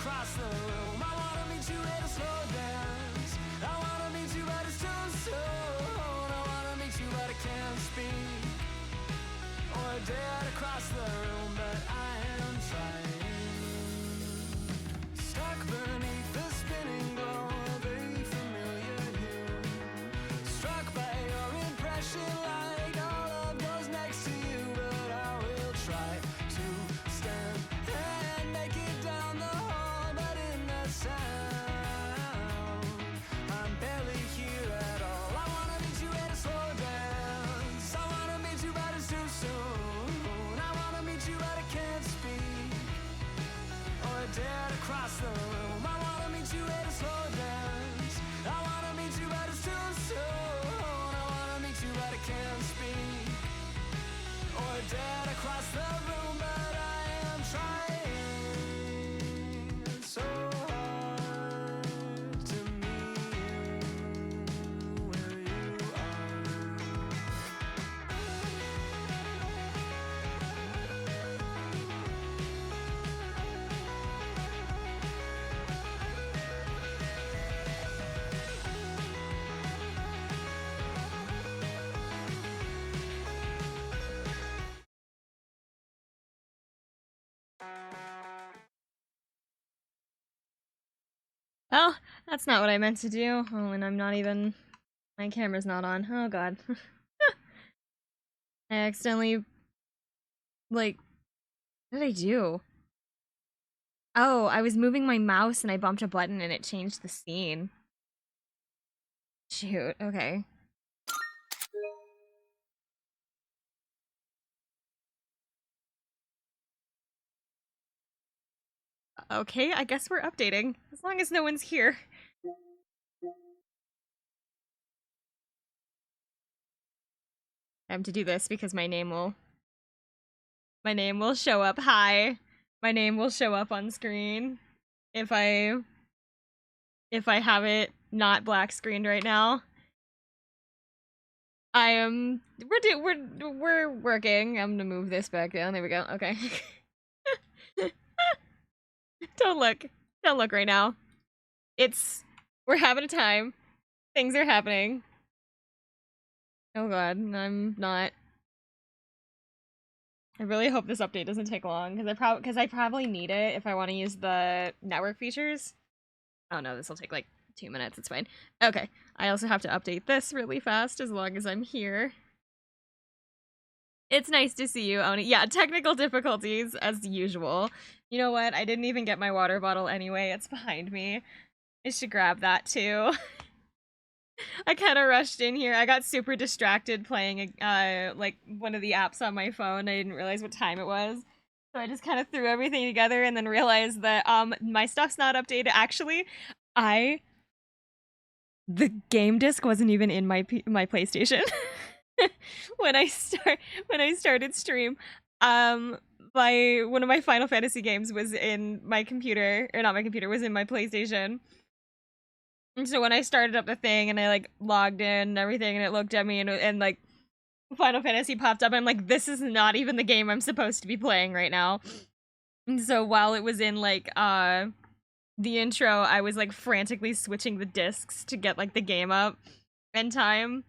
across the room. I wanna meet you at a slow dance. I wanna meet you, but it's too soon. I wanna meet you, but I can't speak. Or dead across the room, but I am trying. Stuck beneath the spinning glow of a familiar hue. Struck by your impression, like all of those next to you. But I will try to stand and make it down the hall. But in that sound, I'm barely here at all. I wanna meet you at a slow dance. I wanna meet you, but it's too soon. I wanna meet you, but I can't speak. Or dead across the room. I wanna meet you at a slow dance. I wanna meet you, but it's too soon. I wanna meet you, but I can't speak. Or dead across the room, but I am trying so hard to meet you where you are. Well, that's not what I meant to do. Oh, and I'm not even... My camera's not on. Oh god. I accidentally... Like... What did I do? Oh, I was moving my mouse and I bumped a button and it changed the scene. Shoot, okay. Okay, I guess we're updating. As long as no one's here. I have to do this because my name will show up. Hi. My name will show up on screen if I have it not black screened right now. I am we're working. I'm gonna move this back down. There we go. Okay. Don't look right now. We're having a time. Things are happening. Oh god, I'm not. I really hope this update doesn't take long because I probably need it if I want to use the network features. Oh no, this will take like 2 minutes. It's fine. Okay, I also have to update this really fast as long as I'm here. It's nice to see you, Oni. Yeah, technical difficulties as usual. You know what? I didn't even get my water bottle anyway. It's behind me. I should grab that too. I kind of rushed in here. I got super distracted playing like one of the apps on my phone. I didn't realize what time it was. So I just kind of threw everything together and then realized that my stuff's not updated. Actually, the game disc wasn't even in my PlayStation. when I started stream. One of my Final Fantasy games was in my computer, or not my computer, was in my PlayStation. And so when I started up the thing and I like logged in and everything and it looked at me and like Final Fantasy popped up, I'm like, this is not even the game I'm supposed to be playing right now. And so while it was in like the intro, I was like frantically switching the discs to get like the game up in time.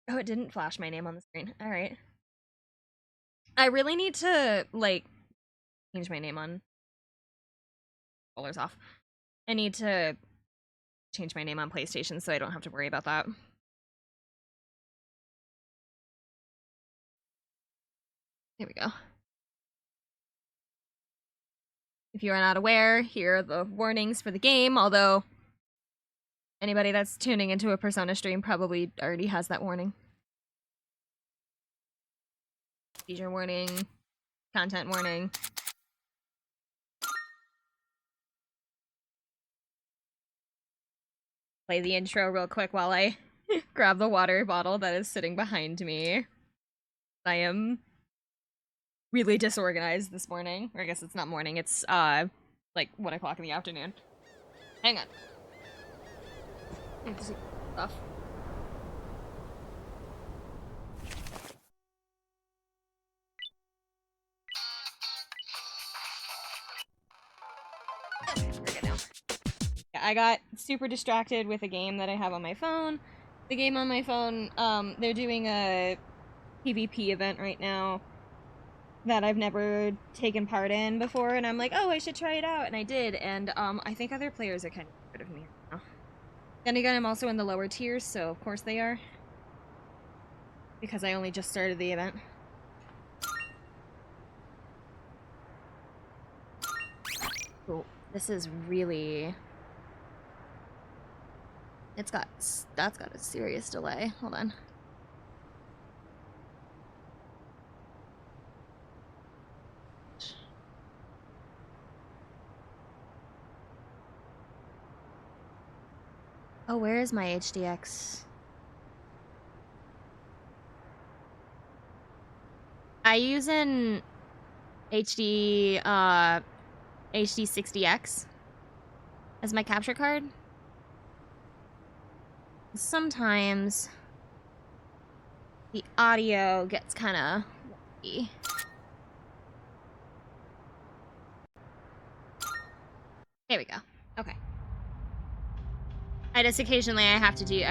Oh, it didn't flash my name on the screen. All right. I really need to like change my name on controllers off. I need to change my name on PlayStation so I don't have to worry about that. There we go. If you are not aware, here are the warnings for the game, although anybody that's tuning into a Persona stream probably already has that warning. Seizure warning, content warning. Play the intro real quick while I grab the water bottle that is sitting behind me. I am really disorganized this morning. Or I guess it's not morning, it's like 1 o'clock in the afternoon. Hang on. I have to see stuff. I got super distracted with a game that I have on my phone. The game on my phone, they're doing a PvP event right now that I've never taken part in before, and I'm like, oh, I should try it out, and I did, and I think other players are kind of scared of me now. Then again, I'm also in the lower tiers, so of course they are. Because I only just started the event. Oh, this is really... that's got a serious delay. Hold on. Oh, where is my HDX? I use an HD60X as my capture card. Sometimes the audio gets kind of wonky. There we go. Okay. I just occasionally I have to do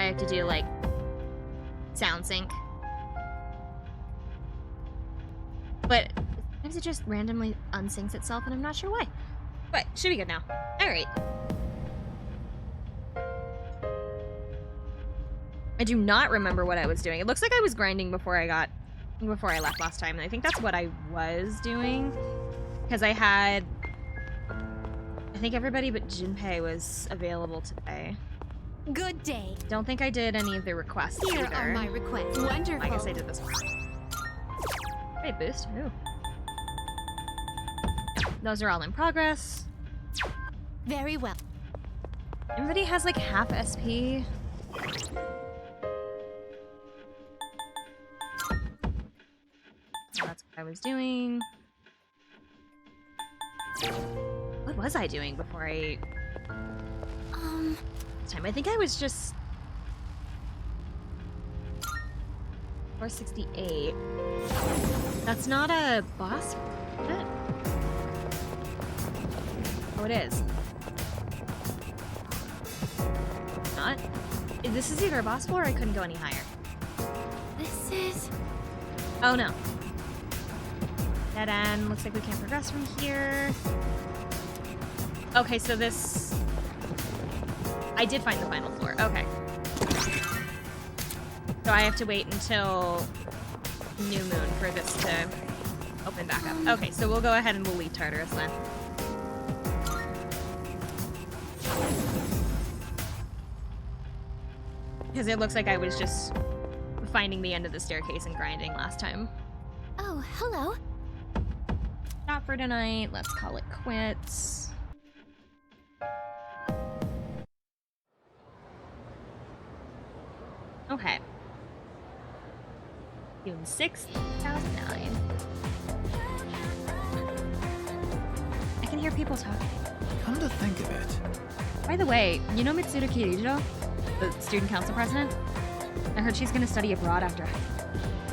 like sound sync. But sometimes it just randomly unsyncs itself and I'm not sure why. But should be good now. Alright. I do not remember what I was doing. It looks like I was grinding before I left last time, and I think that's what I was doing. Because I think everybody but Junpei was available today. Good day. Don't think I did any of the requests Here either. are my requests. Wonderful. I guess I did this one. Hey, boost. Ooh. Those are all in progress. Very well. Everybody has like half SP. So that's what I was doing. What was I doing before I... this time? I think I was just... 468. That's not a boss, is it? Oh, it is. Not? This is either a boss floor or I couldn't go any higher. This is... oh no. Dead end. Looks like we can't progress from here. Okay, so this... I did find the final floor. Okay. So I have to wait until New Moon for this to open back up. Okay, so we'll go ahead and we'll leave Tartarus then. Because it looks like I was just finding the end of the staircase and grinding last time. Oh, hello. Stop for tonight. Let's call it quits. Okay. June 6th, 2009. I can hear people talking. Come to think of it. By the way, you know Mitsuda Kirijo? The student council president? I heard she's gonna study abroad after.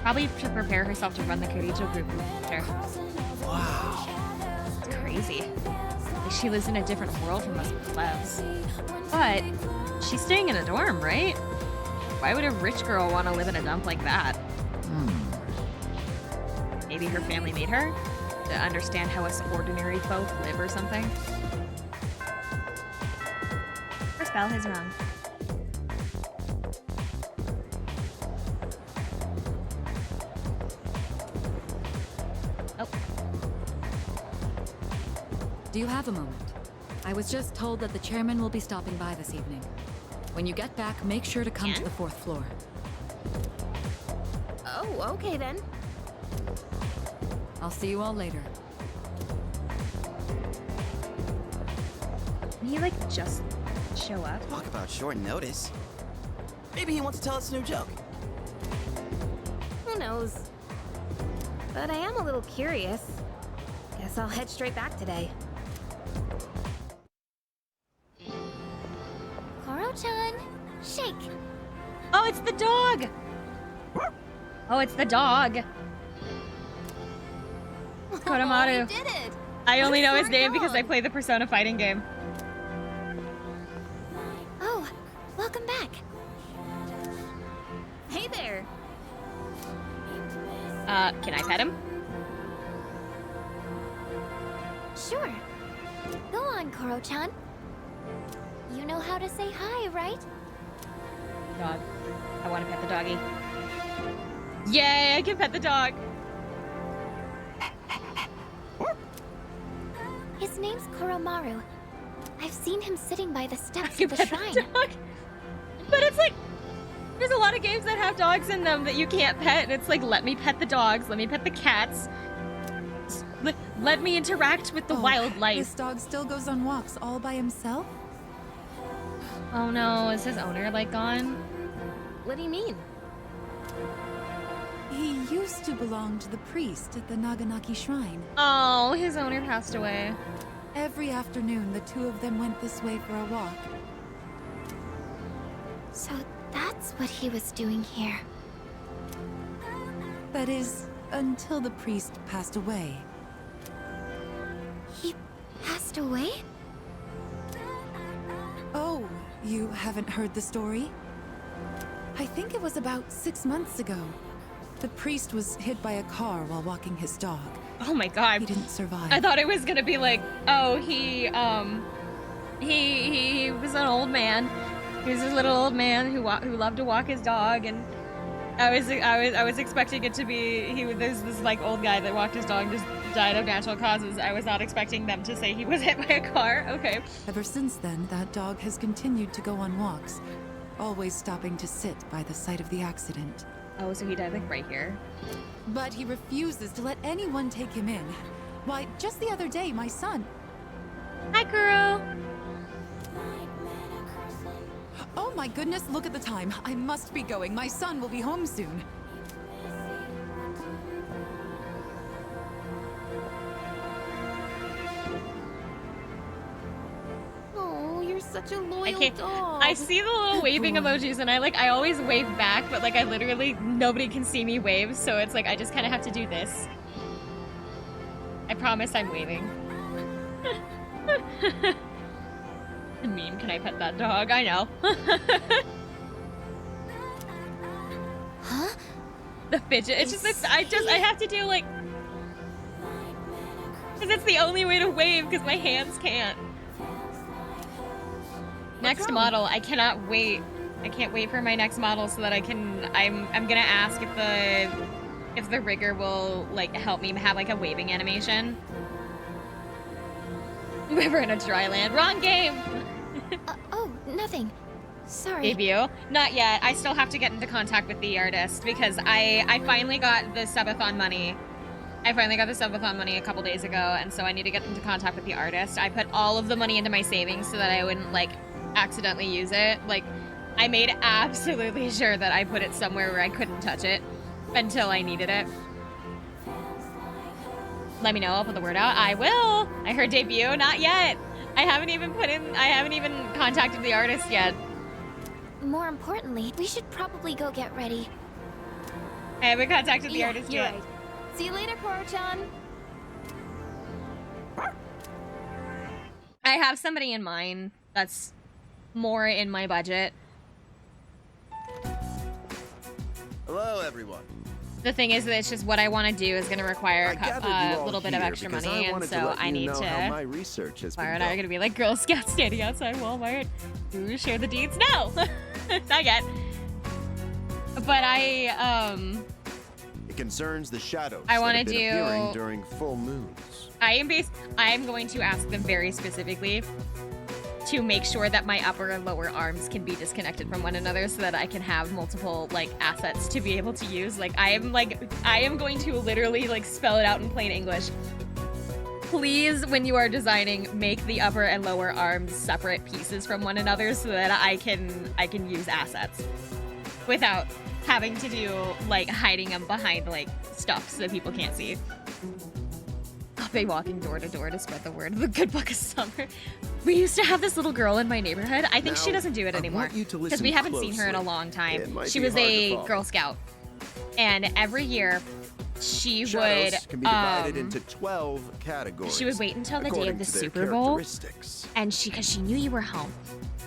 Probably to prepare herself to run the Kirijo group in the future. Wow. It's crazy. Like she lives in a different world from us plebs. But she's staying in a dorm, right? Why would a rich girl want to live in a dump like that? Maybe her family made her? To understand how us ordinary folk live or something? Her spell has rung. Oh. Do you have a moment? I was just told that the chairman will be stopping by this evening. When you get back, make sure to come to the 4th floor. Oh, okay then. I'll see you all later. Can he, like, just show up? Talk about short notice. Maybe he wants to tell us a new joke. Who knows? But I am a little curious. Guess I'll head straight back today. Koro-chan, shake! Oh, it's the dog! Oh, it's the dog. Kodomaru. Oh, we did it! I only know his Good name because I dog. play the Persona fighting game. Can I pet him? Sure. Go on, Koro-chan. You know how to say hi, right? Dog. I want to pet the doggy. Yay, I can pet the dog. His name's Koromaru. I've seen him sitting by the steps I of the can shrine. pet the dog. But it's like, there's a lot of games that have dogs in them that you can't pet, and it's like, let me pet the dogs, let me pet the cats. Let me interact with the wildlife. This dog still goes on walks all by himself? Oh no, is his owner like gone? What do you mean? He used to belong to the priest at the Naganaki Shrine. Oh, his owner passed away. Every afternoon, the two of them went this way for a walk. So that's what he was doing here. That is, until the priest passed away. He passed away? Oh, you haven't heard the story? I think it was about 6 months ago. The priest was hit by a car while walking his dog. Oh my god. He didn't survive. I thought it was gonna be like, oh, he was an old man. He was this little old man who loved to walk his dog, and I was expecting it to be there's this like old guy that walked his dog and just died of natural causes. I was not expecting them to say he was hit by a car. Okay. Ever since then, that dog has continued to go on walks, always stopping to sit by the site of the accident. Oh, so he died like right here. But he refuses to let anyone take him in. Why, just the other day, my son... Hi, Kuro. Oh my goodness, look at the time. I must be going. My son will be home soon. Oh, you're such a loyal dog. I see the little waving emojis, and I always wave back, but like I literally, nobody can see me wave, so it's like I just kind of have to do this. I promise I'm waving. The meme, can I pet that dog? I know. Huh? The fidget, it's just, I have to do like, because it's the only way to wave, because my hands can't. Next model, I cannot wait. I can't wait for my next model so that I can, I'm gonna ask if the rigger will like help me have like a waving animation. We're in a dry land. Wrong game! Oh, nothing. Sorry. Debut? Not yet. I still have to get into contact with the artist because I finally got the subathon money. I finally got the subathon money a couple days ago, and so I need to get into contact with the artist. I put all of the money into my savings so that I wouldn't like accidentally use it. Like, I made absolutely sure that I put it somewhere where I couldn't touch it until I needed it. Let me know, I'll put the word out. I will! I heard debut, not yet. I haven't even contacted the artist yet. More importantly, we should probably go get ready. I haven't contacted the Yeah, artist you're yet. right. See you later, Koro-chan. I have somebody in mind that's more in my budget. Hello, everyone. The thing is that it's just what I want to do is going to require I gathered you a all little bit of here extra because money, I and wanted so to let I you need know to. how my research has Mara been and I are going. going to be like Girl Scouts standing outside Walmart. Ooh, share the deeds? No! Not yet. But It concerns the shadows I that wanna have been do- appearing during full moons. I am going to ask them very specifically to make sure that my upper and lower arms can be disconnected from one another so that I can have multiple like assets to be able to use. I am going to literally like spell it out in plain English. Please, when you are designing, make the upper and lower arms separate pieces from one another so that I can use assets without having to do like hiding them behind like stuff so that people can't see. I'll be walking door to door to spread the word of the good book of summer. We used to have this little girl in my neighborhood. I think she Now, doesn't do it I anymore want you to because listen we haven't seen her in a closely. long time. It might She be was hard to a follow. Girl Scout, and every year she Shadows would can be divided into 12 categories. she would wait until the day according of the to their Super Bowl, characteristics. and because she knew you were home,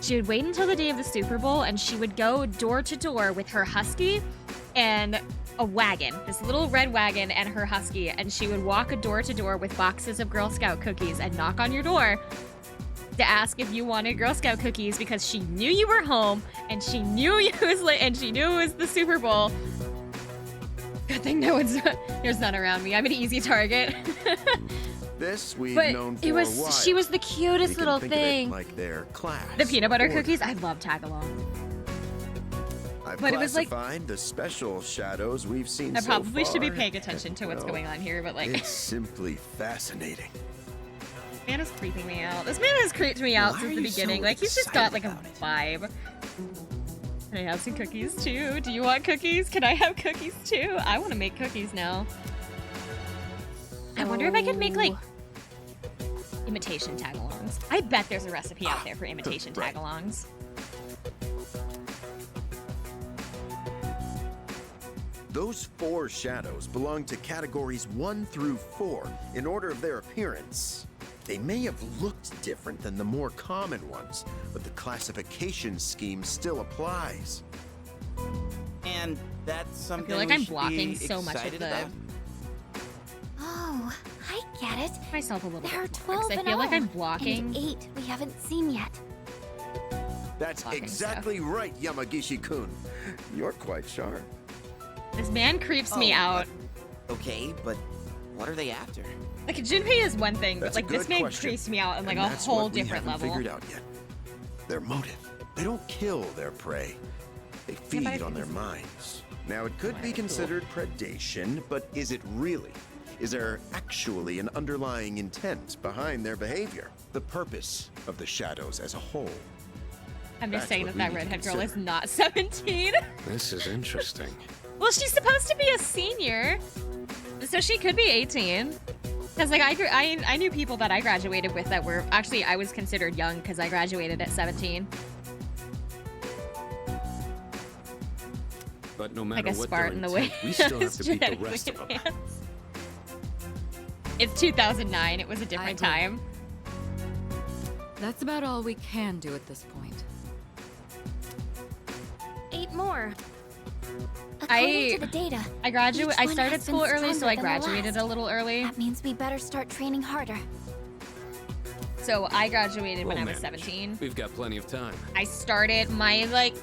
She would wait until the day of the Super Bowl, and she would go door to door with her husky and a wagon, this little red wagon and her husky, and she would walk door to door with boxes of Girl Scout cookies and knock on your door to ask if you wanted Girl Scout cookies because she knew you were home and she knew it was she knew it was the Super Bowl. Good thing there's none around me. I'm an easy target. This we've But known for it a was while. she was the We cutest can little think of it thing. like their class. The peanut butter or- cookies, I love tag-along. I've but it was like- classified the special shadows we've seen I so probably should be far, paying attention to what's well, going on here, but like, It's simply fascinating. this man is creeping me out. This man has creeped me out Why since are the you so beginning. Like, he's just got like excited a about vibe. Can I have some cookies too? Do you want cookies? Can I have cookies too? I want to make cookies now. I wonder if I could make like imitation tagalongs. I bet there's a recipe out there for imitation Right. tagalongs. Those 4 shadows belong to categories 1 through 4 in order of their appearance. They may have looked different than the more common ones, but the classification scheme still applies. And that's something like we I'm should blocking be so much of excited the- about? Oh, I get it. Myself a little There are bit more, 'cause 12 I in feel like all, I'm blocking. and 8 we haven't seen yet. That's Blocking exactly right, Yamagishi-kun. You're quite sharp. This man creeps me Oh, out. Okay, but what are they after? Like, Junpei is one thing, but That's like a good this man question. creeps me out on like And a that's whole what we different haven't level. figured out yet. Their motive. They don't kill their prey. They feed but I on think their it's- minds. Now, it could be Alright, cool. considered predation, but is it really? Is there actually an underlying intent behind their behavior? The purpose of the shadows as a whole. I'm just That's saying what that we need to redhead girl is consider. not 17. This is interesting. Well, she's supposed to be a senior, so she could be 18. Because like I knew people that I graduated with that were actually I was considered young because I graduated at 17. But no Like matter a what Spartan their the way intent, we still have it's to beat the genetically rest of them. advanced. It's 2009. It was a different agree. time. That's about all we can do at this point. 8 more. According I- to the data, I Each I one started has been school early, so I stronger than the graduated last. a little early. that means we better start training harder. So I graduated when We'll I was manage. 17. We've got plenty of time. I started my like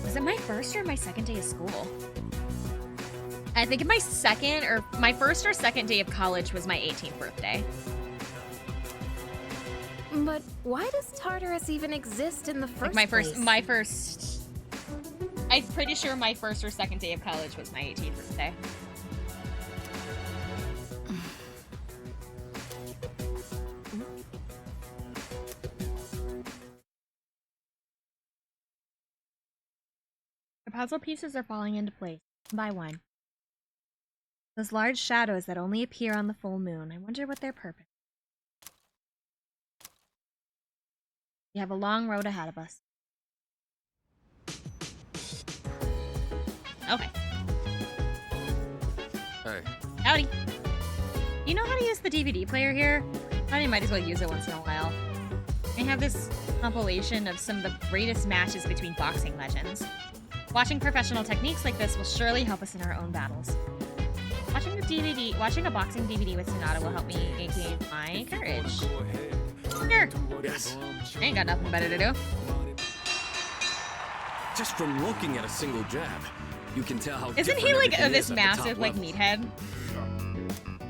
was it my first or my second day of school? I think my first or second day of college was my 18th birthday. But why does Tartarus even exist in the first Like place? I'm pretty sure my first or second day of college was my 18th birthday. The puzzle pieces are falling into place, one by one. Those large shadows that only appear on the full moon. I wonder what their purpose is. We have a long road ahead of us. Okay. Hey, Howdy. You know how to use the DVD player here? I thought you might as well use it once in a while. I have this compilation of some of the greatest matches between boxing legends. Watching professional techniques like this will surely help us in our own battles. Watching a boxing DVD with Sonata will help me gain my courage. Sure. Yes. I ain't got nothing better to do. just from looking at a single jab, you can tell how Isn't different he like everything this is at the top massive like level. meathead?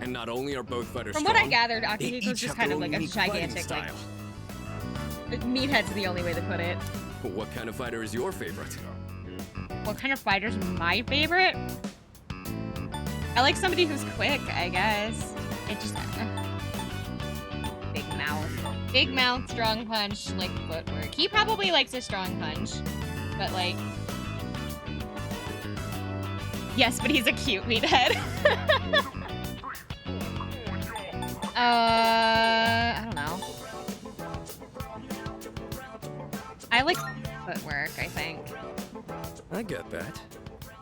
And not only are both fighters From what I strong, gathered, they Akihiko's each just have kind their of own like a unique fighting gigantic like style. meathead's the only way to put it. What kind of fighter is your favorite? What kind of fighter's my favorite? I like somebody who's quick, I guess. It just big mouth. Big mouth, strong punch, like footwork. He probably likes a strong punch. But like yes, but he's a cute meathead. I don't know. I like footwork, I think. I get that.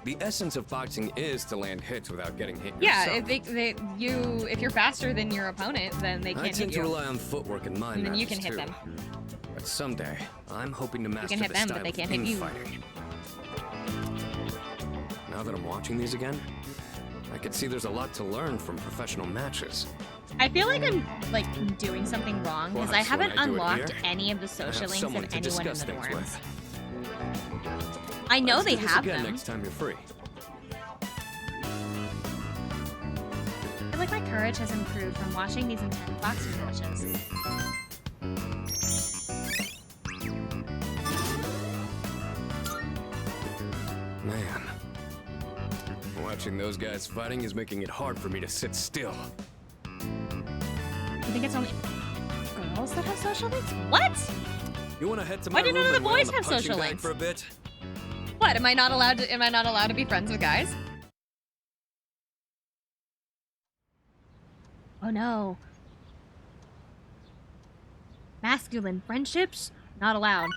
The essence of boxing is to land hits without getting hit Yeah, yourself. if you're faster than your opponent, then they I can't tend hit to you. rely on footwork in my And then you matches, can hit too. them. But someday, I'm hoping to master hit the them, style but they of can't hit you. infighting. Now that I'm watching these again, I can see there's a lot to learn from professional matches. I feel like I'm like doing something wrong because I Plus, when haven't I do it unlocked here, any of the I social have links someone of to anyone in discuss the things dorms. with. I know Let's they do this have again them. next time you're free. I feel like my courage has improved from watching these intense boxing matches. Man, watching those guys fighting is making it hard for me to sit still. I think it's only girls that have social links? What? You want to head to Why my do room none of and the lay on boys the have punching social bag links? for a bit? What? Am I not allowed to be friends with guys? Oh no. Masculine friendships? Not allowed.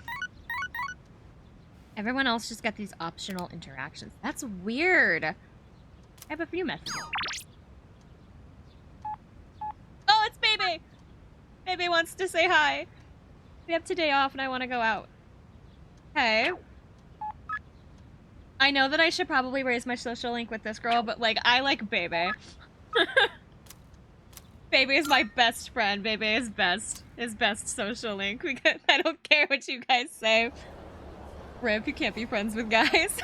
Everyone else just got these optional interactions. That's weird. I have a few messages. Oh, it's Baby! Baby wants to say hi. We have today off and I want to go out. Hey. I know that I should probably raise my social link with this girl, but like, I like Baby. Baby is my best friend. Baby is best. His best social link. I don't care what you guys say. Rip, you can't be friends with guys.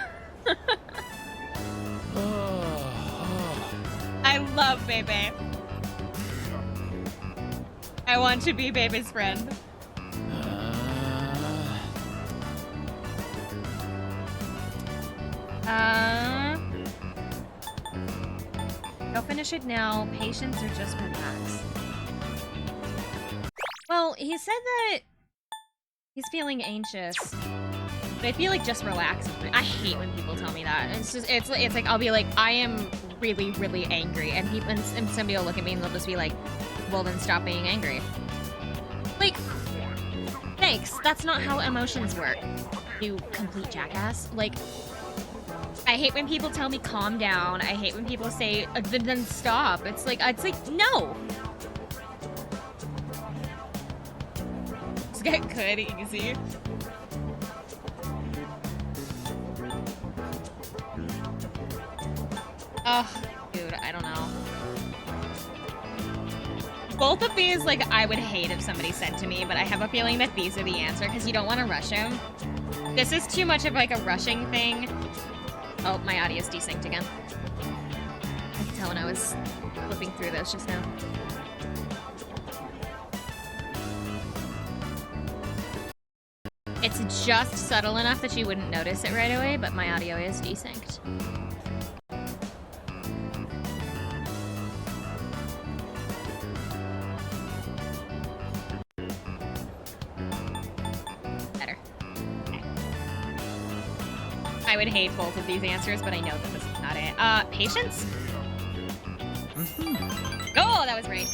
I love Baby. I want to be Baby's friend. Go finish it now. Patience or just relax. Well, he said that he's feeling anxious. But I feel like just relax. I hate when people tell me that. It's just, it's like, I'll be like, I am really, really angry. And people, and somebody will look at me and they'll just be like, well, then stop being angry. Like, thanks. That's not how emotions work, you complete jackass. Like, I hate when people tell me calm down. I hate when people say, then stop. It's like, no. Just get good, easy. Oh, dude, I don't know. Both of these, like, I would hate if somebody said to me, but I have a feeling that these are the answer, because you don't want to rush him. This is too much of, like, a rushing thing. Oh, my audio's desynced again. I could tell when I was flipping through this just now. It's just subtle enough that you wouldn't notice it right away, but my audio is desynced. Better. Okay. I would hate both of these answers, but I know that this is not it. Patience? Oh, that was right.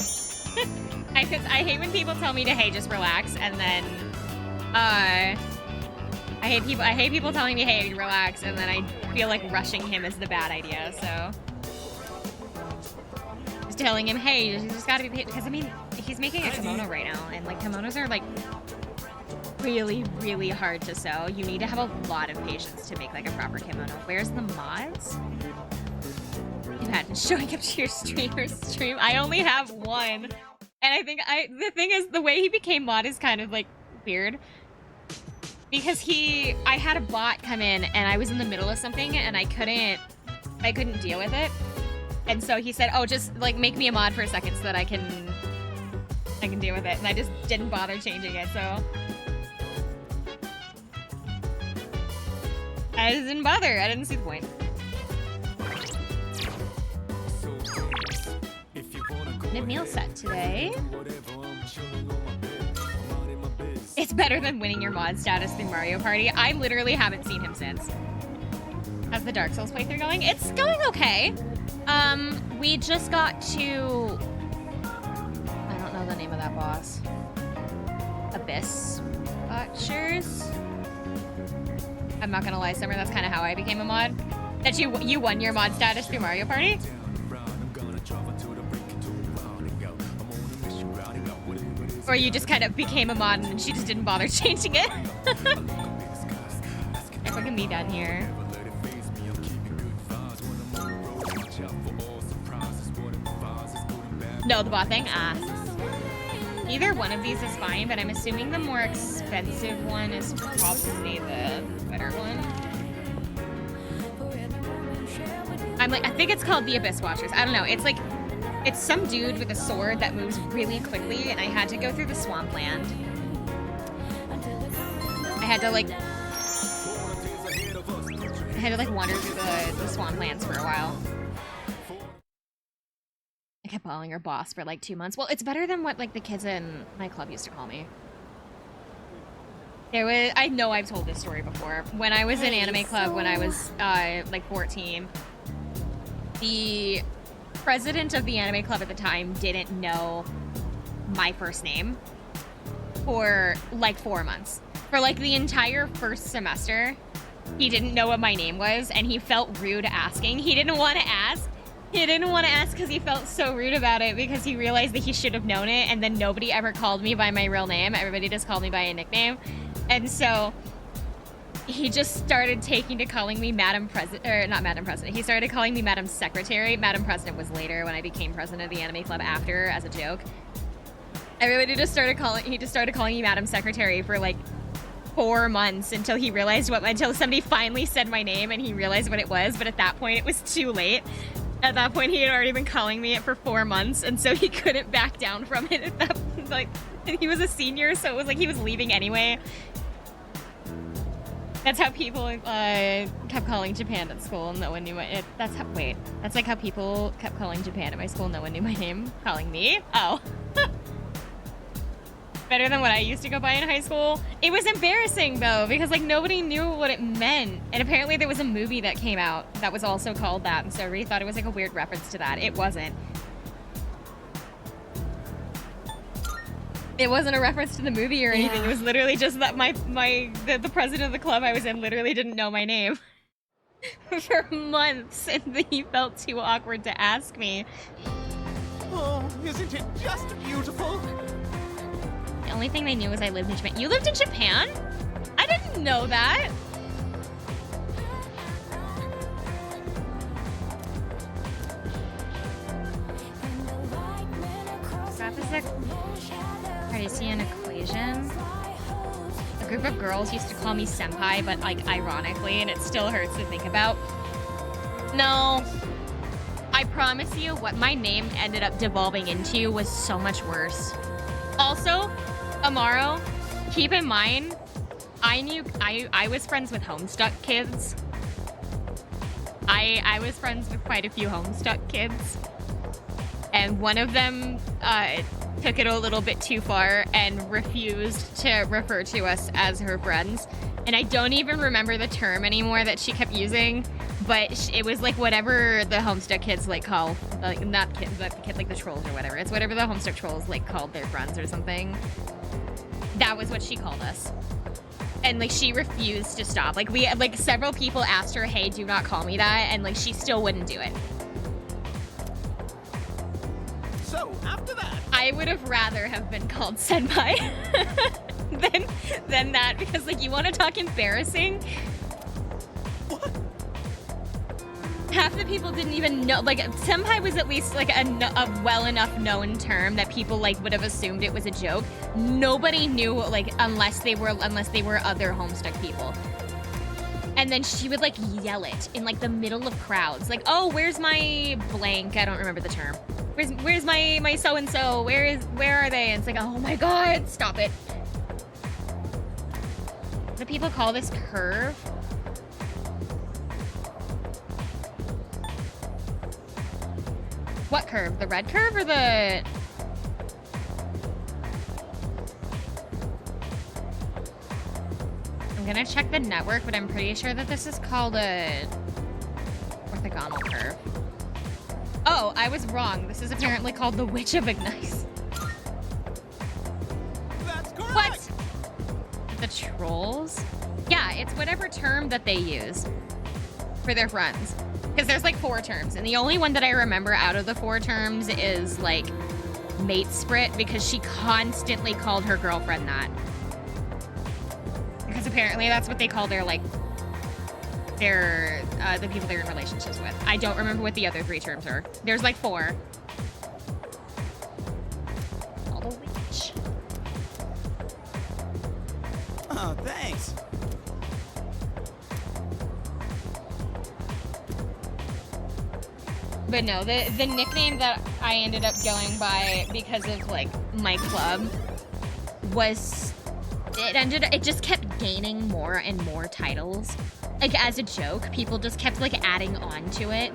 I hate when people tell me to, hey, just relax, and then, I hate people telling me, hey, relax, and then I feel like rushing him is the bad idea, so. Just telling him, hey, you just gotta be patient, because I mean, he's making a kimono right now, and like, kimonos are like, really, really hard to sew. You need to have a lot of patience to make like a proper kimono. Where's the mods? Imagine showing up to your stream. I only have one. And I think the thing is, the way he became mod is kind of like weird. Because I had a bot come in and I was in the middle of something and I couldn't deal with it. And so he said, oh, just like make me a mod for a second so that I can deal with it. And I just didn't bother changing it, so. I just didn't bother. I didn't see the point. Good meal set today. It's better than winning your mod status through Mario Party. I literally haven't seen him since. How's the Dark Souls playthrough going? It's going okay. We just got to... I don't know the name of that boss. Abyss Butchers? I'm not gonna lie, Summer, that's kind of how I became a mod. That you won your mod status through Mario Party? Or you just kind of became a mod and she just didn't bother changing it. If I can be done here. No, the bot thing? Ah. Either one of these is fine, but I'm assuming the more expensive one is probably the better one. I think it's called the Abyss Watchers. I don't know. It's like, it's some dude with a sword that moves really quickly, and I had to go through the swampland. I had to wander through the swamplands for a while. I kept calling her boss for like 2 months. Well, it's better than what like the kids in my club used to call me. I know I've told this story before. When I was in anime club, when I was like 14, the president of the anime club at the time didn't know my first name for like 4 months. For like the entire first semester, he didn't know what my name was, and he felt rude asking. He didn't want to ask. He didn't want to ask because he felt so rude about it because he realized that he should have known it, and then nobody ever called me by my real name. Everybody just called me by a nickname. And so he just started taking to calling me Madam President, or not Madam President. He started calling me Madam Secretary. Madam President was later when I became president of the anime club after, as a joke. He just started calling me Madam Secretary for like 4 months until somebody finally said my name and he realized what it was. But at that point, it was too late. At that point, he had already been calling me it for 4 months, and so he couldn't back down from it. He was a senior, so it was like he was leaving anyway. That's how people kept calling Japan at school. No one knew it. That's like how people kept calling Japan at my school. No one knew my name. Calling me? Oh. Better than what I used to go by in high school. It was embarrassing though, because like nobody knew what it meant. And apparently there was a movie that came out that was also called that, and so everybody thought it was like a weird reference to that. It wasn't. It wasn't a reference to the movie or anything. It was literally just that the president of the club I was in literally didn't know my name for months, and he felt too awkward to ask me. Oh, isn't it just beautiful? The only thing they knew was I lived in Japan. You lived in Japan? I didn't know that. Graph is a Cartesian equation. A group of girls used to call me senpai, but like ironically, and it still hurts to think about. No. I promise you, what my name ended up devolving into was so much worse. Also, Amaro, keep in mind, I was friends with Homestuck kids. I was friends with quite a few Homestuck kids. And one of them took it a little bit too far and refused to refer to us as her friends. And I don't even remember the term anymore that she kept using, but it was like whatever the Homestuck kids like call, like not kids, but like the trolls or whatever. It's whatever the Homestuck trolls like called their friends or something. That was what she called us. And like she refused to stop. Like several people asked her, hey, do not call me that, and like she still wouldn't do it. So after that, I would have rather have been called senpai than that, because like you want to talk embarrassing. what? Half the people didn't even know, like senpai was at least like a well enough known term that people like would have assumed it was a joke. Nobody knew, like unless they were other Homestuck people. And then she would like yell it in like the middle of crowds, like, oh, where's my blank? I don't remember the term. Where's my so and so? Where are they? And it's like, oh my god, stop it. Do people call this curve? What curve? The red curve or the... I'm gonna check the network, but I'm pretty sure that this is called a orthogonal curve. Oh, I was wrong. This is apparently called the Witch of Ignice. That's correct. What? The trolls? Yeah, it's whatever term that they use for their friends. Because there's like 4 terms, and the only one that I remember out of the 4 terms is like mate sprit because she constantly called her girlfriend that. Because apparently that's what they call their, like, the people they're in relationships with. I don't remember what the other 3 terms are. There's like 4. All the witch. Oh, thanks. But no, the nickname that I ended up going by because of like my club was it just kept gaining more and more titles. Like as a joke, people just kept like adding on to it.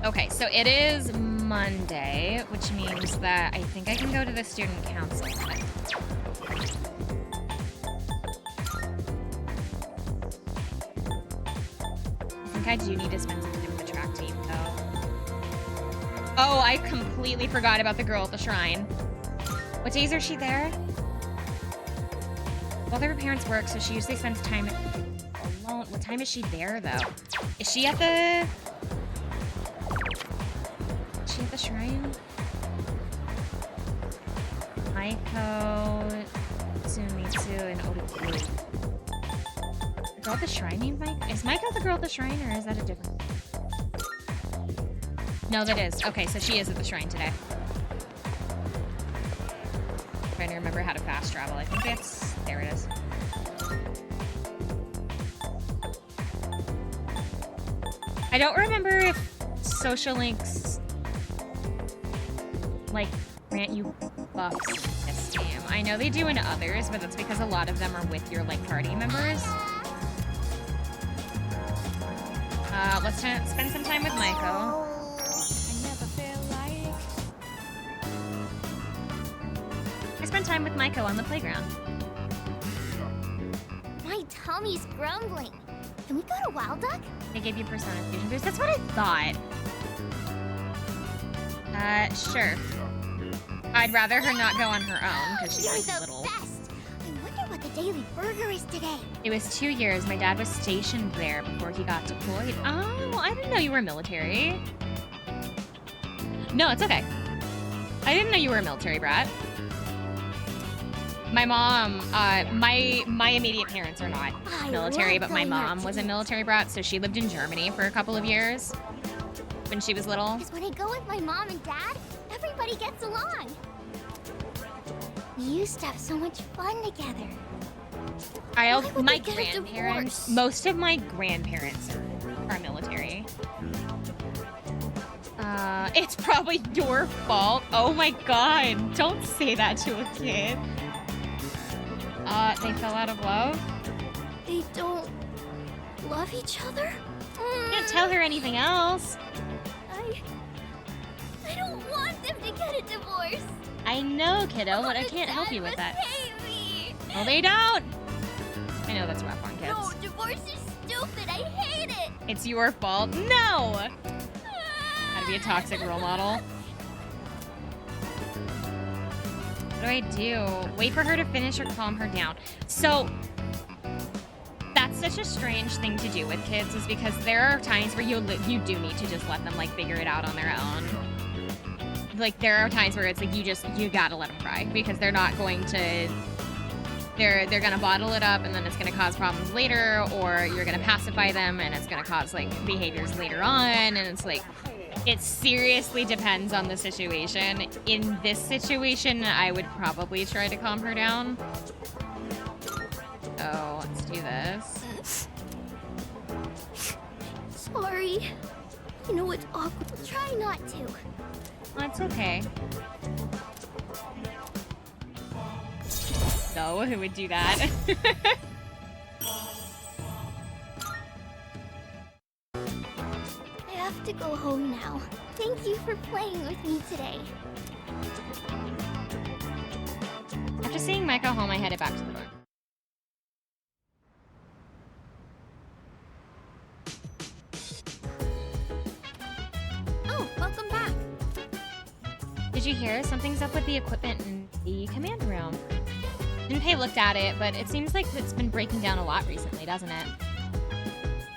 Okay, so it is Monday, which means that I think I can go to the student council today. I think I do need to spend some time with the track team, though. Oh, I completely forgot about the girl at the shrine. What days are she there? Both of her parents work, so she usually spends time alone. What time is she there, though? Is she at the... Is she at the shrine? Maiko, Tsumitsu, and Otaku. The girl at the shrine named Maiko? Is Maiko the girl at the shrine, or is that a different... No, that is. Okay, so she is at the shrine today. I'm trying to remember how to fast travel. I think it's... There it is. I don't remember if social links like grant you buffs in this game. I know they do in others, but that's because a lot of them are with your like party members. Let's spend some time with Maiko. I spent time with Maiko on the playground. My tummy's grumbling. Can we go to Wild Duck? They gave you Persona Fusion boost. That's what I thought. Sure. I'd rather her not go on her own because she's You're like the little. best. I wonder what the Daily Burger is today. It was 2 years. My dad was stationed there before he got deployed. Oh, I didn't know you were military. No, it's okay. I didn't know you were a military brat. My mom, my immediate parents are not military, but my mom was a military brat, so she lived in Germany for a couple of years when she was little. Because when I go with my mom and dad, everybody gets along. We used to have so much fun together. My grandparents, most of my grandparents are military. It's probably your fault. Oh my god, don't say that to a kid. They fell out of love? They don't love each other? You can't tell her anything else. I don't want them to get a divorce. I know, kiddo, but I can't help you with that. No, they don't! I know that's rough on kids. No, divorce is stupid. I hate it. It's your fault. No! How to be a toxic role model. What do I do? Wait for her to finish or calm her down. So, that's such a strange thing to do with kids, is because there are times where you do need to just let them like figure it out on their own. Like there are times where it's like you gotta let them cry because they're not going to. They're gonna bottle it up and then it's gonna cause problems later, or you're gonna pacify them and it's gonna cause like behaviors later on, and it's like. It seriously depends on the situation. In this situation, I would probably try to calm her down. So, let's do this. Sorry. You know it's awkward. I'll try not to. That's okay. So, who would do that? I have to go home now. Thank you for playing with me today. After seeing Mike go home, I headed back to the dorm. Oh, welcome back. Did you hear? Something's up with the equipment in the command room. Junpei looked at it, but it seems like it's been breaking down a lot recently, doesn't it?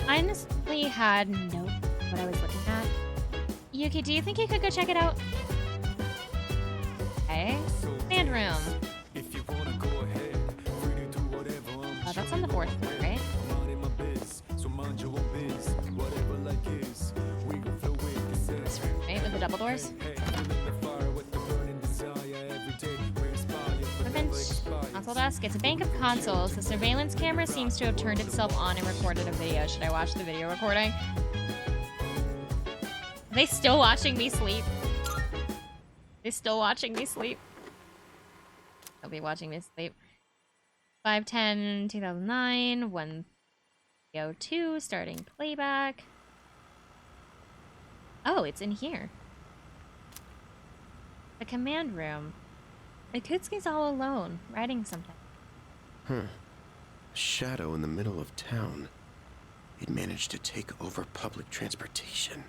I honestly had no clue what I was looking at. Yuki, do you think you could go check it out? Okay. Sand room. Oh, that's on the 4th floor, right? This room, right? With the double doors? Equipment. Console desk. It's a bank of consoles. The surveillance camera seems to have turned itself on and recorded a video. Should I watch the video recording? Are they still watching me sleep? They still watching me sleep? They'll be watching me sleep. 5/10/2009, 1:02, starting playback. Oh, it's in here. The command room. Akutsuki's all alone, writing something. A shadow in the middle of town. It managed to take over public transportation.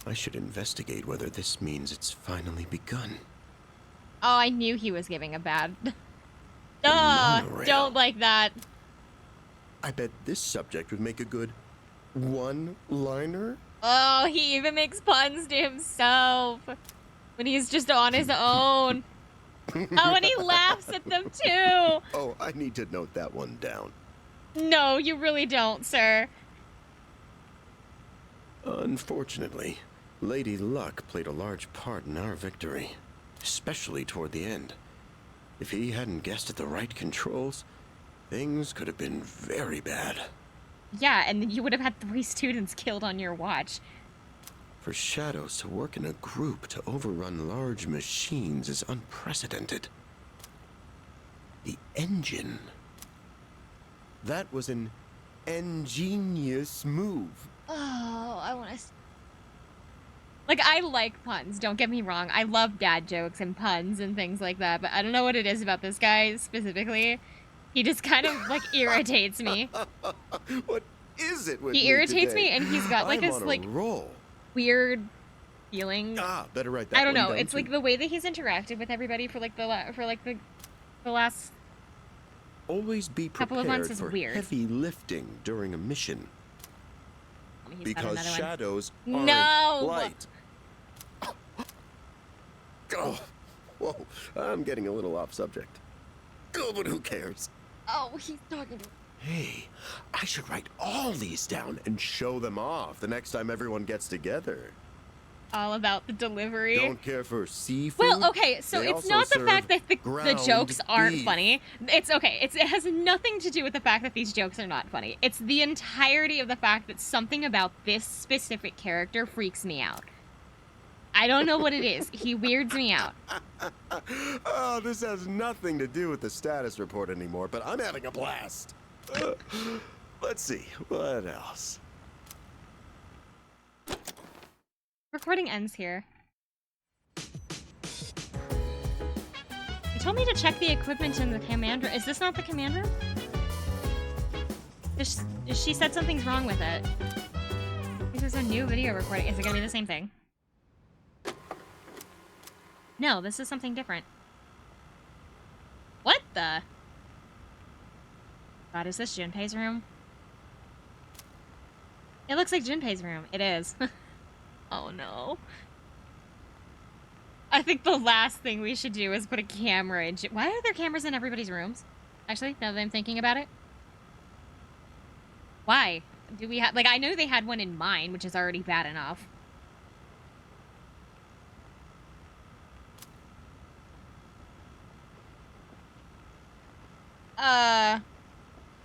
I should investigate whether this means it's finally begun. Oh, I knew he was giving a bad... Duh! Monorail. Don't like that. I bet this subject would make a good one-liner. Oh, he even makes puns to himself. When he's just on his own. Oh, and he laughs at them too! Oh, I need to note that one down. No, you really don't, sir. Unfortunately, Lady Luck played a large part in our victory, especially toward the end. If he hadn't guessed at the right controls, things could have been very bad. Yeah, and then you would have had 3 students killed on your watch. For shadows to work in a group to overrun large machines is unprecedented. The engine. That was an ingenious move. Oh, I want to... Like, I like puns, don't get me wrong. I love dad jokes and puns and things like that, but I don't know what it is about this guy specifically. He just kind of, like, irritates me. What is it with He irritates me, and he's got, like, I'm this, on a like, roll. weird feeling. Better write that I don't one know. down, It's too. like the way that he's interacted with everybody for, like, the last... Always be couple of months prepared is for weird. heavy lifting during a mission. He's got Because another one. shadows aren't No! light. Oh, whoa, I'm getting a little off subject. Oh, but who cares? Oh, he's talking to... Hey, I should write all these down and show them off the next time everyone gets together. All about the delivery. Don't care for seafood? Well, okay, so They it's also not the serve fact that the ground jokes aren't beef. funny. It's okay. It has nothing to do with the fact that these jokes are not funny. It's the entirety of the fact that something about this specific character freaks me out. I don't know what it is. He weirds me out. Oh, this has nothing to do with the status report anymore, but I'm having a blast. Let's see, what else? Recording ends here. You told me to check the equipment in the command room. Is this not the command room? She said something's wrong with it. This is a new video recording. Is it gonna be the same thing? No, this is something different. What the? God, is this Junpei's room? It looks like Junpei's room. It is. Oh no. I think the last thing we should do is put a camera in. Why are there cameras in everybody's rooms? Actually, now that I'm thinking about it. Why? Do we have... Like, I know they had one in mine, which is already bad enough.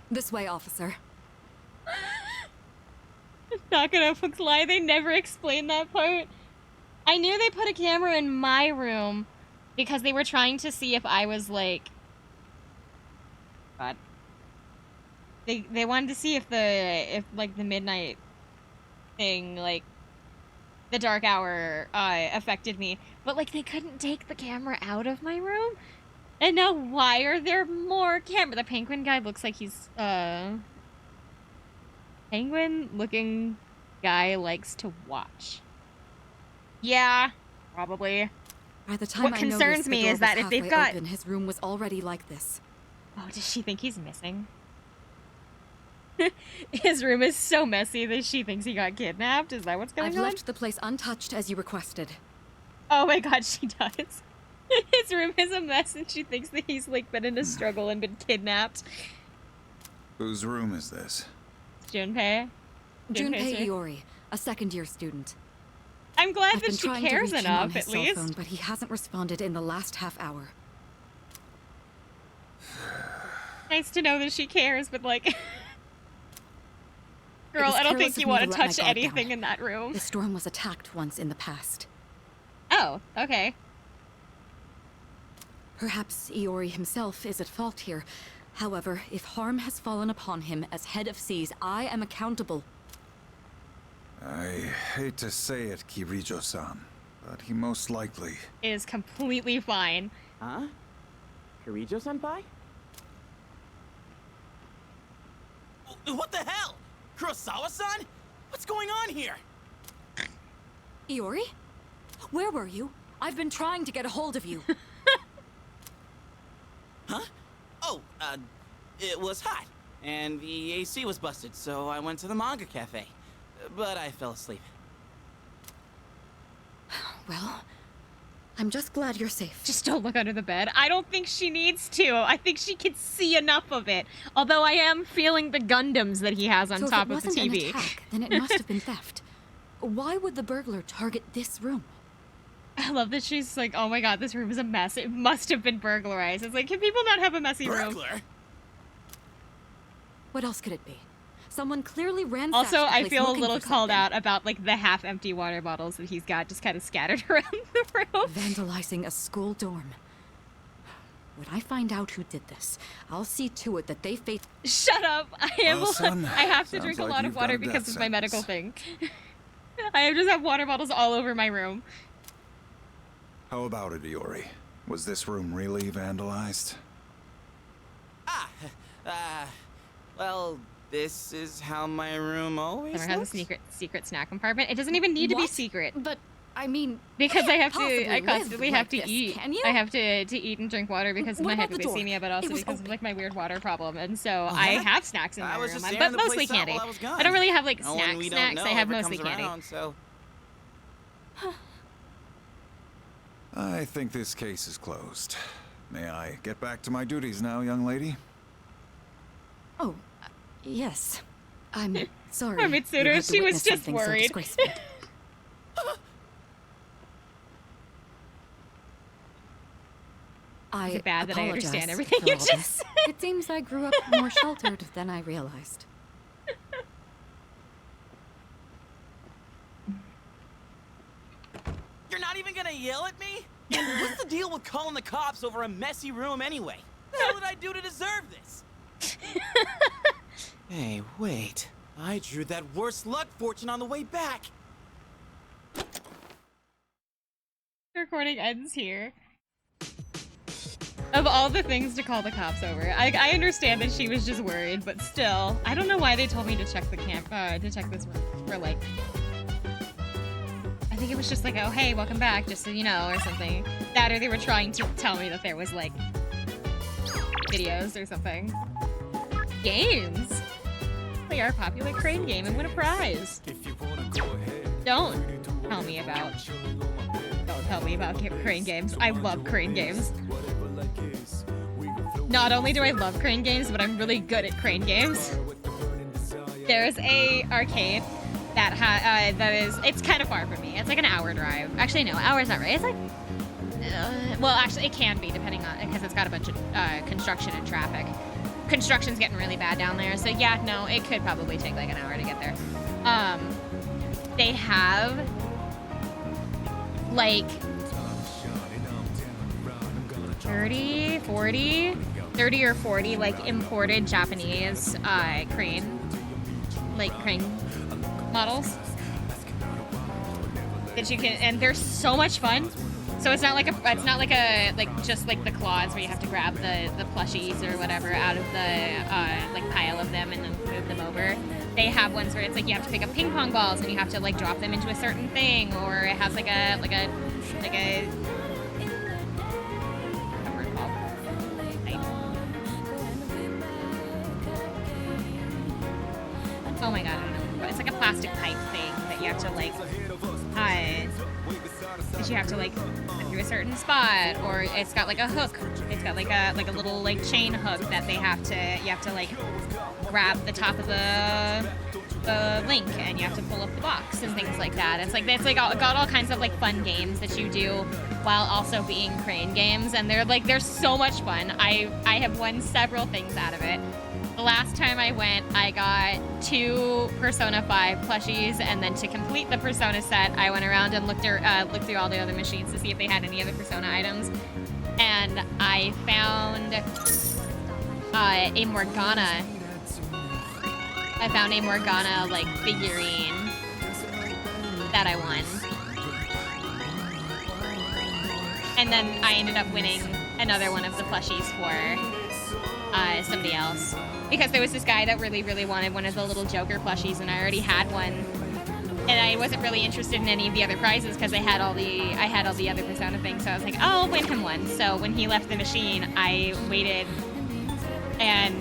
This way, officer. Not gonna lie, they never explained that part. I knew they put a camera in my room because they were trying to see if I was like... God. They wanted to see if like the midnight thing, like the dark hour affected me. But like they couldn't take the camera out of my room. And now why are there more camera? The penguin guy looks like he's penguin looking guy likes to watch. Yeah, probably. By the time What I concerns noticed the me door is that was if they've halfway got- open, his room was already like this. Oh, does she think he's missing? His room is so messy that she thinks he got kidnapped. Is that what's going I've on? left the place untouched as you requested. Oh my god, she does. His room is a mess and she thinks that he's like been in a struggle and been kidnapped. Whose room is this? Junpei. Junpei Iori, a second-year student. I'm glad I've that been she trying to cares reach him on enough, his at cell least. phone, but he hasn't responded in the last half hour. Nice to know that she cares, but like... Girl, was I don't careless think of you me want to to let my touch guard anything down. in that room. The storm was attacked once in the past. Oh, okay. Perhaps Iori himself is at fault here. However, if harm has fallen upon him as head of seas, I am accountable. I hate to say it, Kirijo-san, but he most likely... It is completely fine. Huh? Kirijo-senpai? What the hell? Kurosawa-san? What's going on here? Iori? Where were you? I've been trying to get a hold of you. Huh? Oh, it was hot, and the AC was busted, so I went to the manga cafe. But I fell asleep. Well, I'm just glad you're safe. Just don't look under the bed. I don't think she needs to. I think she can see enough of it. Although I am feeling the Gundams that he has on So top if of it the wasn't TV. an attack, then it must have been theft. Why would the burglar target this room? I love that she's like, oh my god, this room is a mess. It must have been burglarized. It's like, can people not have a messy room? Burglar? What else could it be? Someone clearly ransacked Also, the I place feel a looking little for called something. out about like the half-empty water bottles that he's got just kind of scattered around the room. Vandalizing a school dorm. When I find out who did this, I'll see to it that they face. Shut up! I am. Well, son, I have to sounds drink a like lot of you've got water a death because of my medical sentence. thing. I just have water bottles all over my room. How about it, Iori? Was this room really vandalized? Well, this is how my room always Summer has a looks. secret snack compartment. It doesn't even need to be What? secret. But I mean, Because I have possibly to, I live constantly have like to this, eat. can you? I have to eat and drink water because of What my about the door? hypoglycemia, but also It was because of open. like my weird water problem. And so I What? have snacks in my I was room, just but airing the mostly place out candy. while I was gone. I don't really have like No one we don't snacks. know I have ever mostly comes candy. around, so I think this case is closed. May I get back to my duties now, young lady? oh, yes. I'm sorry. Poor you Mitsuru, had to she was witness just something so worried. disgraceful. I Is it bad that I understand apologize everything for you all just this. said? It seems I grew up more sheltered than I realized. you're not even gonna yell at me? And what's the deal with calling the cops over a messy room anyway? What the hell did I do to deserve this? Hey, wait. I drew that worst luck fortune on the way back. The recording ends here. Of all the things to call the cops over, I understand that she was just worried, but still, I don't know why they told me to check the to check this room for like. I think it was just like, oh hey, welcome back, just so you know, or something. That, or they were trying to tell me that there was like videos or something. Games. Play our popular crane game and win a prize. Don't tell me about. Don't tell me about crane games. I love crane games. Not only do I love crane games, but I'm really good at crane games. There's a arcade that it's kind of far from me. It's like an hour drive. Actually, no, hour's not right. It's like, well, actually, it can be depending on, because it's got a bunch of construction and traffic. Construction's getting really bad down there, so yeah, no, it could probably take like an hour to get there. They have like 30 or 40 like imported Japanese crane models that you can, and they're so much fun. So it's not like just like the claws where you have to grab the plushies or whatever out of the like pile of them and then move them over. They have ones where it's like you have to pick up ping pong balls and you have to like drop them into a certain thing, or it has like a whatever it's called. Oh my god, I don't know. It's like a plastic pipe thing that you have to like, that you have to like put through a certain spot, or it's got like a hook. It's got like a little like chain hook that you have to like grab the top of the link, and you have to pull up the box and things like that. It's like got all kinds of like fun games that you do while also being crane games, and they're so much fun. I have won several things out of it. The last time I went, I got 2 Persona 5 plushies, and then to complete the Persona set, I went around and looked through all the other machines to see if they had any other Persona items, and I found a Morgana. I found a Morgana like figurine that I won, and then I ended up winning another one of the plushies for somebody else. Because there was this guy that really, really wanted one of the little Joker plushies, and I already had one. And I wasn't really interested in any of the other prizes because I had all the other Persona things, so I was like, oh, I'll win him one. So when he left the machine, I waited, and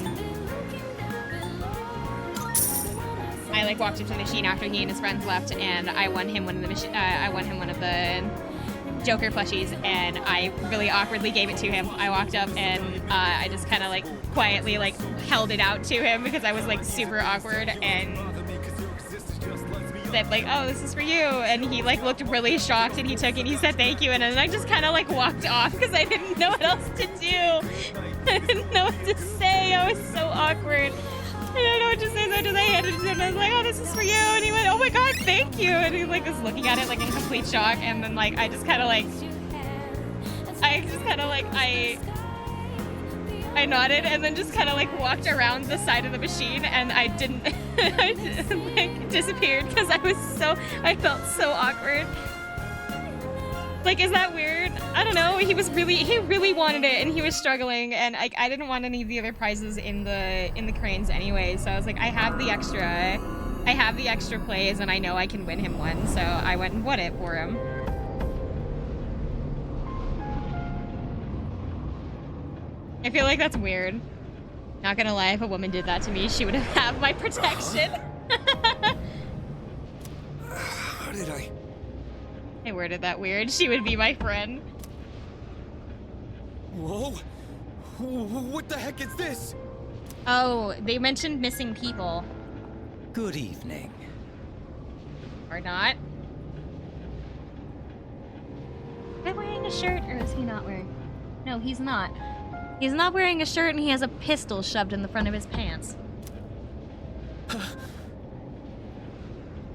I like walked up to the machine after he and his friends left, and I won him one of the Joker plushies, and I really awkwardly gave it to him. I walked up and I just kind of like quietly like held it out to him because I was like super awkward, and said like, oh, this is for you, and he like looked really shocked, and he took it and he said thank you, and then I just kind of like walked off because I didn't know what else to do. I didn't know what to say. I was so awkward. I don't know what to say, so I handed it to him, and I was like, oh, this is for you, and he went, oh my god, thank you, and he like was looking at it like in complete shock, and then like I nodded, and then just kind of like walked around the side of the machine, and I didn't, like disappeared because I felt so awkward. Like, is that weird? I don't know. He really wanted it, and he was struggling, and I didn't want any of the other prizes in the cranes anyway. So I was like, I have the extra plays, and I know I can win him one. So I went and won it for him. I feel like that's weird. Not gonna lie, if a woman did that to me, she would have my protection. How did I worded that weird. She would be my friend. Whoa! What the heck is this? Oh, they mentioned missing people. Good evening. Or not. Is he wearing a shirt, or is he not wearing? No, he's not. He's not wearing a shirt, and he has a pistol shoved in the front of his pants.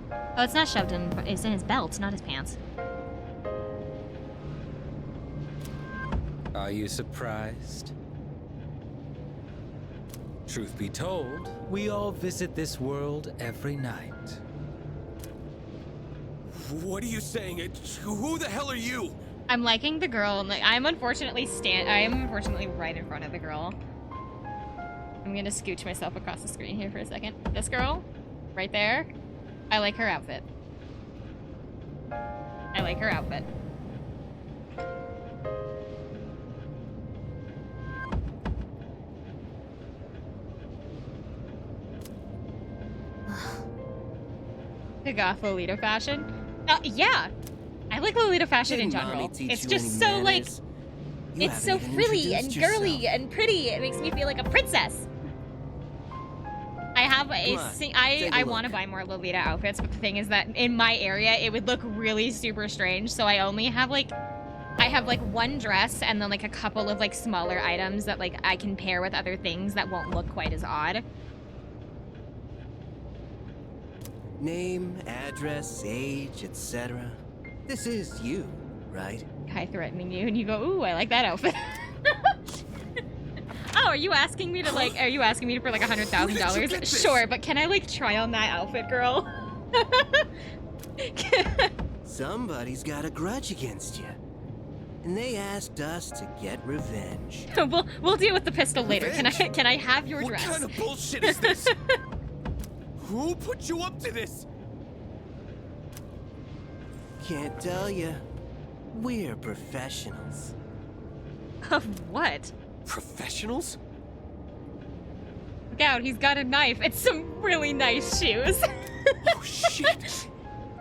Oh, it's not shoved in. It's in his belt, not his pants. Are you surprised? Truth be told, we all visit this world every night. What are you saying? Who the hell are you? I'm liking the girl, and I'm unfortunately right in front of the girl. I'm gonna scooch myself across the screen here for a second. This girl, right there, I like her outfit. I like her outfit. The goth Lolita fashion? Yeah! I like Lolita fashion in general. It's just so like, it's so frilly and girly and pretty. It makes me feel like a princess. I have I want to buy more Lolita outfits, but the thing is that in my area it would look really super strange. So I only have like, I have like one dress and then like a couple of like smaller items that like I can pair with other things that won't look quite as odd. Name, address, age, etc. This is you, right? Guy threatening you, and you go, ooh, I like that outfit. Oh, are you asking me to for like $100,000? Sure, but can I like try on that outfit, girl? Somebody's got a grudge against you. And they asked us to get revenge. We'll deal with the pistol later. Can I have your dress? What kind of bullshit is this? Who put you up to this? Can't tell you. We're professionals. Of what? Professionals? Look out, he's got a knife and some really nice shoes. Oh shit!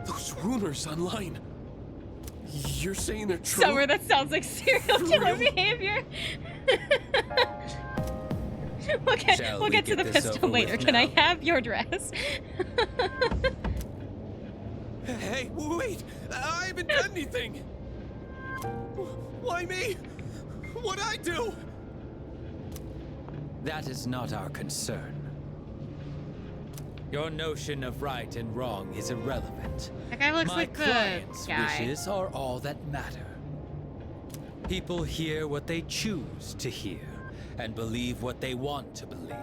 Those rumors online. You're saying they're true? Summer, that sounds like serial killer behavior. We'll get to the pistol later. Can I have your dress? Hey, wait! I haven't done anything! Why me? What'd I do? That is not our concern. Your notion of right and wrong is irrelevant. That guy looks My like the clients' guy. wishes are all that matter. People hear what they choose to hear, and believe what they want to believe.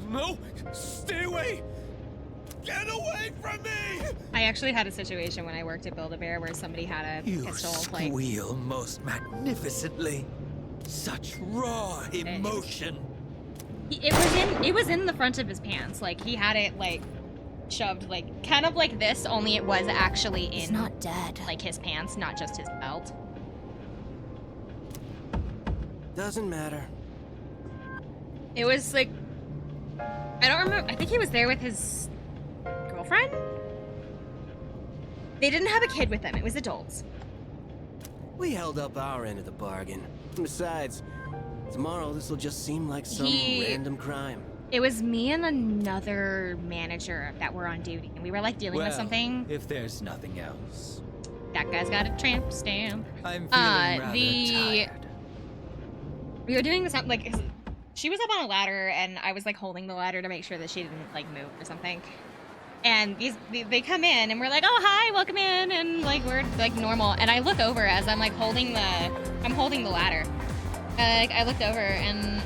No! Stay away! Get away from me! I actually had a situation when I worked at Build-A-Bear where somebody had a You pistol, like, squeal most magnificently. Such raw emotion. it was in the front of his pants. Like, he had it, like, shoved, like, kind of like this, only it was actually in, He's not dead. like, his pants, not just his belt. Doesn't matter. It was, like, I don't remember, I think he was there with his girlfriend? They didn't have a kid with them, it was adults. We held up our end of the bargain. Besides, tomorrow this will just seem like some random crime. It was me and another manager that were on duty, and we were, like, dealing with something. If there's nothing else. That guy's got a tramp stamp. I'm feeling rather tired. We were doing this, like, she was up on a ladder, and I was, like, holding the ladder to make sure that she didn't, like, move or something. And they come in, and we're like, oh, hi, welcome in, and, like, we're, like, normal. And I look over as I'm, like, holding the ladder. I looked over, and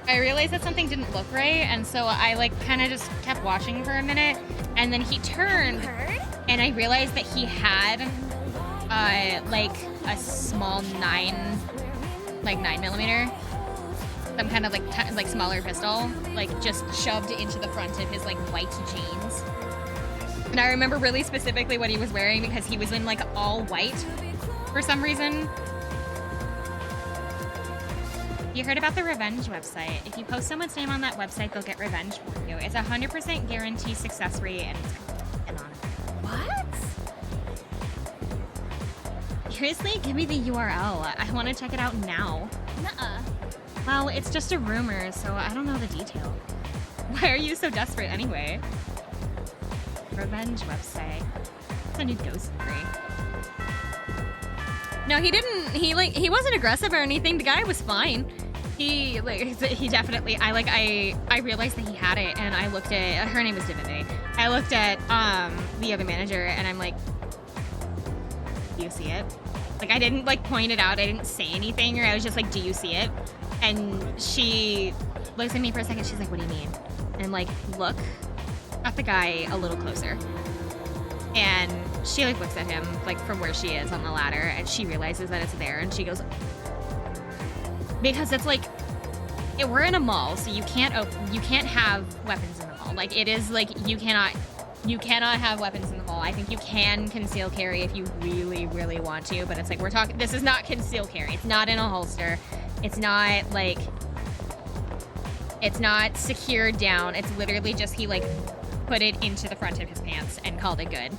I realized that something didn't look right, and so I, like, kind of just kept watching for a minute, and then he turned, and I realized that he had, like, a small 9mm, some kind of, like, smaller pistol, like, just shoved into the front of his, like, white jeans. And I remember really specifically what he was wearing because he was in, like, all white for some reason. You heard about the revenge website. If you post someone's name on that website, they'll get revenge for you. It's a 100% guarantee success rate, and it's anonymous. What? Seriously? Give me the URL. I want to check it out now. Nuh-uh. Well, it's just a rumor, so I don't know the detail. Why are you so desperate anyway? Revenge website. It's a new ghost story. No, he didn't. He wasn't aggressive or anything. The guy was fine. He definitely. I realized that he had it, and I looked at her name was Divinity. I looked at the other manager, and I'm like, do you see it? Like, I didn't, like, point it out. I didn't say anything, or I was just like, do you see it? And she looks at me for a second. She's like, what do you mean? And I'm like, look at the guy a little closer. And she, like, looks at him, like, from where she is on the ladder, and she realizes that it's there, and she goes, because it's like, we're in a mall, so you can't have weapons in the mall. Like, it is like, you cannot have weapons in the mall. I think you can conceal carry if you really, really want to, but it's like, this is not conceal carry. It's not in a holster. It's not, like, it's not secured down. It's literally just, he, like, put it into the front of his pants and called it good.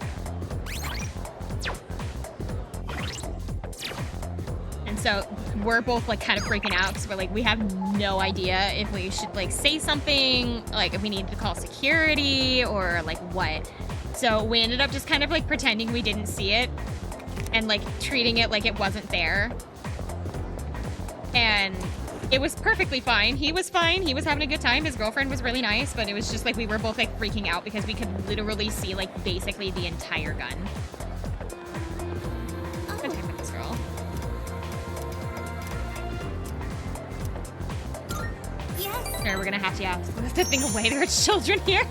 And so we're both, like, kind of freaking out because we're like, we have no idea if we should, like, say something, like, if we need to call security or, like, what. So we ended up just kind of, like, pretending we didn't see it and, like, treating it like it wasn't there. And it was perfectly fine. He was fine. He was having a good time. His girlfriend was really nice, but it was just, like, we were both, like, freaking out because we could literally see, like, basically the entire gun. Good time with this girl. Yes. Or we're gonna have to think away. There are children here.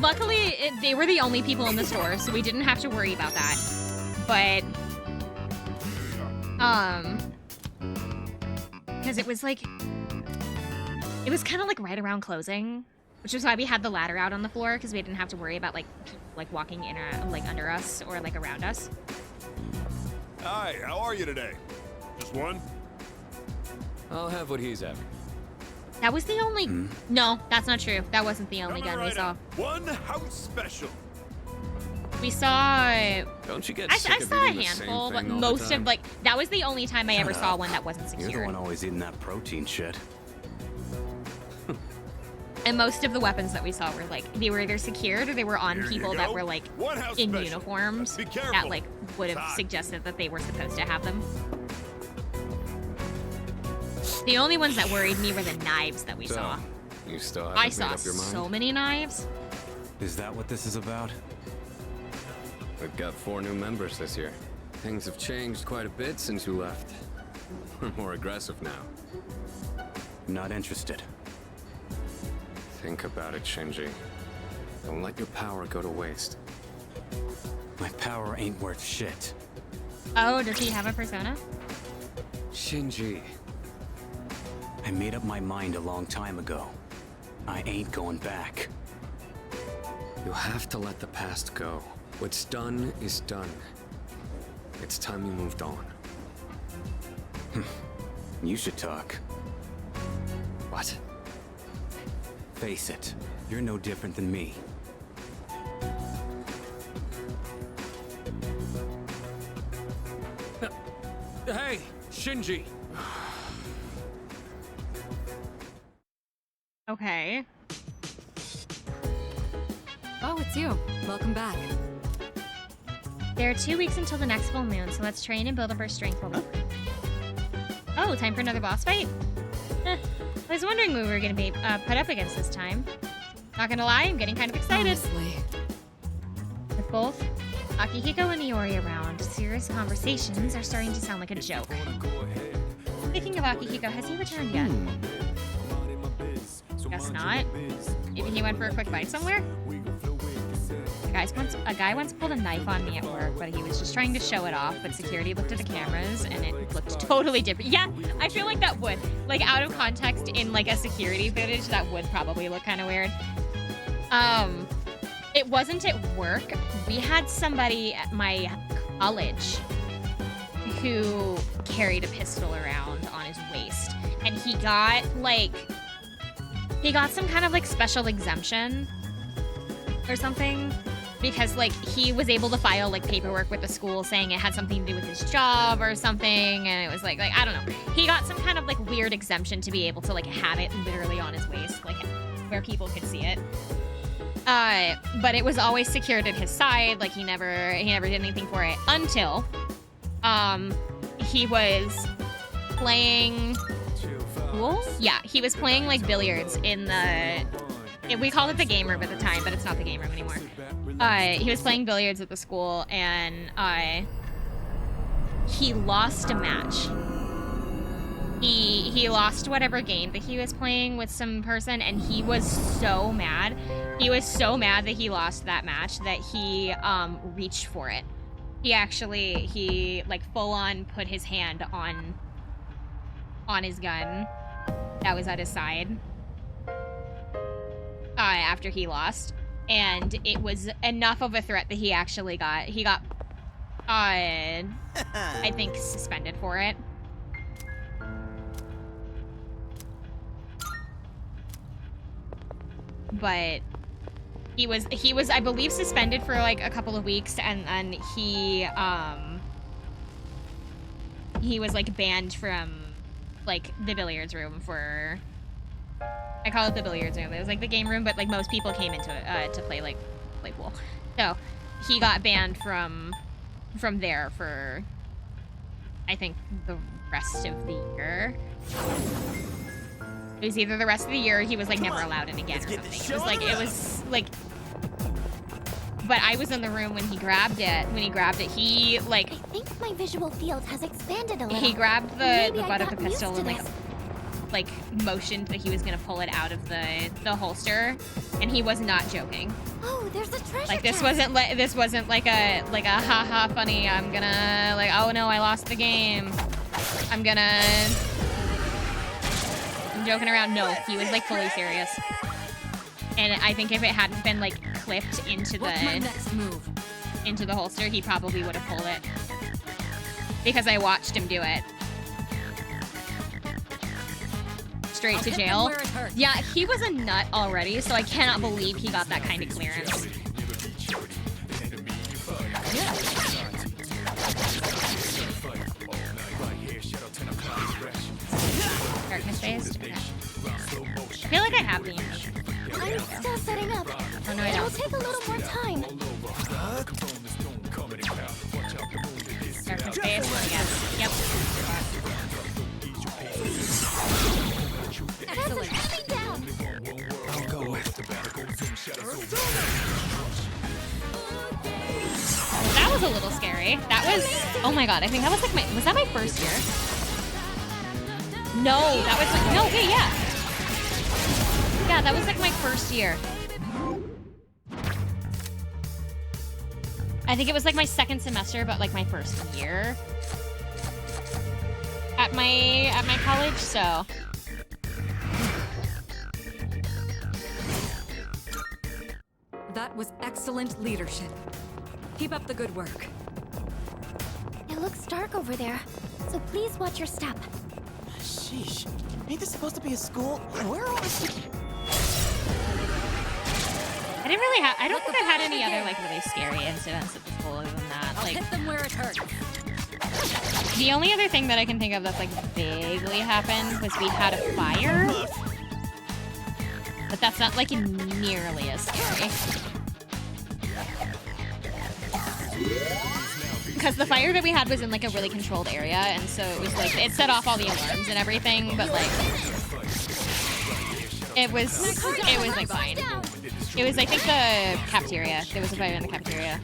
Luckily, they were the only people in the store, so we didn't have to worry about that. But, because it was like, it was kind of like right around closing, which is why we had the ladder out on the floor, because we didn't have to worry about like walking in or like under us or like around us. Hi, how are you today? Just one? I'll have what he's having. That was the only... No, that's not true. That wasn't the only gun we saw. One house special. We saw... Don't you get I sick of saw a eating the same handful, but thing all the most time? of, like... That was the only time I ever saw one that wasn't You're the secured. one always eating that protein shit. And most of the weapons that we saw were, like, they were either secured or they were on Here you people that go. were, like, One house in special. uniforms Be careful. that, like, would have Time. suggested that they were supposed to have them. The only ones that worried me were the knives that we So, saw. you still haven't I made saw up your mind? so many knives. Is that what this is about? We've got 4 new members this year. Things have changed quite a bit since you left. We're more aggressive now. Not interested. Think about it, Shinji. Don't let your power go to waste. My power ain't worth shit. Oh, does he have a persona? Shinji. I made up my mind a long time ago. I ain't going back. You have to let the past go. What's done is done. It's time you moved on. You should talk. What? Face it, you're no different than me. Hey, Shinji. Okay. Oh, it's you. Welcome back. There are 2 weeks until the next full moon, so let's train and build up our strength while we wait. Oh, time for another boss fight? I was wondering who we were gonna be put up against this time. Not gonna lie, I'm getting kind of excited. Honestly. With both Akihiko and Iori around, serious conversations are starting to sound like a joke. Speaking of Akihiko, has he returned yet? Guess not. Maybe he went for a quick bite somewhere? A guy once pulled a knife on me at work, but he was just trying to show it off, but security looked at the cameras and it looked totally different. Yeah, I feel like that would. Like, out of context in, like, a security footage, that would probably look kind of weird. It wasn't at work. We had somebody at my college who carried a pistol around on his waist, and he got some kind of, like, special exemption or something. Because, like, he was able to file, like, paperwork with the school saying it had something to do with his job or something, and it was, like, I don't know. He got some kind of, like, weird exemption to be able to, like, have it literally on his waist, like, where people could see it. But it was always secured at his side, like, he never did anything for it until, he was playing pool? Yeah, he was playing, like, billiards in the... We called it the game room at the time, but it's not the game room anymore. He was playing billiards at the school, and he lost a match. He lost whatever game that he was playing with some person, and he was so mad. He was so mad that he lost that match that he reached for it. He like full on put his hand on his gun that was at his side. After he lost, and it was enough of a threat that he got I think suspended for it. But he was I believe suspended for like a couple of weeks, and he was like banned from like the billiards room for, I call it the billiards room. It was like the game room, but like most people came into it to play pool. So he got banned from there for, I think, the rest of the year. It was either the rest of the year or he was like never allowed in again or something. It was like, but I was in the room when he grabbed it. He like, I think my visual field has expanded a little. He grabbed the Maybe butt I of the got used pistol to and this. like holstered that he was gonna pull it out of the holster, and he was not joking. Oh, there's a treasure Like this chest. wasn't like a haha funny, I'm gonna like, oh no, I lost the game, I'm joking around. No, he was like fully serious. And I think if it hadn't been like clipped into What's my next move? into the holster, he probably would have pulled it. Because I watched him do it. straight to jail. Yeah, he was a nut already, so I cannot believe he got that kind of clearance. Darkness based? Okay. I feel like I have the I'm still setting up. Oh no, I It'll don't. take a little more time. Darkness based? Yes. Yep. Excellent. Down. I'll go with That was a little scary. That was, oh my god, I think that was like was that my first year? No, that was like, no, wait, yeah. Yeah, that was like my first year. I think it was like my second semester, but like my first year at my college, so. That was excellent leadership. Keep up the good work. It looks dark over there, so please watch your step. Sheesh. Ain't this supposed to be a school? Where are all the... I didn't really have, I don't think I've had any other like really scary incidents at the school other than that. I'll Like, hit them where it hurts. the only other thing that I can think of that's like vaguely happened was we had a fire. But that's not like nearly as scary. Because the fire that we had was in like a really controlled area, and so it was like, it set off all the alarms and everything, but like, it was like fine. It was, I think, the cafeteria. There was a fire in the cafeteria.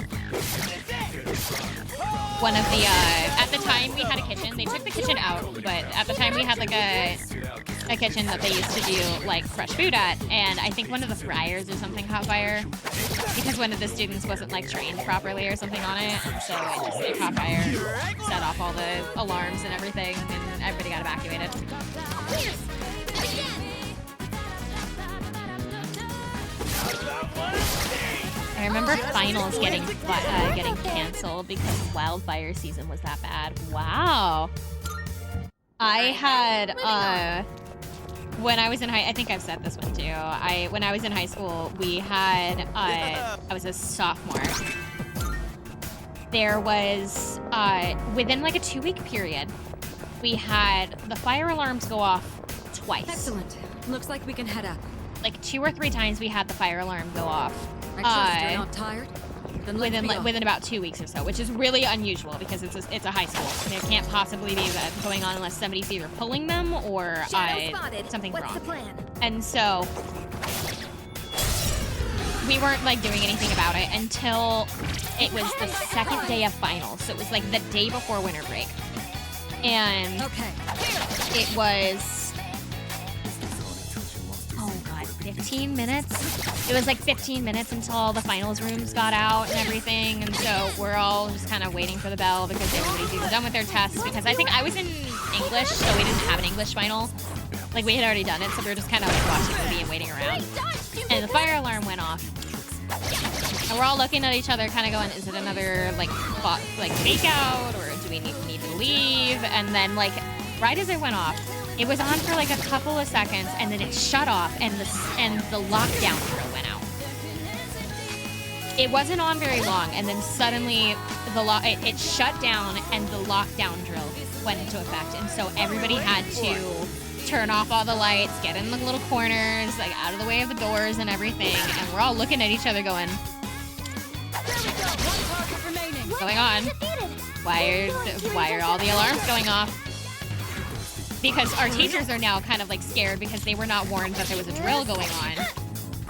One of the, at the time we had a kitchen. They took the kitchen out, but at the time we had like a kitchen that they used to do like fresh food at, and I think one of the fryers or something caught fire because one of the students wasn't like trained properly or something on it, and so it caught fire, set off all the alarms and everything, and everybody got evacuated. I remember finals getting canceled because wildfire season was that bad. Wow. I had when I was in I think I've said this one too. When I was in high school, we had I was a sophomore. There was within like a 2-week period, we had the fire alarms go off twice. Excellent. Looks like we can head up. Like 2 or 3 times we had the fire alarm go off. I trust you're not tired. Then within about 2 weeks or so, which is really unusual because it's a high school. There can't possibly be that going on unless somebody's either pulling them or something's wrong. The plan? And so we weren't like doing anything about it until it was the second day of finals. So it was like the day before winter break, and it was 15 minutes. It was like 15 minutes until all the finals rooms got out and everything, and so we're all just kind of waiting for the bell because everybody's either done with their tests, because I think I was in English, so we didn't have an English final. Like, we had already done it, so we were just kind of like watching the movie and waiting around. And the fire alarm went off. And we're all looking at each other kind of going, is it another like fake out, or do we need to leave? And then like right as it went off, it was on for like a couple of seconds, and then it shut off, and the lockdown drill went out. It wasn't on very long, and then suddenly it shut down, and the lockdown drill went into effect, and so everybody had to turn off all the lights, get in the little corners, like out of the way of the doors and everything, and we're all looking at each other going, what's going on? Why are all the alarms going off? Because our teachers are now kind of like scared because they were not warned that there was a drill going on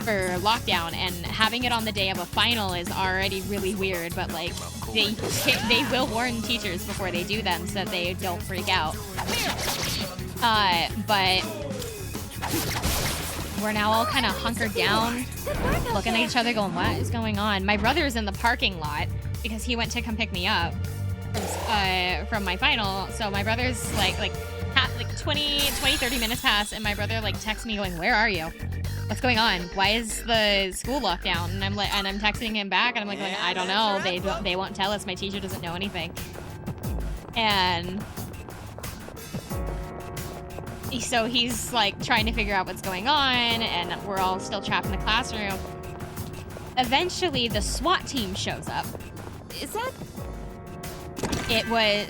for lockdown, and having it on the day of a final is already really weird, but like they will warn teachers before they do them so that they don't freak out. But we're now all kind of hunkered down, looking at each other going, what is going on? My brother's in the parking lot because he went to come pick me up from my final, so my brother's like 30 minutes pass, and my brother like texts me going, where are you? What's going on? Why is the school locked down? And I'm texting him back, and I'm like, I don't know. They won't tell us. My teacher doesn't know anything. And so he's like trying to figure out what's going on, and we're all still trapped in the classroom. Eventually, the SWAT team shows up. Is that... It was,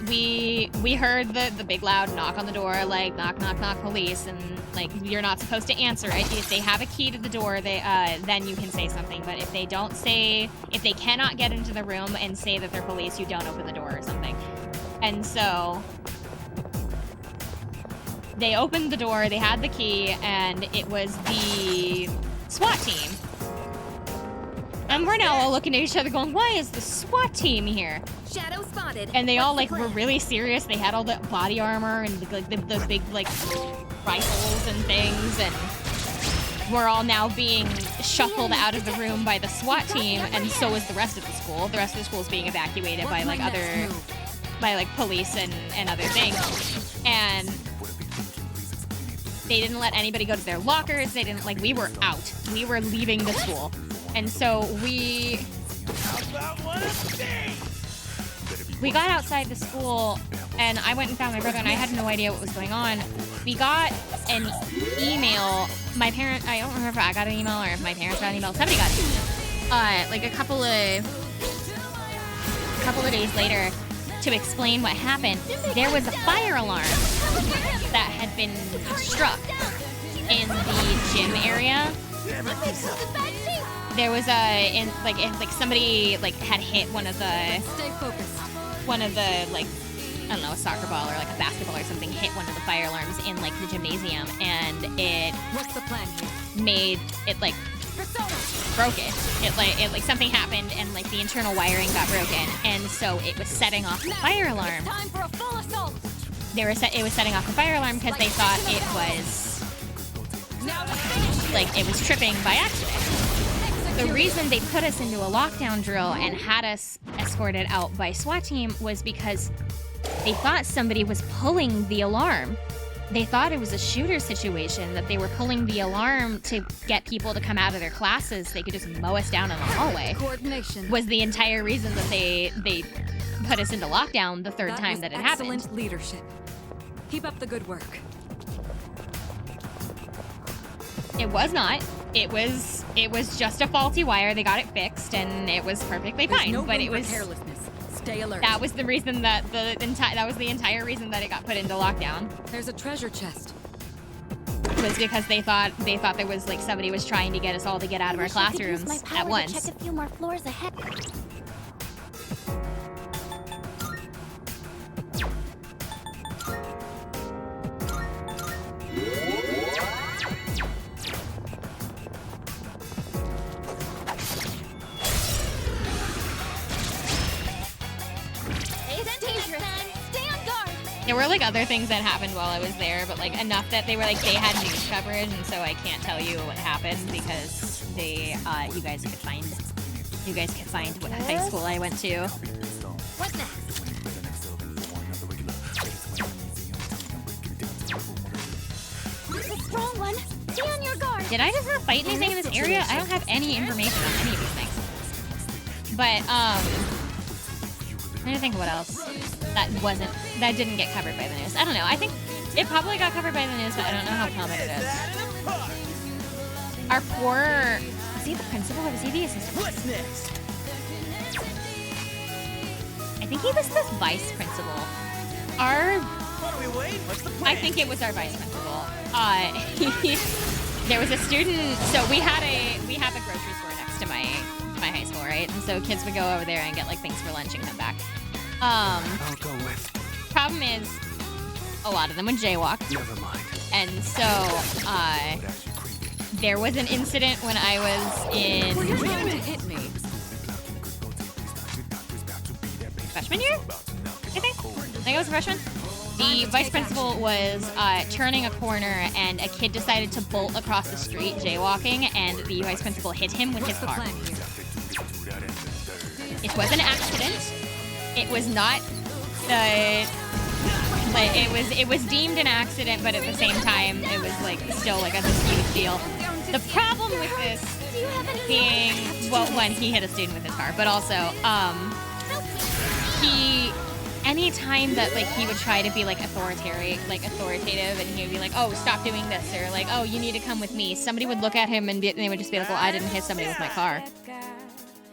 we heard the big loud knock on the door, like, knock, knock, knock, police, and, like, you're not supposed to answer it. If they have a key to the door, they, then you can say something, but if they don't say, if they cannot get into the room and say that they're police, you don't open the door or something. And so, they opened the door, they had the key, and it was the SWAT team. And we're now all looking at each other going, why is the SWAT team here? Shadow spotted. And they all, like, were really serious. They had all the body armor and, like, those big, like, rifles and things. And we're all now being shuffled out of the room by the SWAT team. And so is the rest of the school. The rest of the school is being evacuated by, like, police and other things. And they didn't let anybody go to their lockers. They didn't, like, we were out. We were leaving the school. And so we got outside the school, and I went and found my brother, and I had no idea what was going on. We got an email. My parent, I don't remember if I got an email or if my parents got an email. Somebody got an email. Like a couple of days later, to explain what happened. There was a fire alarm that had been struck in the gym area. There was somebody like had hit one of the like, I don't know, a soccer ball or like a basketball or something, hit one of the fire alarms in like the gymnasium, and it What's the plan here? made it like broke it. It like something happened and like the internal wiring got broken, and so it was setting off the fire alarm. Time for a full assault. It was setting off the fire alarm because they thought it was like it was tripping by accident. The reason they put us into a lockdown drill and had us escorted out by SWAT team was because they thought somebody was pulling the alarm. They thought it was a shooter situation, that they were pulling the alarm to get people to come out of their classes. They could just mow us down in the hallway. Coordination was the entire reason that they put us into lockdown the third time that it happened. Excellent leadership. Keep up the good work. It was not. It was just a faulty wire. They got it fixed, and it was perfectly fine. No but room it was for carelessness. Stay alert. That was the reason that that was the entire reason that it got put into lockdown. There's a treasure chest. Was because they thought there was like somebody was trying to get us all to get out of our classrooms at once. Check a few more floors ahead. There were like other things that happened while I was there, but like enough that they were like they had news coverage, and so I can't tell you what happened because they you guys could find what high school I went to. What's next? It's a strong one. Be on your guard. Did I just not fight anything in this area? I don't have any information on any of these things. But I'm trying to think of what else that didn't get covered by the news. I don't know. I think it probably got covered by the news, but I don't know how common it is. Our poor, was he the principal or was he the assistant? What's next? I think he was the vice principal. Our, What do we wait? What's the plan? I think it was our vice principal. There was a student. So we have a grocery store next to my high school, right? And so kids would go over there and get like things for lunch and come back. I'll go with. Problem is, a lot of them would jaywalk. Never mind. And so, there was an incident when I was in Were you trying to hit me? freshman year, I think I was a freshman. The vice principal was turning a corner, and a kid decided to bolt across the street jaywalking, and the vice principal hit him with his What's the car. plan here? It was an accident. It was not like it was deemed an accident, but at the same time, it was like still like a huge deal. The problem with this being, well, one, he hit a student with his car, but also, any time that like he would try to be like authoritative, and he would be like, "Oh, stop doing this," or like, "Oh, you need to come with me," somebody would look at him and they would just be like, "Well, I didn't hit somebody with my car."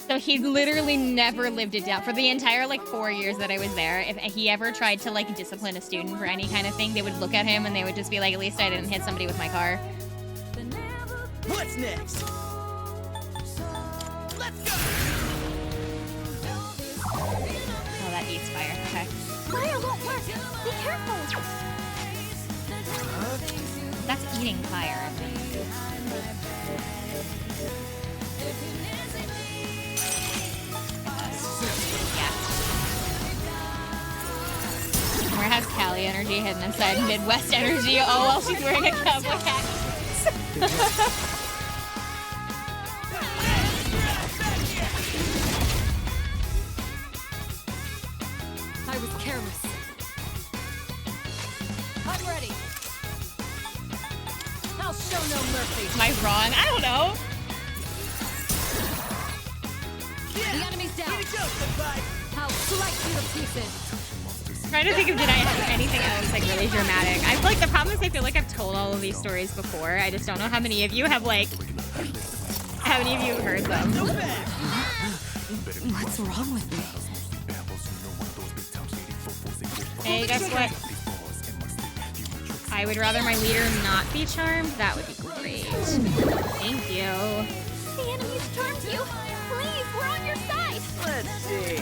So he literally never lived it down for the entire like 4 years that I was there. If he ever tried to like discipline a student for any kind of thing, they would look at him and they would just be like, "At least I didn't hit somebody with my car." What's next? Let's go! Oh, that eats fire. Okay. Fire won't work. Be careful. That's eating fire. Yeah. Where has Cali energy hidden inside Midwest energy? Oh, well, she's wearing a cowboy hat. I was careless. I'm ready. I'll show no mercy. Am I wrong? I don't know. The enemy's down. I'll slice you to pieces. I'm trying to think of did I have anything else like really dramatic. I feel like the problem is I feel like I've told all of these stories before. I just don't know how many of you have like how many of you have heard them. What's wrong with me? Hey, guess what? I would rather my leader not be charmed. That would be great. Thank you. The enemy's charmed you. Please, we're on your side. Let's see.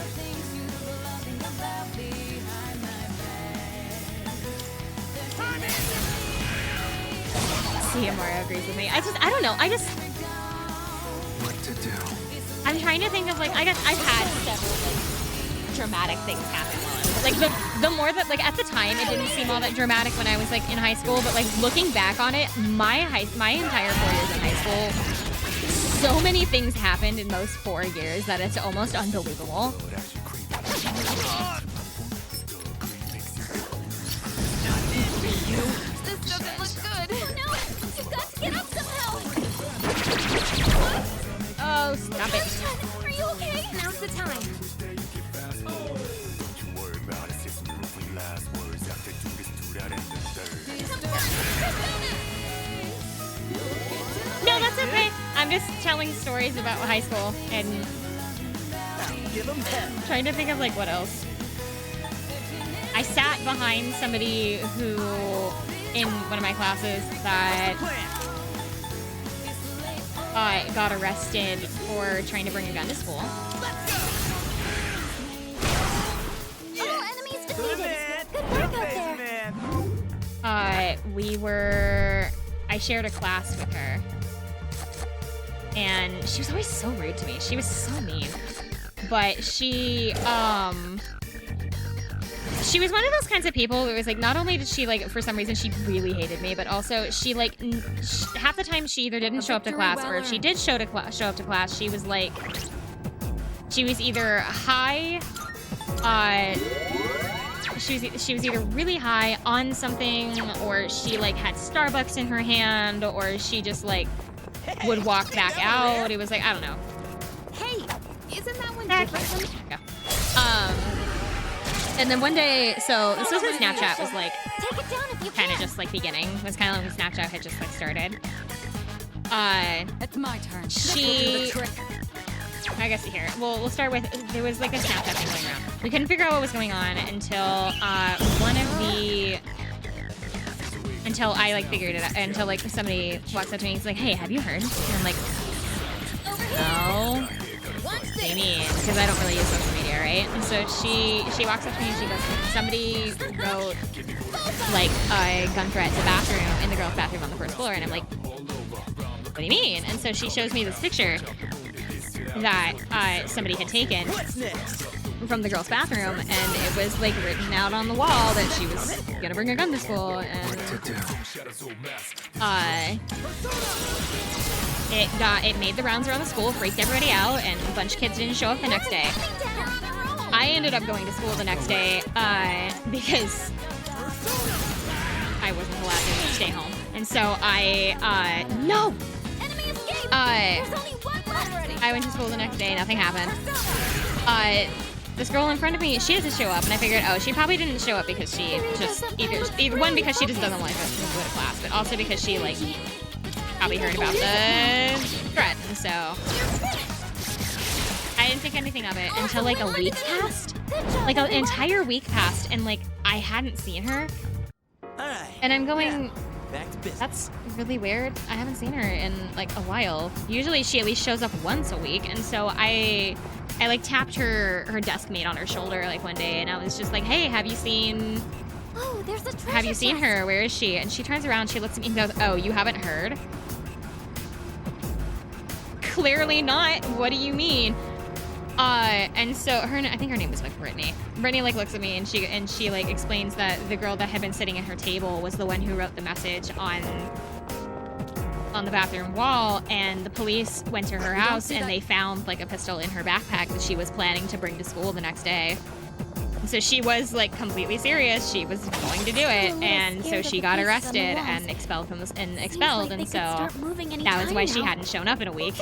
See, Mario agrees with me. I don't know. What to do? I'm trying to think of like, I guess I've had several like dramatic things happen while I was like the more that like at the time it didn't seem all that dramatic when I was like in high school, but like looking back on it, my entire 4 years in high school, so many things happened in those 4 years that it's almost unbelievable. This doesn't look good. No, you've got to get up somehow. Oh, stop it. Are you okay? Now's the time. No, that's okay. I'm just telling stories about high school and Give him hell. trying to think of like what else. I sat behind somebody who in one of my classes that got arrested for trying to bring a gun to school. All enemies defeated. Good work out there. I shared a class with her. And she was always so rude to me. She was so mean. But she was one of those kinds of people who was like, not only did she like, for some reason she really hated me, but also she like, half the time she either didn't show up to class, or if she did show up to class, she was like, she was either high, she was either really high on something, or she like had Starbucks in her hand, or she just like would walk back out. It was like, I don't know. Hey, isn't that one Back different? here. Yeah. And then one day, so this was when Snapchat was like Take it down if you kind of can. just like beginning. It was kind of when Snapchat had just like started. It's my turn. She, I guess here. Well, we'll start with, there was like a Snapchat thing going around. We couldn't figure out what was going on until until I like figured it out, until like somebody walks up to me and is like, "Hey, have you heard?" And I'm like, "No." What do you mean? Because I don't really use social media, right? And so she walks up to me and she goes, "Somebody wrote like a gun threat in the bathroom, in the girls' bathroom on the first floor." And I'm like, "What do you mean?" And so she shows me this picture that somebody had taken from the girls' bathroom, and it was like written out on the wall that she was gonna bring a gun to school, and it made the rounds around the school, freaked everybody out, and a bunch of kids didn't show up the next day. I ended up going to school the next day because I wasn't allowed to stay home, and so I went to school the next day. Nothing happened. this girl in front of me, she doesn't show up, and I figured, oh, she probably didn't show up because she just either one, because she just doesn't want to go to class, but also because she like probably heard about the threat, and so I didn't think anything of it until like a week passed, like an entire week passed, and like I hadn't seen her, and I'm going, back to business. That's really weird. I haven't seen her in like a while. Usually she at least shows up once a week, and so I like tapped her desk mate on her shoulder like one day, and I was just like, hey, have you seen her? Where is she? And she turns around, she looks at me and goes, oh, you haven't heard? Clearly not. What do you mean? And so I think her name was like Brittany. Brittany like looks at me and she like explains that the girl that had been sitting at her table was the one who wrote the message on the bathroom wall, and the police went to her house and they found like a pistol in her backpack that she was planning to bring to school the next day. And so she was like completely serious. She was going to do it, and so she got arrested and expelled from and so that was why she hadn't shown up in a week.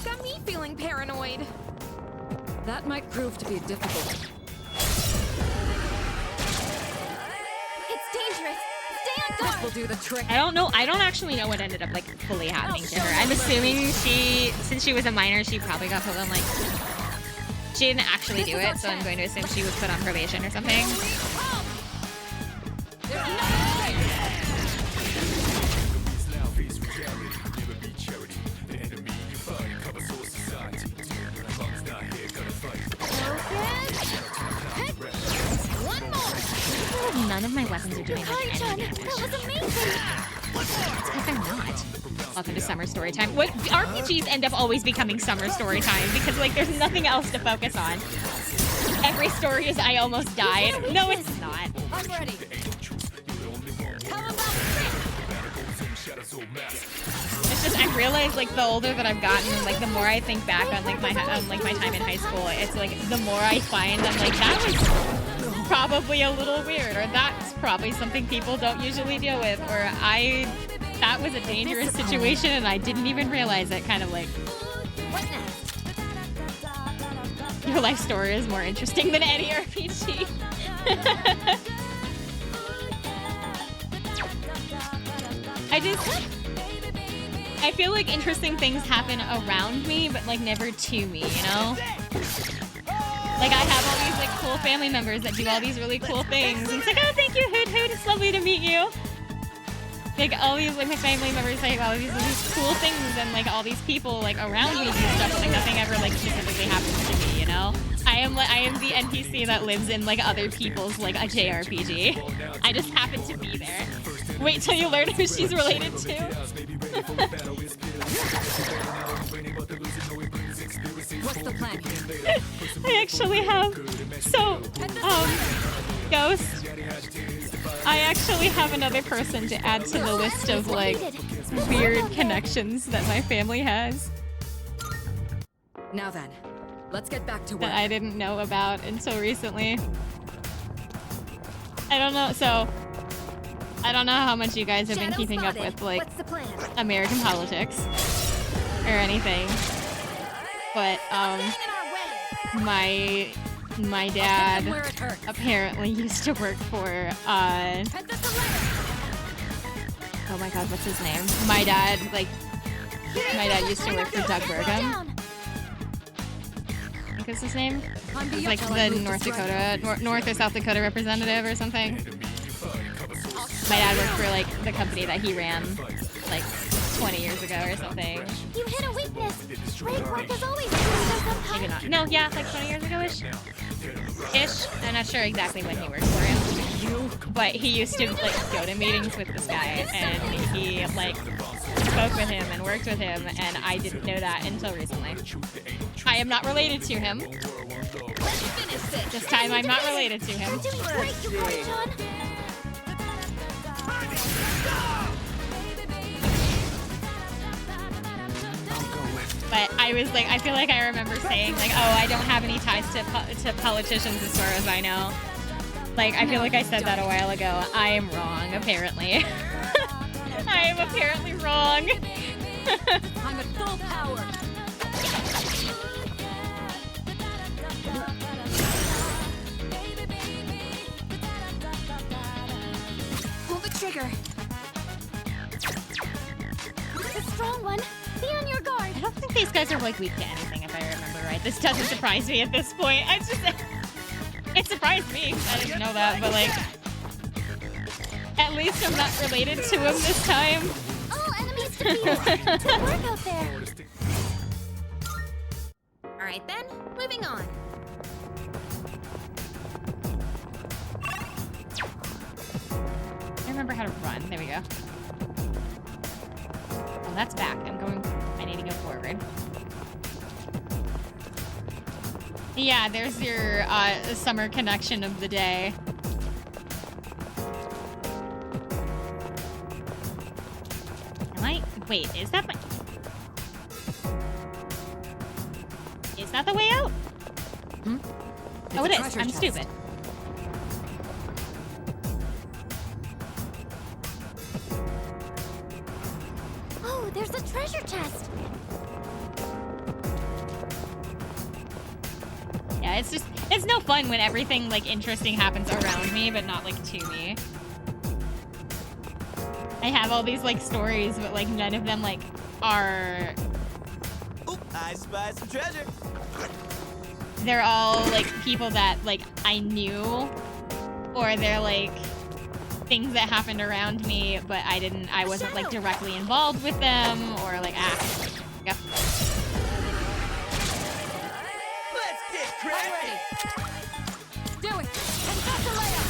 Got me feeling paranoid. That might prove to be difficult. It's dangerous. Stay on guard. This will do the trick. I don't know. I don't actually know what ended up like fully happening to her. I'm assuming since she was a minor, she probably got put on like, she didn't actually do it, so I'm going to assume she was put on probation or something. None of my weapons are doing like any damage. That was amazing. It's because they're not. Welcome to summer story time. What RPGs end up always becoming summer story time because like there's nothing else to focus on. Every story is I almost died. No, it's not. I'm ready. How about It's just I realize like the older that I've gotten, like the more I think back on like my time in high school, it's like the more I find I'm like that was probably a little weird, or that's probably something people don't usually deal with, or that was a dangerous situation and I didn't even realize it, kind of like your life story is more interesting than any RPG. I feel like interesting things happen around me, but like never to me, you know? Like I have all these like cool family members that do all these really cool things. And it's like, oh, thank you, Hoot Hoot. It's lovely to meet you. Like all these like my family members like all these cool things, and like all these people like around me do stuff, but like nothing ever like specifically happens to me, you know? I am the NPC that lives in like other people's like a JRPG. I just happen to be there. Wait till you learn who she's related to. What's the plan? I actually have, Ghost, I actually have another person to add to the list of like weird connections that my family has. Now then, let's get back to work. That I didn't know about until recently. I don't know how much you guys have been keeping up with like American politics or anything. But my dad apparently used to work for oh my god, what's his name? My dad used to work for Doug Burgum. I think is his name. He's like the North or South Dakota representative or something. My dad worked for like the company that he ran like 20 years ago or something. You hit a weakness. Great work as always. Maybe not. No, yeah, like 20 years ago-ish. I'm not sure exactly when he worked for him. But he used to like go to meetings with this guy, and he like spoke with him and worked with him, and I didn't know that until recently. I am not related to him. This time I'm not related to him. But I was like, I feel like I remember saying like, oh, I don't have any ties to politicians as far as I know. Like, I feel like I said that a while ago. I am wrong, apparently. I am apparently wrong. I'm at full power. trigger. It's a strong one. Be on your guard. I don't think these guys are like weak to anything, if I remember right. This doesn't surprise me at this point. I just, it surprised me. I didn't know that, but like, at least I'm not related to him this time. All enemies defeated. Good work out there. All right then, moving on. I remember how to run. There we go. Oh, that's back. I need to go forward. Yeah, there's your summer connection of the day. Wait, is that the way out? Hmm? Oh, it is. I'm stupid. Oh, there's a treasure chest. Yeah, it's no fun when everything like interesting happens around me, but not like to me. I have all these like stories, but like none of them like are. Oh, I spy some treasure. They're all like people that like I knew, or they're like things that happened around me, but I wasn't like directly involved with them, or like yeah. Let's get crazy. Do it. And that's the layout.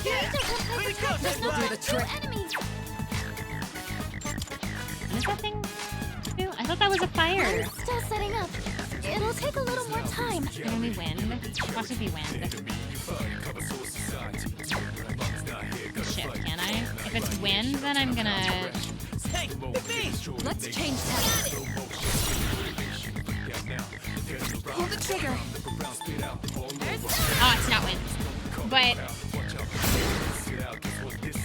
Do the trick. Enemies. What is that thing do? I thought that was a fire. I'm still setting up. It'll take a little more time. Can we wind? Watch it be wind. Shift, can I? If it's wind, then I'm gonna... Hey, it's me. Let's change that. Pull the trigger. Oh, it's not wind. But...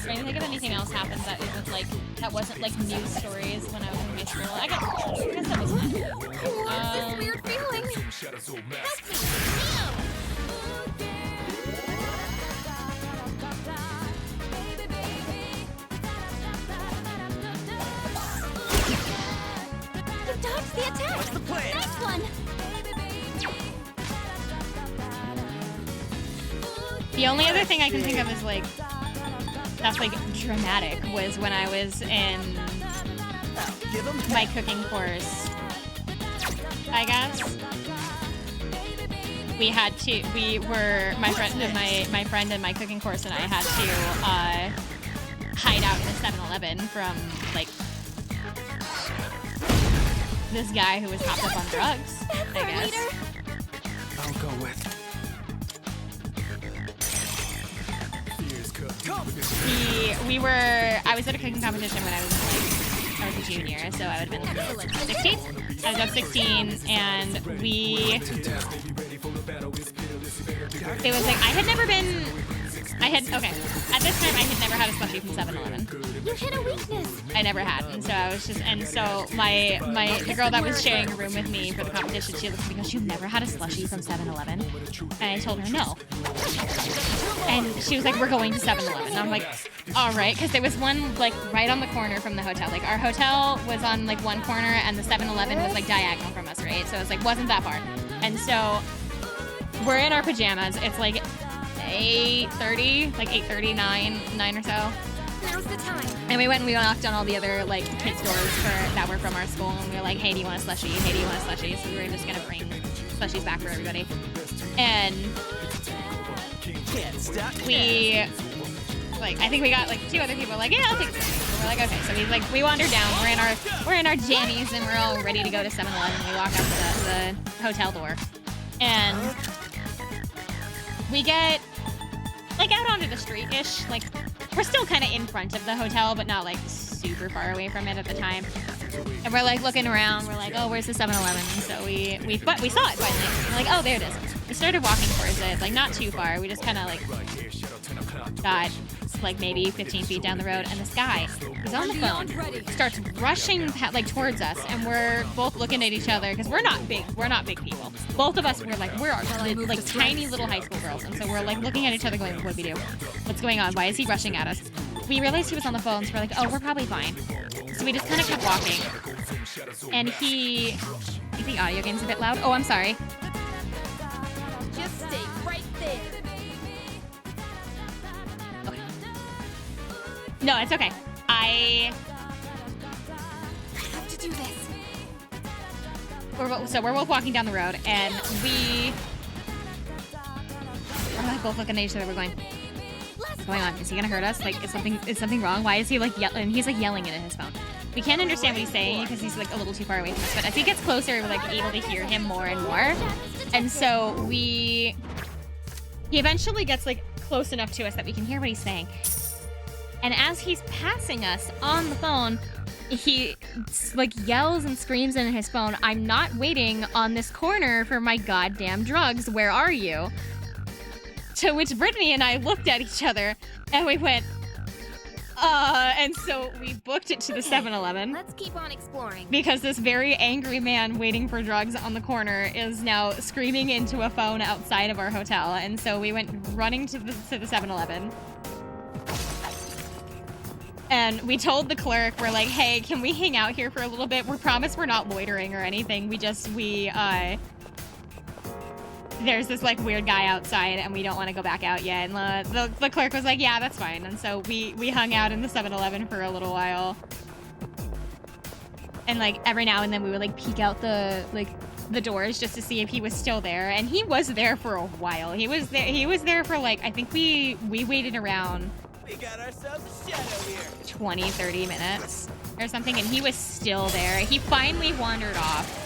I think if anything else happened that it was like that wasn't like news stories when I was in high school. I guess that was fun. This weird feeling. You dodged the attack. What's the plan? Nice one. The only other thing I can think of is like that's like dramatic was when I was in my cooking course. I guess we were my friend and my cooking course and I had to hide out in a 7-Eleven from like this guy who was hopped up on drugs, I guess. I'll go with. I was at a cooking competition when I was a junior, so I would have been 16. I was about 16, and it was like, at this time I had never had a slushie from 7-Eleven. You hit a weakness. I never had, and so the girl that was sharing a room with me for the competition, she looked at me and goes, "You've never had a slushie from 7-Eleven?" And I told her no. And she was like, "We're going to 7-Eleven." And I'm like, all right, because there was one like right on the corner from the hotel. Like our hotel was on like one corner and the 7-Eleven was like diagonal from us, right? So it was like wasn't that far. And so we're in our pajamas. It's like 8:30, like 8:30, 9 or so. Now's the time. And we went and we knocked on all the other like kids' doors that were from our school, and we were like, "Hey, do you want a slushie? Hey, do you want a slushie?" So we were just gonna bring slushies back for everybody. And I think we got like 2 other people like, "Yeah, I'll take this." So we're like, okay. So we wandered down. We're in our jammies and we're all ready to go to 7-Eleven. We walk up to the hotel door, and we get like out onto the street-ish. Like we're still kind of in front of the hotel, but not like super far away from it at the time. And we're like looking around. We're like, "Oh, where's the 7-Eleven?" So we saw it finally. We're like, "Oh, there it is." We started walking towards it, like not too far. We just kind of like got like maybe 15 feet down the road, and this guy is on the phone, starts rushing like towards us, and we're both looking at each other because we're not big people. Both of us were like like tiny little high school girls, and so we're like looking at each other going, what do we do? What's going on? Why is he rushing at us? We realized he was on the phone, so we're like, oh, we're probably fine. So we just kind of kept walking, and I think the audio game's a bit loud. Oh, I'm sorry. Just stay right there. Okay. No, it's okay. I have to do this. So we're both walking down the road, and we're like both looking at each other. We're going, what's going on? Is he gonna hurt us? Like, is something wrong? Why is he like yelling? And he's like yelling into his phone. We can't understand what he's saying because he's like a little too far away from us. But as he gets closer, we're like able to hear him more and more. And so he eventually gets like close enough to us that we can hear what he's saying. And as he's passing us on the phone, he like yells and screams into his phone, "I'm not waiting on this corner for my goddamn drugs. Where are you?" To which Brittany and I looked at each other and we went, and so we booked it to the 7-Eleven. Let's keep on exploring. Because this very angry man waiting for drugs on the corner is now screaming into a phone outside of our hotel. And so we went running to the 7-Eleven. And we told the clerk, we're like, hey, can we hang out here for a little bit? We promise we're not loitering or anything. There's this like weird guy outside and we don't want to go back out yet. And the clerk was like, yeah, that's fine. And so we hung out in the 7-Eleven for a little while. And like every now and then we would like peek out the doors just to see if he was still there. And he was there for a while. He was there for like, I think we waited around, we got ourselves a shadow here. 20-30 minutes or something, and he was still there. He finally wandered off.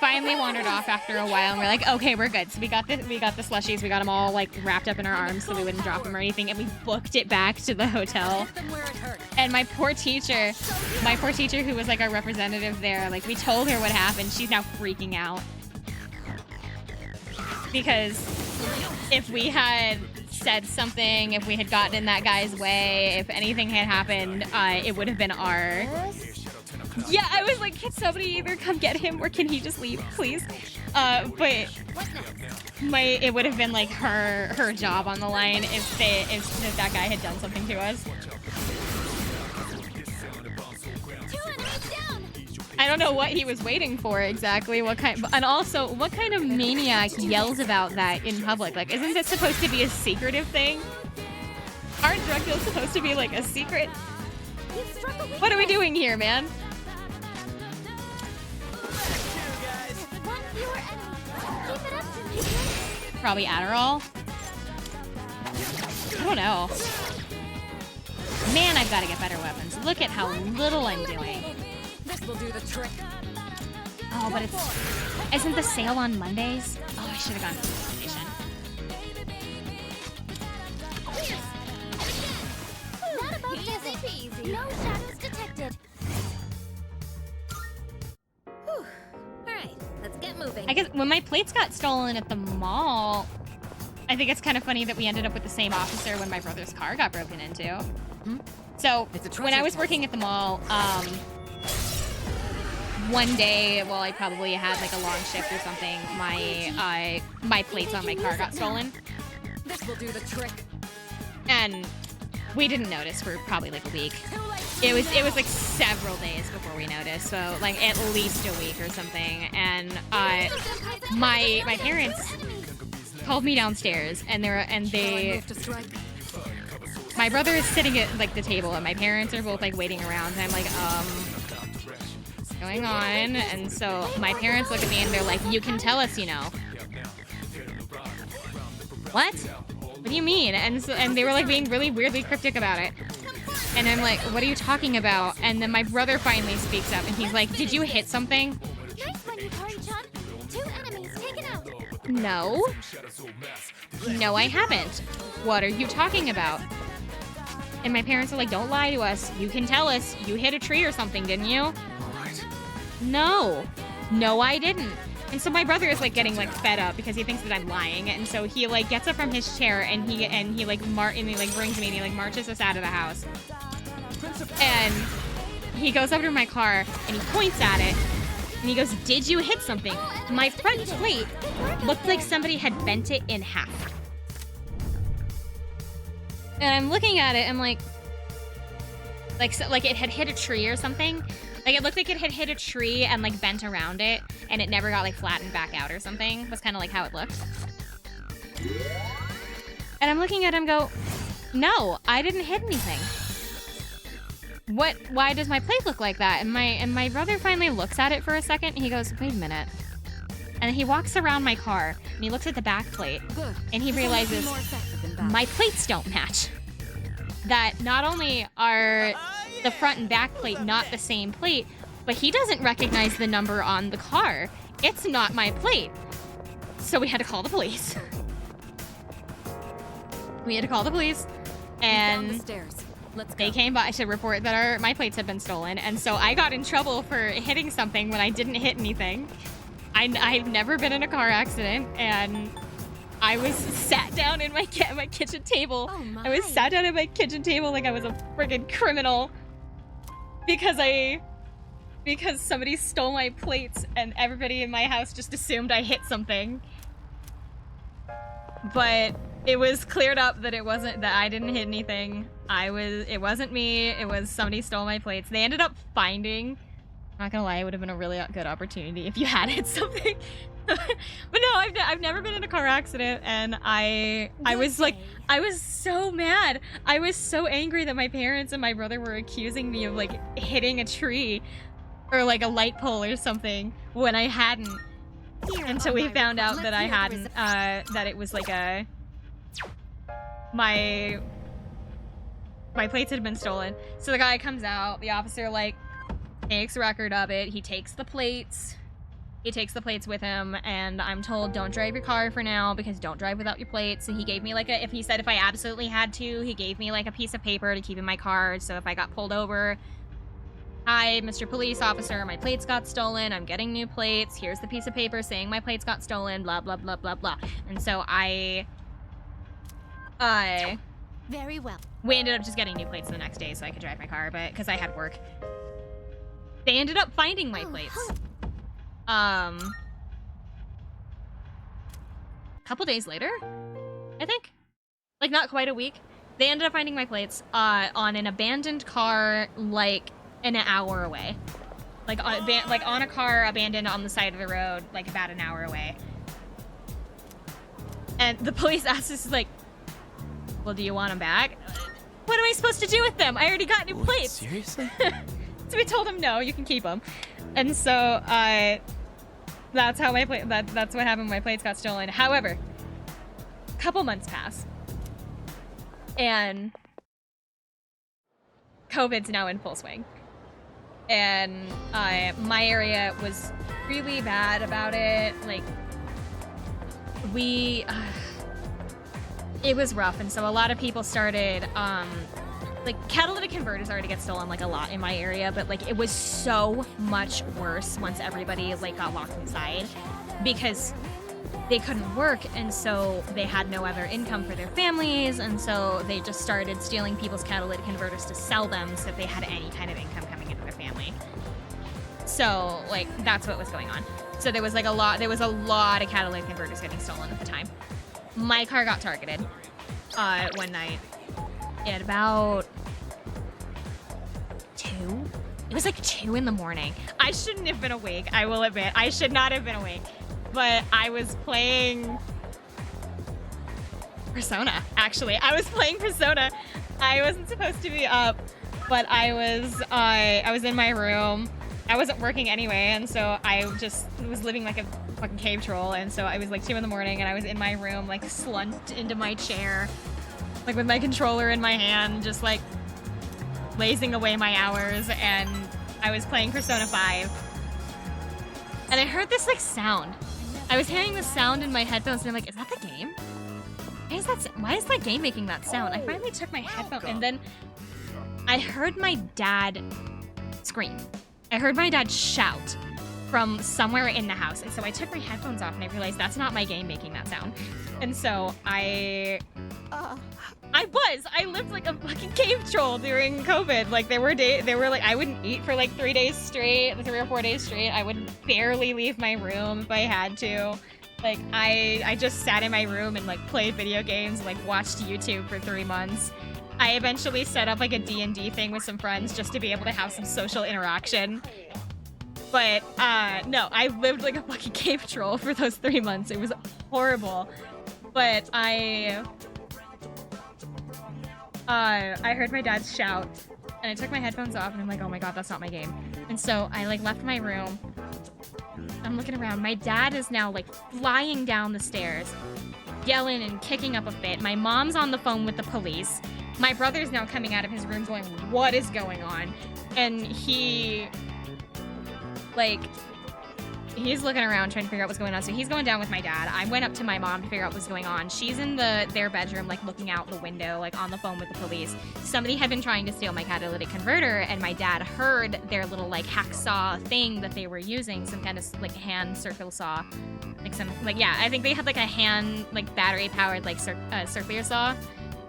After a while, and we're like, okay, we're good. So we got the slushies. We got them all like wrapped up in our arms so we wouldn't drop them or anything, and we booked it back to the hotel. And my poor teacher who was like our representative there, like we told her what happened. She's now freaking out because if we had said something, if we had gotten in that guy's way, if anything had happened, it would have been our... Yeah, I was like, can somebody either come get him or can he just leave, please? But it would have been like her job on the line if that guy had done something to us. I don't know what he was waiting for exactly. And also, what kind of maniac yells about that in public? Like, isn't this supposed to be a secretive thing? Aren't drug deals supposed to be like a secret? What are we doing here, man? Probably Adderall. I don't know. Man, I've got to get better weapons. Look at how little I'm doing. This will do the trick. Oh, but isn't the sale on Mondays? Oh, I should have gone to the station. Not about easy peasy. No shadows detected. Whew. Alright, let's get moving. I guess when my plates got stolen at the mall, I think it's kind of funny that we ended up with the same officer when my brother's car got broken into. Hmm? So when I was working at the mall, one day, well, I probably had like a long shift or something, my plates on my car got stolen. This will do the trick. And we didn't notice for probably like a week. It was like several days before we noticed, so like at least a week or something. And my parents called me downstairs, and my brother is sitting at like the table, and my parents are both like waiting around. And I'm like, what's going on? And so my parents look at me and they're like, you can tell us, you know. What? What do you mean? And they were like being really weirdly cryptic about it. And I'm like, what are you talking about? And then my brother finally speaks up and he's like, did you hit something? Nice one, Yukari-chan. 2 enemies taken out. No. No, I haven't. What are you talking about? And my parents are like, don't lie to us. You can tell us. You hit a tree or something, didn't you? All right. No. No, I didn't. And so my brother is like getting like fed up because he thinks that I'm lying, and so he like gets up from his chair and he like brings me and he like marches us out of the house. And he goes over to my car and he points at it and he goes, "Did you hit something?" My front plate looked like somebody had bent it in half. And I'm looking at it, I'm like it had hit a tree or something. Like, it looked like it had hit a tree and, like, bent around it, and it never got, like, flattened back out or something. Was kind of, like, how it looked. And I'm looking at him go, "No, I didn't hit anything. Why does my plate look like that?" And my brother finally looks at it for a second, and he goes, "Wait a minute." And he walks around my car, and he looks at the back plate, and he realizes my plates don't match. That not only are the front and back plate not the same plate, but he doesn't recognize the number on the car. It's not my plate. So we had to call the police. And they came by to report that my plates had been stolen. And so I got in trouble for hitting something when I didn't hit anything. I've never been in a car accident, and I was sat down in my kitchen table. I was sat down at my kitchen table like I was a friggin' criminal because somebody stole my plates and everybody in my house just assumed I hit something. But it was cleared up that I didn't hit anything. It wasn't me. It was somebody stole my plates. They ended up finding. I'm not gonna lie, it would have been a really good opportunity if you had hit something. But no, I've never been in a car accident, and I was so mad. I was so angry that my parents and my brother were accusing me of like hitting a tree or like a light pole or something when I hadn't. Until we found out that I hadn't, that it was like my plates had been stolen. So the guy comes out, the officer like takes record of it, he takes the plates with him, and I'm told, "Don't drive your car for now because don't drive without your plates." So he gave me like if I absolutely had to, he gave me like a piece of paper to keep in my car, so if I got pulled over, "Hi, Mr. Police Officer, my plates got stolen, I'm getting new plates, here's the piece of paper saying my plates got stolen, blah blah blah blah blah." And so Very well. We ended up just getting new plates the next day so I could drive my car, but because I had work. They ended up finding my plates. A couple days later, I think. Like, not quite a week. They ended up finding my plates on an abandoned car, like, an hour away. Like, on a car abandoned on the side of the road, like, about an hour away. And the police asked us, like, "Well, do you want them back?" What am I supposed to do with them? I already got new plates. Seriously? So we told him, "No, you can keep them." And so, that's how that's what happened when my plates got stolen. However, a couple months pass, and COVID's now in full swing. And my area was really bad about it. Like, it was rough, and so a lot of people started, like, catalytic converters already get stolen, like, a lot in my area, but, like, it was so much worse once everybody, like, got locked inside, because they couldn't work, and so they had no other income for their families, and so they just started stealing people's catalytic converters to sell them so that they had any kind of income coming into their family. So, like, that's what was going on. So there was a lot of catalytic converters getting stolen at the time. My car got targeted one night at about 2. It was like 2 in the morning. I shouldn't have been awake, I will admit. I should not have been awake. But I was playing Persona, actually. I was playing Persona. I wasn't supposed to be up, but I was in my room. I wasn't working anyway, and so I just was living like a fucking cave troll, and so I was like 2 in the morning, and I was in my room, like slumped into my chair, like with my controller in my hand, just like lazing away my hours, and I was playing Persona 5. And I heard this like sound. I was hearing this sound in my headphones, and I'm like, is that the game? Why is that game making that sound? I finally took my headphone, and then I heard my dad scream. I heard my dad shout. from somewhere in the house. And so I took my headphones off and I realized that's not my game making that sound. And so I lived like a fucking cave troll during COVID. Like there were like I wouldn't eat for like 3 days straight, 3 or 4 days straight. I would barely leave my room if I had to. Like I just sat in my room and like played video games, like watched YouTube for 3 months. I eventually set up like a D&D thing with some friends just to be able to have some social interaction. But no, I lived like a fucking cave troll for those 3 months. It was horrible. But I heard my dad shout, and I took my headphones off, and I'm like, oh my god, that's not my game. And so I like left my room. I'm looking around. My dad is now like flying down the stairs, yelling and kicking up a fit. My mom's on the phone with the police. My brother's now coming out of his room going, what is going on? And he's looking around trying to figure out what's going on. So he's going down with my dad. I went up to my mom to figure out what's going on. She's in their bedroom, like looking out the window, like on the phone with the police. Somebody had been trying to steal my catalytic converter, and my dad heard their little like hacksaw thing that they were using, some kind of like hand circle saw, I think they had like a hand like battery powered like circular saw,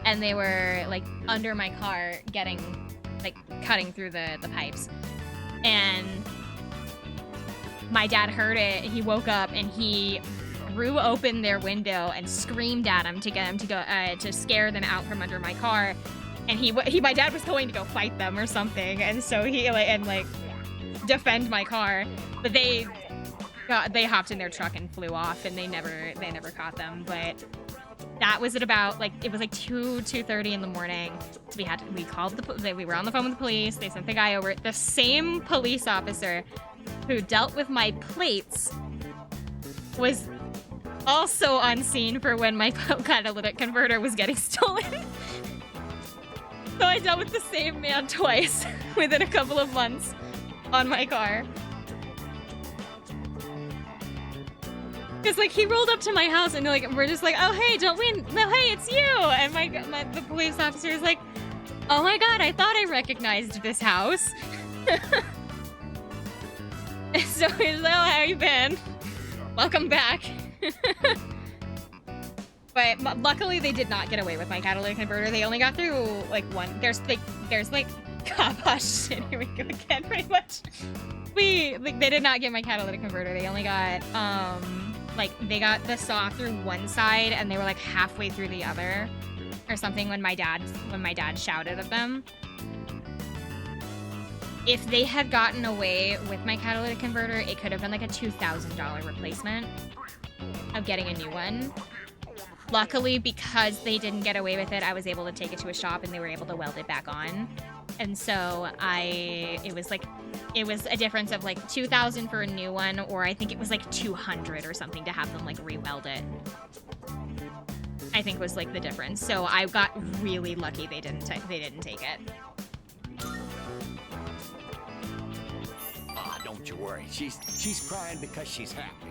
and they were like under my car cutting through the pipes, and my dad heard it. He woke up and he threw open their window and screamed at him to get him to go to scare them out from under my car. And my dad was going to go fight them or something, and so he defend my car. But they hopped in their truck and flew off, and they never caught them. But that was at about it was like 2:30 in the morning. So we were on the phone with the police. They sent the guy over. The same police officer who dealt with my plates was also on scene for when my catalytic converter was getting stolen. So I dealt with the same man twice within a couple of months on my car. Because he rolled up to my house and we're just like, oh hey, hey, it's you. And the police officer is like, oh my god, I thought I recognized this house. So he's like, oh, how you been? Welcome back. But luckily they did not get away with my catalytic converter. They only got through one. There's gosh, here we go again, pretty much. They did not get my catalytic converter. They only got they got the saw through one side and they were halfway through the other or something when my dad shouted at them. If they had gotten away with my catalytic converter, it could have been a $2,000 replacement of getting a new one. Luckily, because they didn't get away with it, I was able to take it to a shop and they were able to weld it back on. And so it was a difference of $2,000 for a new one, or I think it was $200 or something to have them re-weld it. I think was the difference. So I got really lucky they didn't take it. Don't you worry. She's crying because she's happy.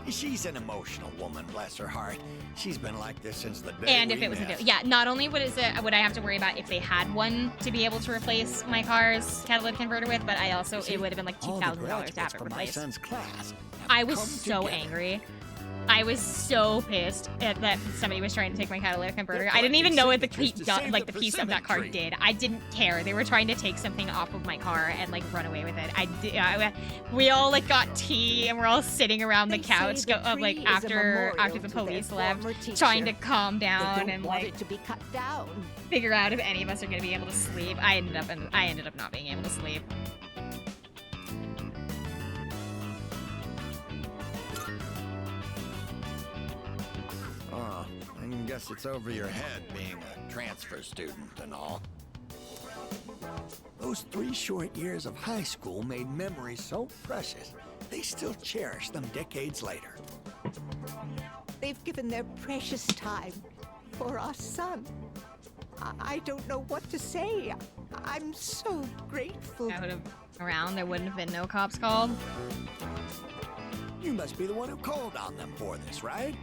She's an emotional woman, bless her heart. She's been like this since the day. And if it was not only would I have to worry about if they had one to be able to replace my car's catalytic converter with, but it would have been $2,000 to have it replaced. I was so angry. I was so pissed that somebody was trying to take my catalytic converter. I didn't even know what the piece of that car did. I didn't care. They were trying to take something off of my car and run away with it. We all got tea and we're all sitting around the couch after the police left, trying to calm down and figure out if any of us are gonna be able to sleep. I ended up not being able to sleep. I guess it's over your head being a transfer student and all. Those 3 short years of high school made memories so precious, they still cherish them decades later. They've given their precious time for our son. I don't know what to say. I'm so grateful. I would have around, there wouldn't have been no cops called. You must be the one who called on them for this, right?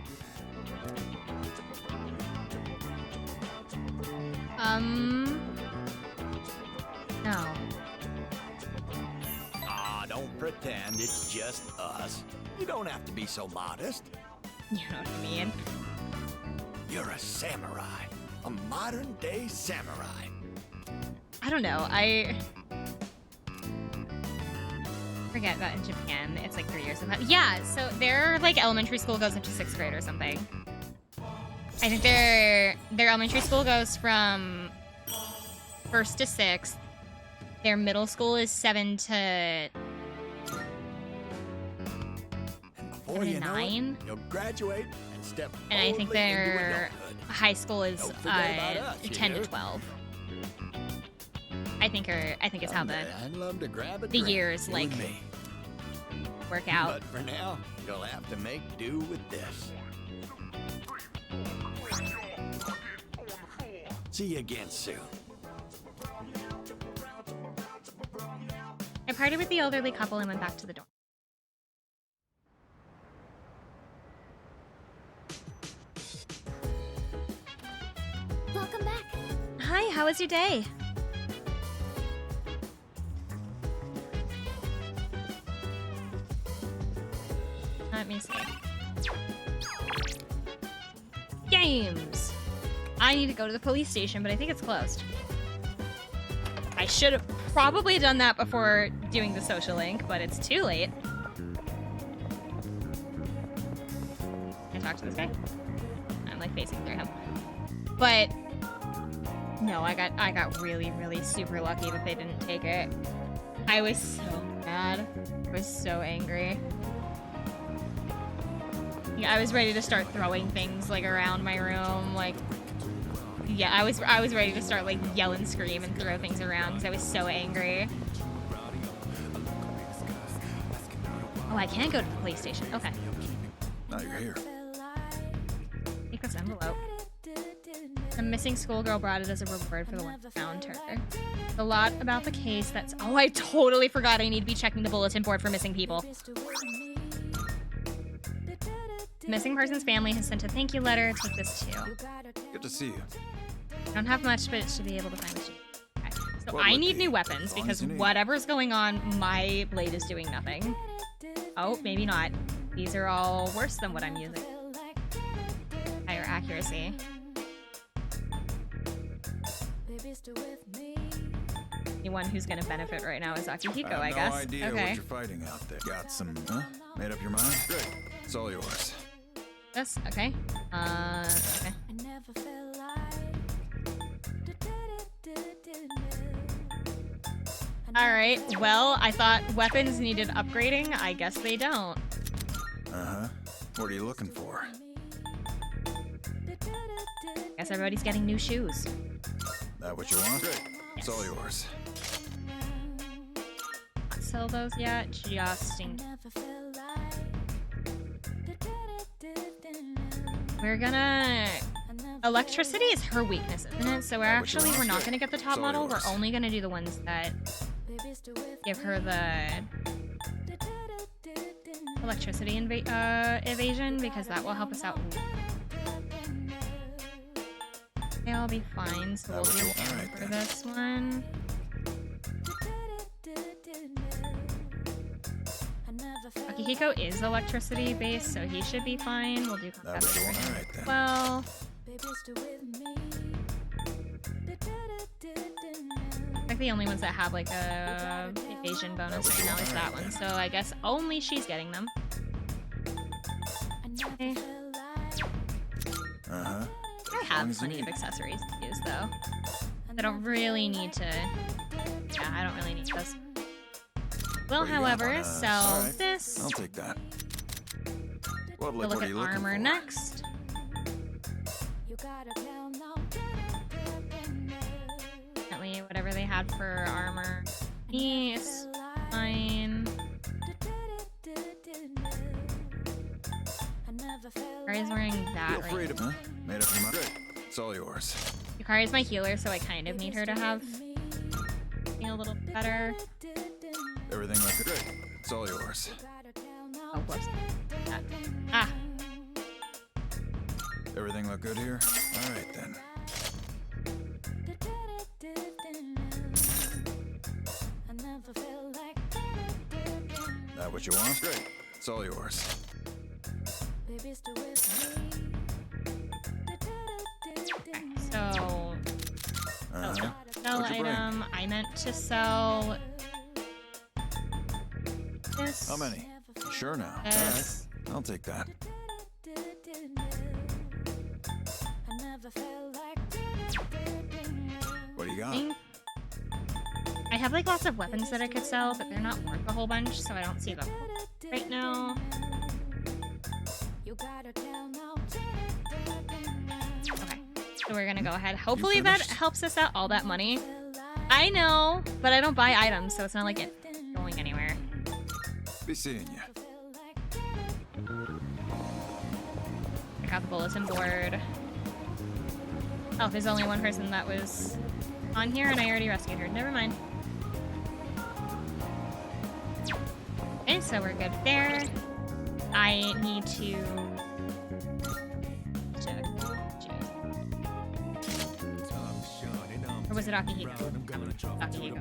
No. Don't pretend it's just us. You don't have to be so modest. You know what I mean? You're a samurai. A modern-day samurai. I don't know. I forget that in Japan it's like 3 years. Yeah, so their like elementary school goes up to 6th grade or something. I think their elementary school goes from 1st to 6th. Their middle school is 7 to 9. You'll graduate and step. And I think their high school is Don't forget about us, you 10 to hear? 12. I think it's how I'd love to grab a the drink, years you like and me. work out. But for now, you'll have to make do with this. See you again soon. I partied with the elderly couple and went back to the dorm. Welcome back. Hi, how was your day? Let me see. Games! I need to go to the police station, but I think it's closed. I should have probably done that before doing the social link, but it's too late. Can I talk to this guy? I'm like facing through him. But no, I got really, really super lucky that they didn't take it. I was so mad. I was so angry. Yeah, I was ready to start throwing things like around my room, like yeah, I was ready to start like yell and scream and throw things around because I was so angry. Oh, I can go to the police station. Okay. Now you're here. Take this envelope. The missing schoolgirl brought it as a reward for the one who found her. A lot about the case that's... Oh, I totally forgot I need to be checking the bulletin board for missing people. Missing person's family has sent a thank you letter. Take this too. Good to see you. I don't have much, but it should be able to find what you need. Okay. So What I would need be? new weapons As long because as you need. whatever's going on, my blade is doing nothing. Oh, maybe not. These are all worse than what I'm using. Higher accuracy. The one who's gonna benefit right now is Akihiko, I guess. No idea Okay. what you're fighting out there. Got some, huh? Made up your mind? Good. It's all yours. This, okay. Okay. Alright, well, I thought weapons needed upgrading. I guess they don't. Uh-huh. What are you looking for? Guess everybody's getting new shoes. That what you want? Good. It's all yours. Not sell those yet, just in... We're gonna... Electricity is her weakness, isn't it? So we're not gonna get the top model. We're only gonna do the ones that give her the electricity evasion because that will help us out. They'll be fine, so we'll do one for this one. Akihiko is electricity based, so he should be fine. We'll do combat for him as well. I think the only ones that have like a evasion bonus right now is that one, so I guess only she's getting them. Okay. Uh-huh. I have plenty of accessories to use though. I don't really need to... Yeah, I don't really need this. Will, however, sell this. I'll take that. Well, We'll look at armor next. Apparently, whatever they had for armor is fine. Yukari's wearing that Feel free right to, huh? Made up your mind? Good. It's all yours. Yukari's my healer, so I kind of need her to have be a little better. Everything look good. It's all yours. Oh, whoops. Ah. Everything look good here? All right, then. that what you want? Great. It's all yours. So, sell What'd you bring? item. I meant to sell this. How many? Sure now. All right. This. I'll take that. What do you got? I have like lots of weapons that I could sell, but they're not worth a whole bunch, so I don't see them right now. Okay, so we're gonna go ahead. Hopefully that helps us out all that money. I know, but I don't buy items, so it's not like it's going anywhere. Be seeing you. I got the bulletin board. Oh, there's only one person that was on here, and I already rescued her. Never mind. Okay, so we're good there. I need to... Or was it Akihito? Akihito.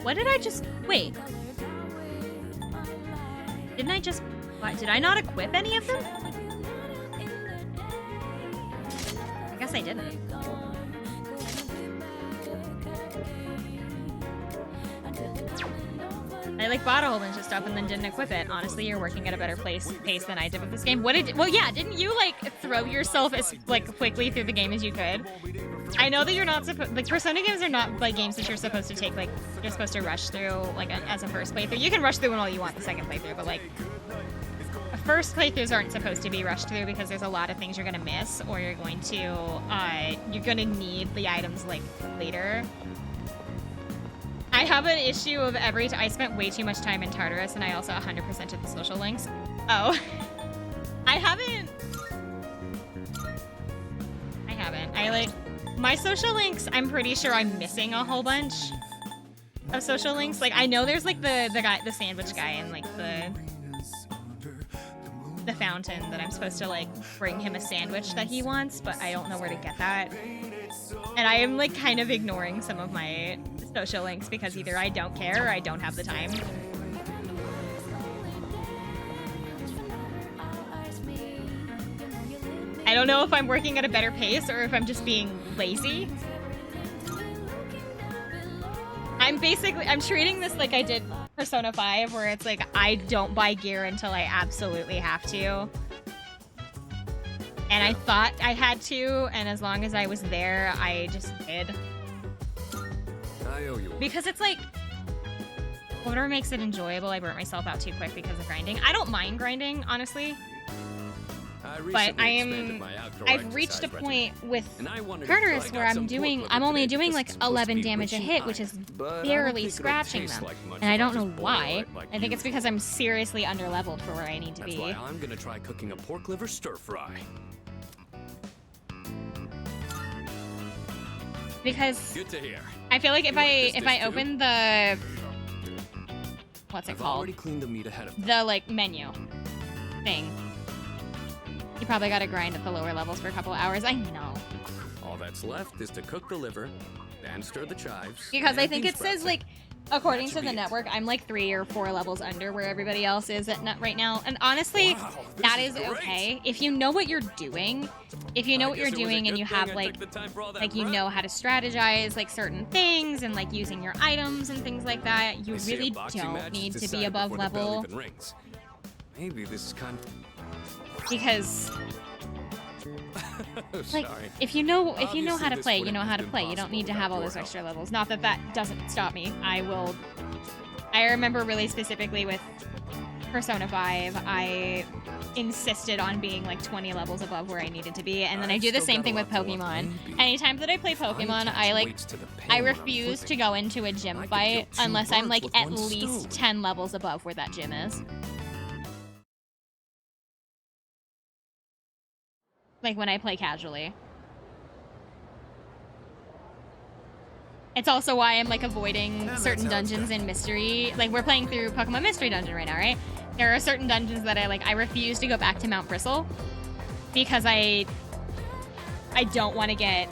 What did I just... Wait. Didn't I just... What, did I not equip any of them? I guess I didn't. I like bought a whole bunch of stuff and then didn't equip it. Honestly, you're working at a better pace than I did with this game. What did... Well, yeah, didn't you, like, throw yourself as, like, quickly through the game as you could? I know that you're not supposed... Like, Persona games are not, like, games that you're supposed to take, like... You're supposed to rush through, like, as a first playthrough. You can rush through one all you want the second playthrough, but, like... First playthroughs aren't supposed to be rushed through because there's a lot of things you're gonna miss, or you're going to, you're gonna need the items, like, later. I have an issue of I spent way too much time in Tartarus, and I also 100% did the social links. Oh. I haven't. My social links, I'm pretty sure I'm missing a whole bunch of social links. Like, I know there's, like, the sandwich guy and, like, the fountain that I'm supposed to, like, bring him a sandwich that he wants, but I don't know where to get that. And I am, like, kind of ignoring some of my social links because either I don't care or I don't have the time. I don't know if I'm working at a better pace or if I'm just being lazy. I'm treating this like I did Persona 5, where it's like, I don't buy gear until I absolutely have to. And I thought I had to, and as long as I was there, I just did. I owe you. Because it's like, whatever makes it enjoyable. I burnt myself out too quick because of grinding. I don't mind grinding, honestly. But I've reached a point with Tartarus where I'm only doing like 11 damage a hit, which is barely scratching them. And I don't know why. I think it's because I'm seriously underleveled for where I need to be. That's why I'm gonna try cooking a pork liver stir fry. Because Good to hear. I feel like if I open the what's it called? Already cleaned the meat ahead of The like menu thing. You probably gotta grind at the lower levels for a couple of hours. I know. All that's left is to cook the liver, then stir the chives. Because I think it says, like, according to the network, I'm like 3 or 4 levels under where everybody else is at right now. And honestly, that is okay. If you know what you're doing, and you have like you know how to strategize like certain things and like using your items and things like that, you really don't need to be above level. Maybe this is kind of... Because like if you know how to play, you know how to play. You don't need to have all those extra levels. Not that that doesn't stop me. I remember really specifically with Persona 5, I insisted on being like 20 levels above where I needed to be, and then I do the same thing with Pokemon. Anytime that I play Pokemon, I refuse to go into a gym fight unless I'm like at least 10 levels above where that gym is. Like when I play casually. It's also why I'm like avoiding certain dungeons in Mystery. Like we're playing through Pokemon Mystery Dungeon right now, right? There are certain dungeons that I refuse to go back to Mount Bristle because I don't want to get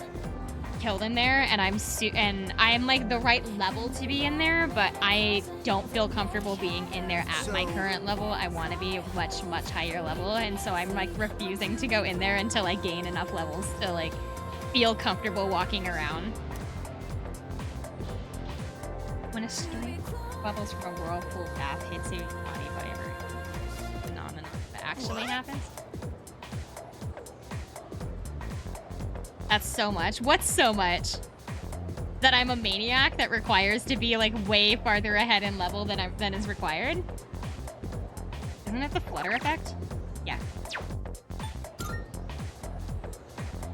killed in there, and I'm like the right level to be in there, but I don't feel comfortable being in there at my current level. I want to be a much, much higher level, and so I'm like refusing to go in there until I gain enough levels to like feel comfortable walking around. When a streak bubbles from a whirlpool path hits your body, whatever phenomenon that actually happens. That's so much. What's so much? That I'm a maniac that requires to be like way farther ahead in level than is required? Isn't it the flutter effect? Yeah.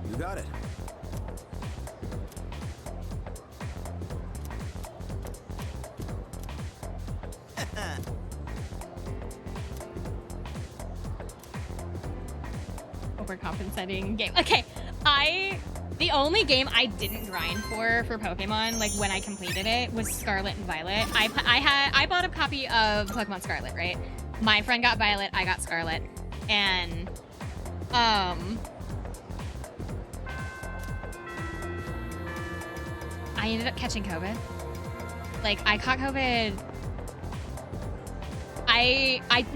You got it. Overcompensating game. Okay, the only game I didn't grind for Pokemon, like when I completed it, was Scarlet and Violet. I bought a copy of Pokemon Scarlet, right? My friend got Violet, I got Scarlet, and I ended up catching COVID. Like I caught COVID.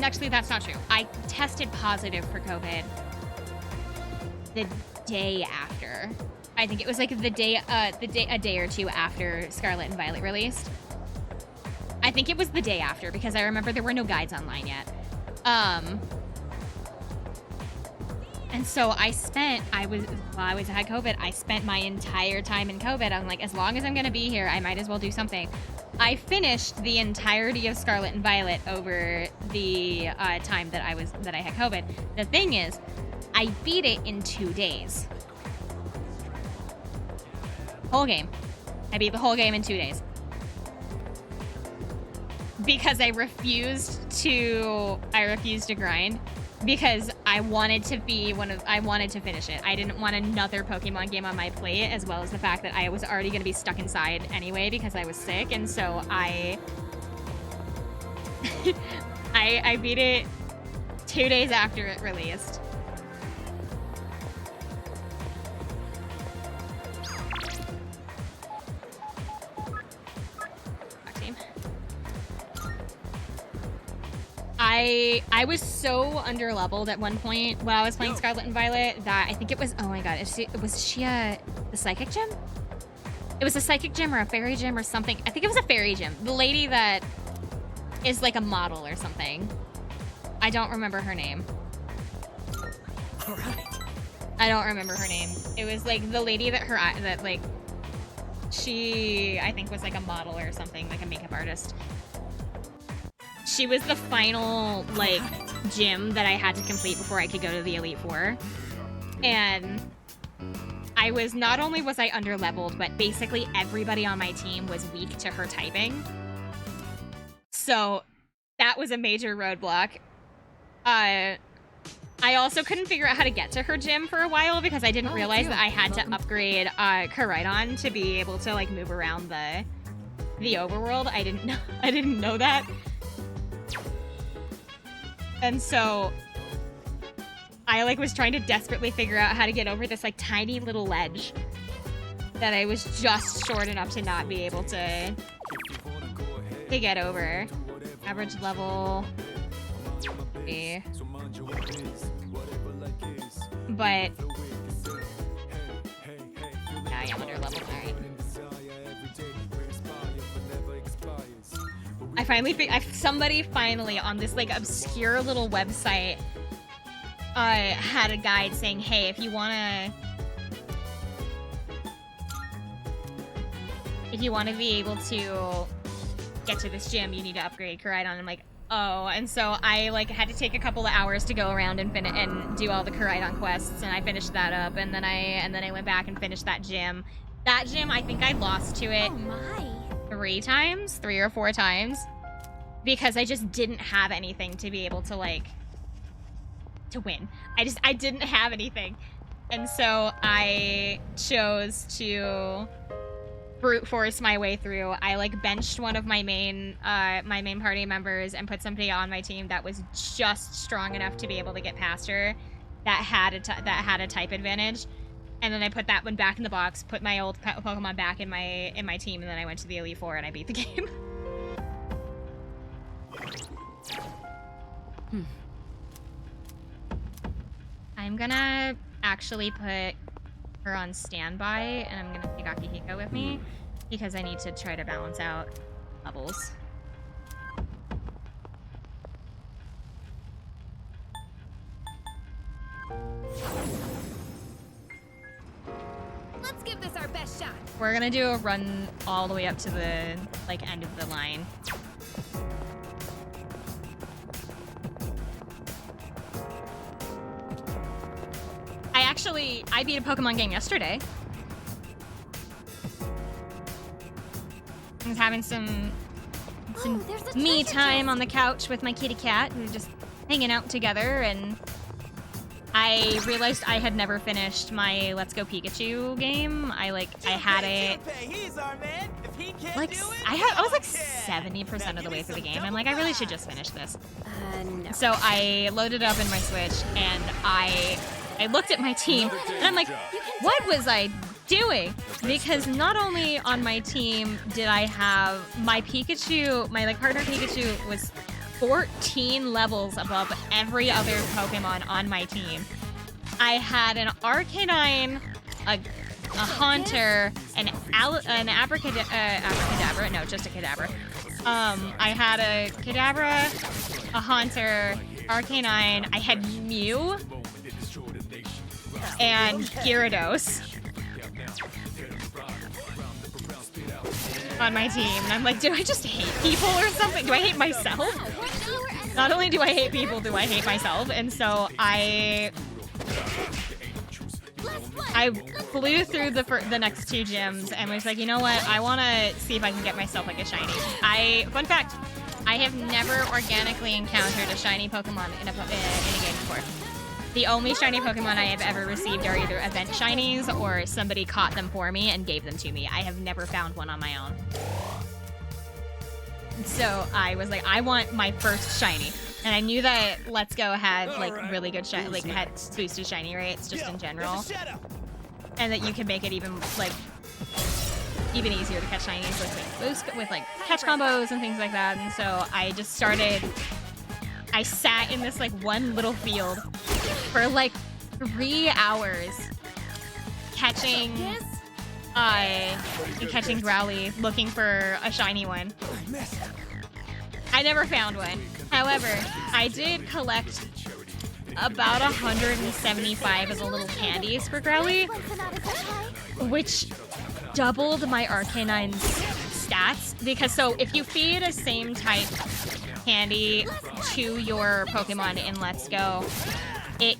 Actually, that's not true. I tested positive for COVID the day after. I think it was like a day or two after Scarlet and Violet released. I think it was the day after because I remember there were no guides online yet. And so while I had COVID, I spent my entire time in COVID. I'm like, as long as I'm gonna be here, I might as well do something. I finished the entirety of Scarlet and Violet over the time that I had COVID. The thing is, I beat it in 2 days. Whole game. I beat the whole game in 2 days. Because I refused to grind. Because I wanted to finish it. I didn't want another Pokemon game on my plate, as well as the fact that I was already going to be stuck inside anyway because I was sick, and so I beat it 2 days after it released. I was so underleveled at one point while I was playing Scarlet and Violet that I think it was, oh my god, was she the Psychic Gym? It was a Psychic Gym or a Fairy Gym or something. I think it was a Fairy Gym. The lady that is like a model or something. I don't remember her name. All right. I don't remember her name. It was like the lady that like she, I think, was like a model or something, like a makeup artist. She was the final, like, gym that I had to complete before I could go to the Elite Four. And not only was I underleveled, but basically everybody on my team was weak to her typing. So that was a major roadblock. I also couldn't figure out how to get to her gym for a while because I didn't realize that I had to upgrade Koraidon to be able to, like, move around the overworld. I didn't know that. And so I like was trying to desperately figure out how to get over this like tiny little ledge that I was just short enough to not be able to get over. Average level. Okay. But yeah, I am under level. Alright. Somebody finally on this like obscure little website had a guide saying, hey, if you wanna be able to get to this gym, you need to upgrade Koraidon. I'm like, oh, and so I like had to take a couple of hours to go around and do all the Koraidon quests, and I finished that up, and then I went back and finished that gym. That gym, I think I lost to it 3 or 4 times. Because I just didn't have anything to be able to, like, to win. I didn't have anything. And so I chose to brute force my way through. I like benched one of my main party members and put somebody on my team that was just strong enough to be able to get past her, that had a type advantage, and then I put that one back in the box, put my old Pokemon back in my team, and then I went to the Elite Four and I beat the game. I'm gonna actually put her on standby, and I'm gonna take Akihiko with me because I need to try to balance out levels. Let's give this our best shot. We're gonna do a run all the way up to the like end of the line. I beat a Pokemon game yesterday. I was having some me time on the couch with my kitty cat. We were just hanging out together, and I realized I had never finished my Let's Go Pikachu game. I had it. I was like 70% of the way through the game. I'm like, I really should just finish this. No. So I loaded it up in my Switch, and I looked at my team, and I'm like, what was I doing? Because not only on my team did I have my Pikachu, my like partner Pikachu was 14 levels above every other Pokemon on my team. I had an Arcanine, a Haunter, an Abracadabra, no, just a Kadabra. I had a Kadabra, a Haunter, Arcanine, I had Mew, and Gyarados on my team. And I'm like, do I just hate people or something? Do I hate myself? Not only do I hate people, do I hate myself? And so I flew through the next two gyms and was like, you know what? I want to see if I can get myself like a shiny. Fun fact, I have never organically encountered a shiny Pokemon in a game before. The only shiny Pokemon I have ever received are either event shinies or somebody caught them for me and gave them to me. I have never found one on my own. So I was like, I want my first shiny. And I knew that Let's Go had like really good shiny, like had boosted shiny rates just in general. And that you can make it even easier to catch shinies with like catch combos and things like that. And so I just started, I sat in this like one little field for like 3 hours catching Growly, looking for a shiny one. I never found one. However, I did collect about 175 of the little candies for Growly, which doubled my Arcanine's stats. Because so if you feed a same type candy to your Pokemon in Let's Go, it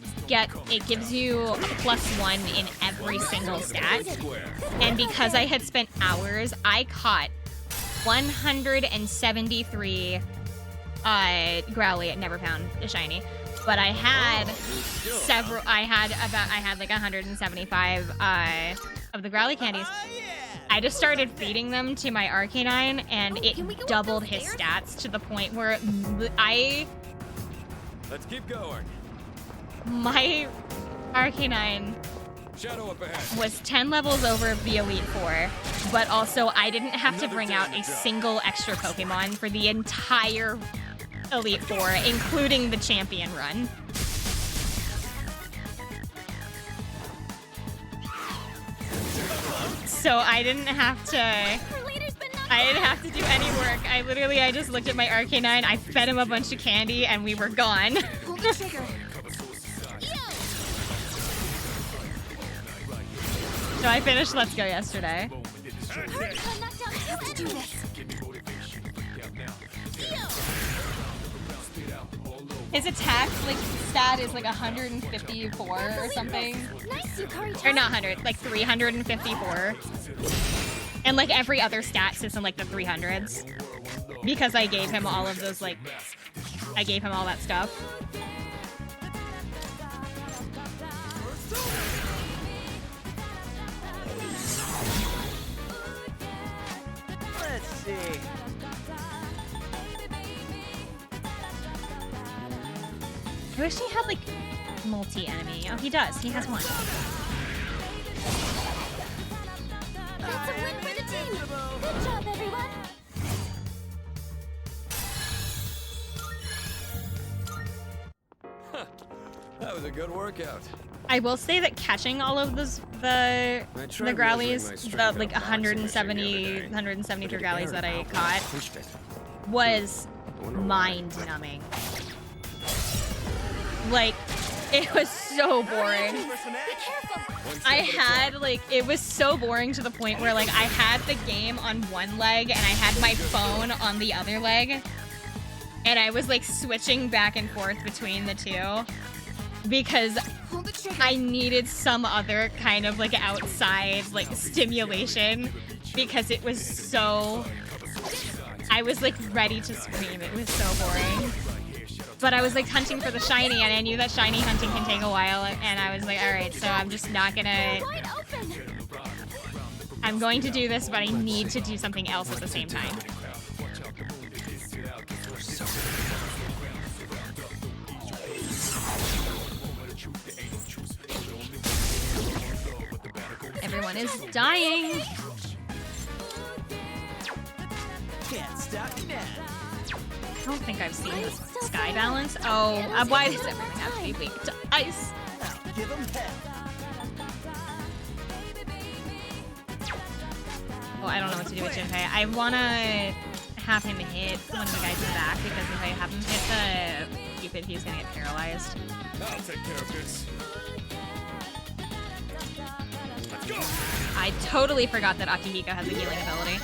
gives you a +1 in every single stat. And because I had spent hours, I caught 173 Growly. I never found a shiny, but I had several. I had like 175 of the Growly candies. I just started feeding them to my Arcanine, and it doubled his stats to the point where Let's keep going. My Arcanine was 10 levels over the Elite Four, but also I didn't have to bring out a single extra Pokemon for the entire Elite Four, including the champion run. So I didn't have to do any work. I just looked at my Arcanine, I fed him a bunch of candy, and we were gone. So I finished Let's Go yesterday. His attack, like, stat is like 154 or something. Or not 100, like 354. And like every other stat sits in like the 300s. Because I gave him all of those, like, I gave him all that stuff. I wish he had like multi-enemy. Oh, he does. He has one. That's a win for the team! Good job, everyone! That was a good workout. I will say that catching all of those the growlies, the like 173 growlies that I caught, was mind-numbing. Like, it was so boring. It was so boring to the point where like I had the game on one leg and I had my phone on the other leg, and I was like switching back and forth between the two because I needed some other kind of like outside like stimulation because it was so, I was like ready to scream. It was so boring. But I was like hunting for the shiny, and I knew that shiny hunting can take a while, and I was like, alright, so I'm just not gonna, I'm going to do this, but I need to do something else at the same time. Everyone is dying. Can't stop me now. I don't think I've seen Sky Balance. Oh, why does everyone have to be weak to ice? Give them hell. Well, I don't know what to do with Jinpei. I want to have him hit one of the guys in the back because if I have him hit the Cupid, he's going to get paralyzed. I'll take care of this. Let's go. I totally forgot that Akihiko has a healing ability.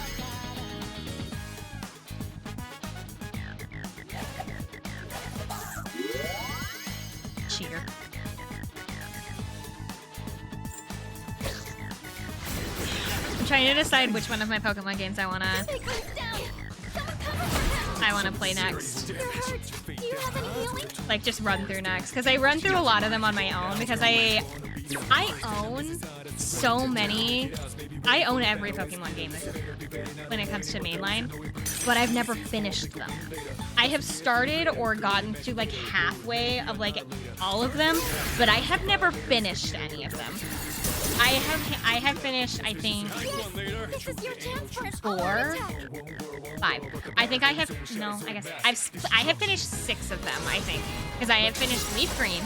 Cheater. I'm trying to decide which one of my Pokemon games I wanna play next. Like just run through next, because I run through a lot of them on my own because I own so many. I own every Pokemon game when it comes to mainline, but I've never finished them. I have started or gotten to like halfway of like all of them, but I have never finished any of them. I have finished, I think, 4, 5. I think I have, no, I guess I have finished 6 of them, I think, because I have finished Leaf Green.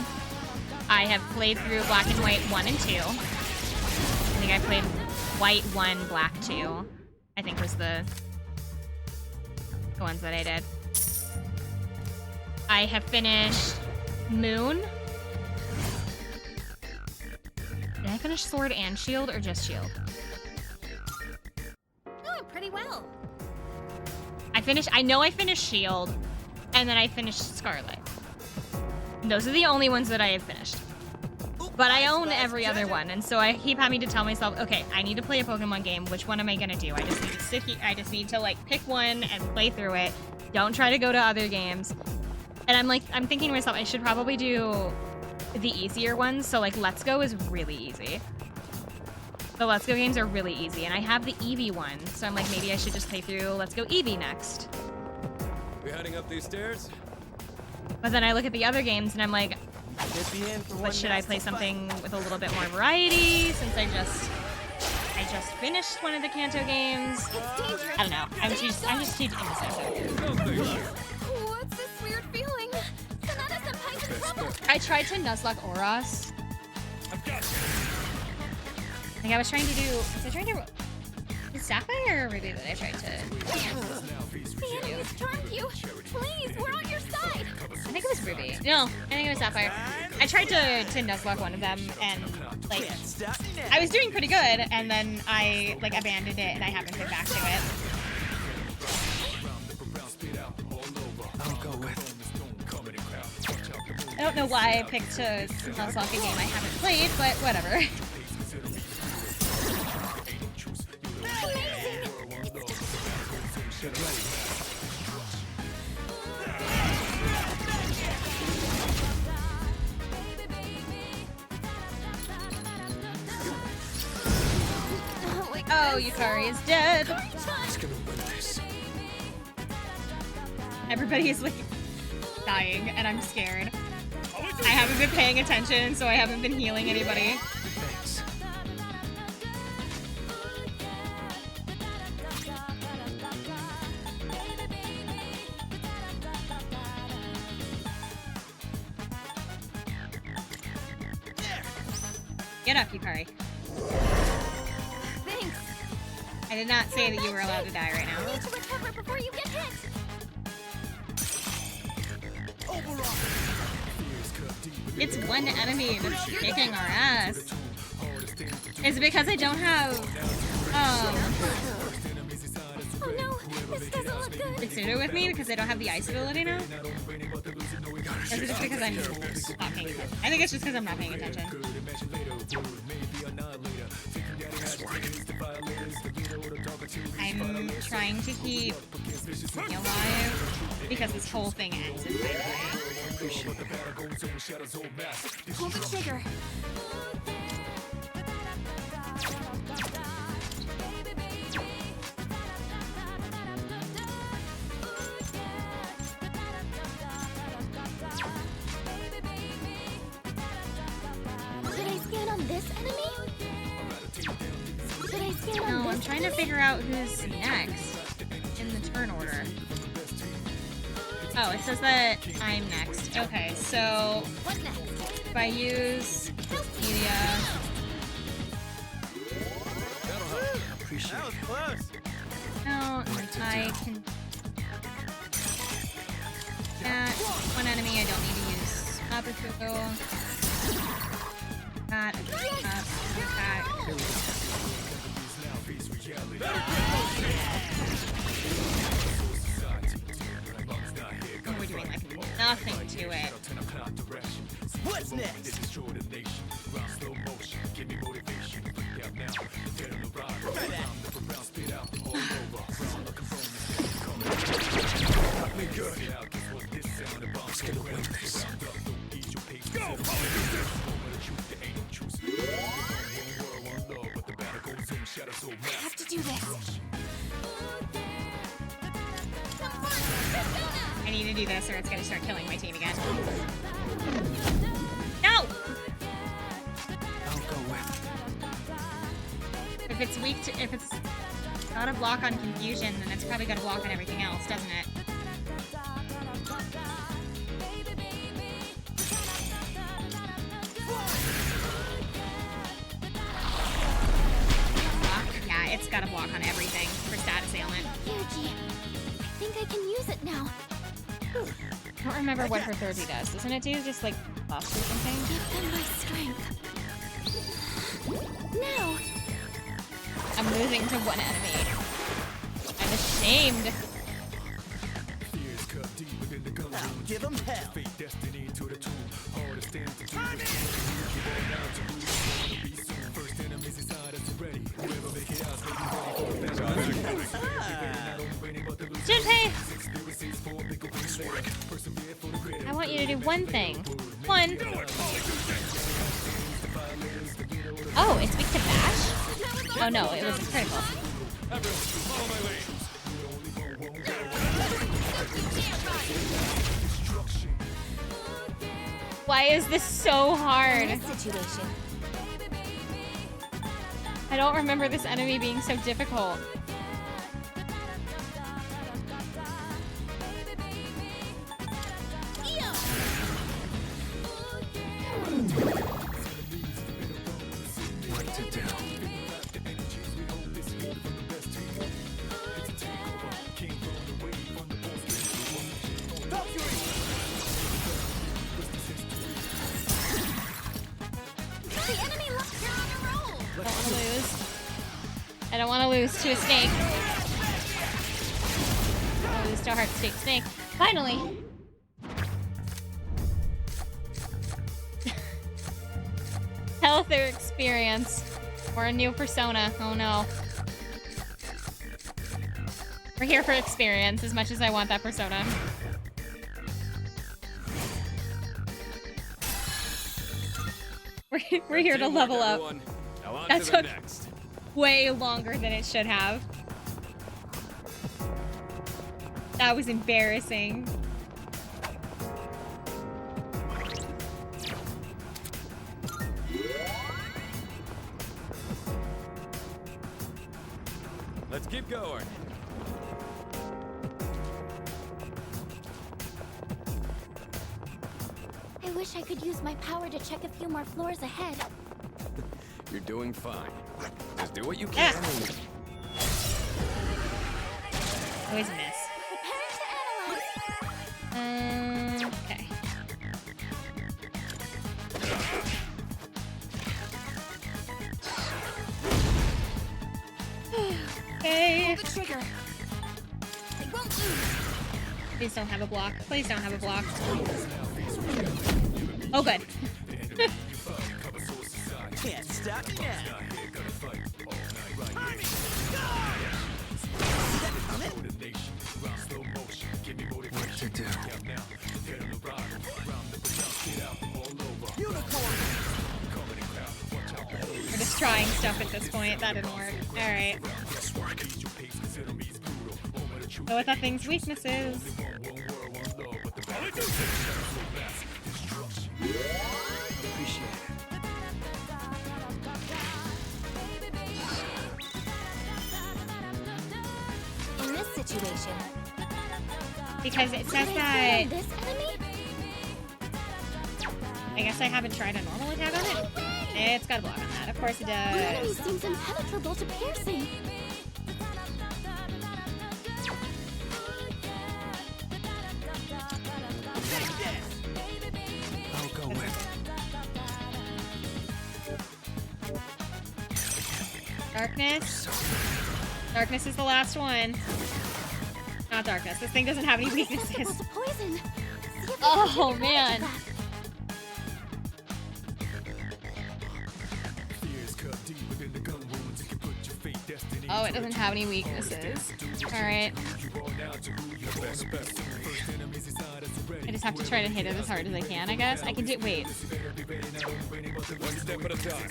I have played through Black and White 1 and 2. I think I played White 1, Black 2. I think was the ones that I did. I have finished Moon. Did I finish Sword and Shield or just Shield? Doing pretty well. I know I finished Shield, and then I finished Scarlet. Those are the only ones that I have finished. But I own every other one, and so I keep having to tell myself, okay, I need to play a Pokemon game. Which one am I gonna do? I just need to sit here. I just need to like pick one and play through it. Don't try to go to other games. And I'm thinking to myself, I should probably do the easier ones. So like Let's Go is really easy. The Let's Go games are really easy, and I have the Eevee one, so I'm like, maybe I should just play through Let's Go Eevee next. We heading up these stairs? But then I look at the other games and I'm like, but should I play something with a little bit more variety since I just finished one of the Kanto games? I don't know. I'm just too indecisive. What's this weird feeling? Sonata-senpai's in trouble! I tried to Nuzlocke Oros. Like I was trying to do. Was I trying to? Was Sapphire or Ruby that I tried to? The enemy's charmed you. Please, we're on your side. I think it was Ruby. No, I think it was Sapphire. I tried to Nuzlocke one of them, and like I was doing pretty good, and then I like abandoned it, and I haven't been back to it. I'll go with. I don't know why I picked to Nuzlocke a game I haven't played, but whatever. Oh, Yukari is dead. Everybody is like dying, and I'm scared. I haven't been paying attention, so I haven't been healing anybody. Thanks. Get up, Yukari. Thanks. I did not say that you were allowed to die right now. I need to recover before you get hit. It's one enemy that's kicking our ass. It's because I don't have, Oh no, this doesn't look good. Mitsuda with me because I don't have the ice ability now? Or is it just because I'm not paying attention? I think it's just because I'm not paying attention. I'm trying to keep me alive because this whole thing ends in 5 minutes. Pull the trigger. Should I scan on this enemy? Should I scan on No, this I'm trying to figure out who's next in the turn order. Oh, it says that I'm next. Okay, so if I use media, That was close. no, I can. That one enemy I don't need to use. Aperture. That. Oh, we're doing like nothing to it. What's next? Let's get away with this. I have to do this. I need to do this or it's gonna start killing my team again. No! I'll go with. If it's weak to, if it's got a block on confusion, then it's probably got a block on everything else, doesn't it? Yeah, it's got a block on everything for status ailment. Energy. I think I can use it now. I don't remember what her 30 does. Doesn't it do just like buffs or something? Give them my strength. Now. I'm losing to one enemy. I'm ashamed. Give them hell. Junpei! I want you to do one thing. One. Oh, it's weak to bash? Oh no, it was a critical. Why is this so hard? Situation. I don't remember this enemy being so difficult. What to do? The enemy looks you're on a roll. I don't want to lose. I don't want to lose to a snake. I want to lose to a heart steak snake. Finally! Health or experience. Or a new persona. Oh no. We're here for experience as much as I want that persona. We're here to level up. That took way longer than it should have. That was embarrassing. Let's keep going. I wish I could use my power to check a few more floors ahead. You're doing fine. Just do what you can. Always a miss. Okay. Okay. Pull the trigger. I won't lose. Please don't have a block. Please don't have a block. Oh, good. Can't stop me now. What to do? We're just trying stuff at this point. That didn't work. Alright. Go with that thing's weaknesses. In this situation, Because it says can I that... this enemy? I guess I haven't tried a normal attack on it. It's got a block on that. Of course it The enemy does. seems impenetrable to piercing. I'll go in. Darkness. Darkness is the last one. Not darkness. This thing doesn't have any weaknesses. Poison. Oh, man. Oh, it doesn't have any weaknesses. Alright. I just have to try to hit it as hard as I can, I guess. I can do- wait. One step at a time.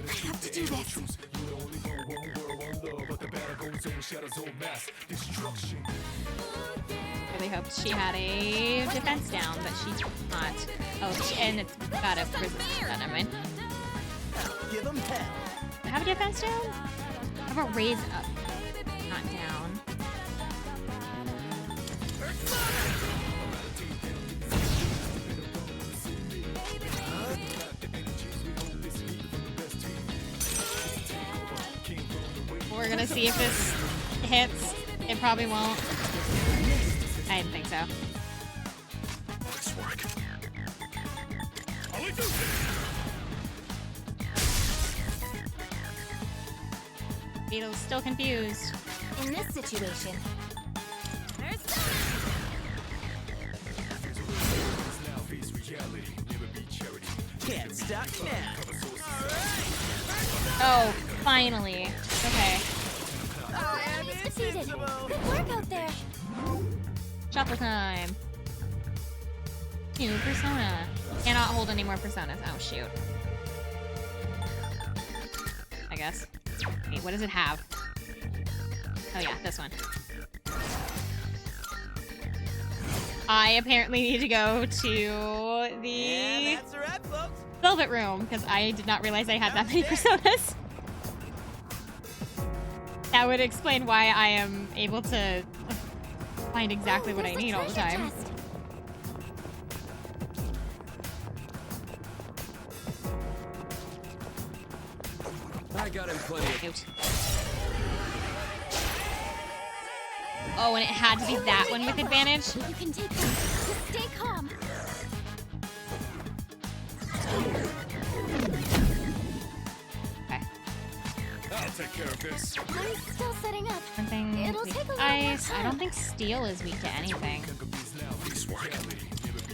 I have to do this. Really hoped she had a defense down, but she's not. Oh, and it's got a resistance down. Never mind. Give them hell. Do I have a defense down? How about raise up? Not down. We're gonna see if this hits. It probably won't. I didn't think so. Nice work. Beetle's still confused. In this situation, Can't stop now. Oh, finally. Okay. enemy's defeated. Good work out there. Shuffle time. New persona. Cannot hold any more personas. Oh, shoot. I guess. Wait, what does it have? Oh yeah, this one. I apparently need to go to the That's a wrap, folks. Velvet Room, because I did not realize I had that many personas. That would explain why I am able to find exactly what I need all the time. I got him plenty of... Oh, and it had to be that one with advantage? You can take them. Just stay calm. Okay. I'll take care of this. I'm still setting up. Something It'll weak take a to little more ice. I time. don't think steel is weak to anything.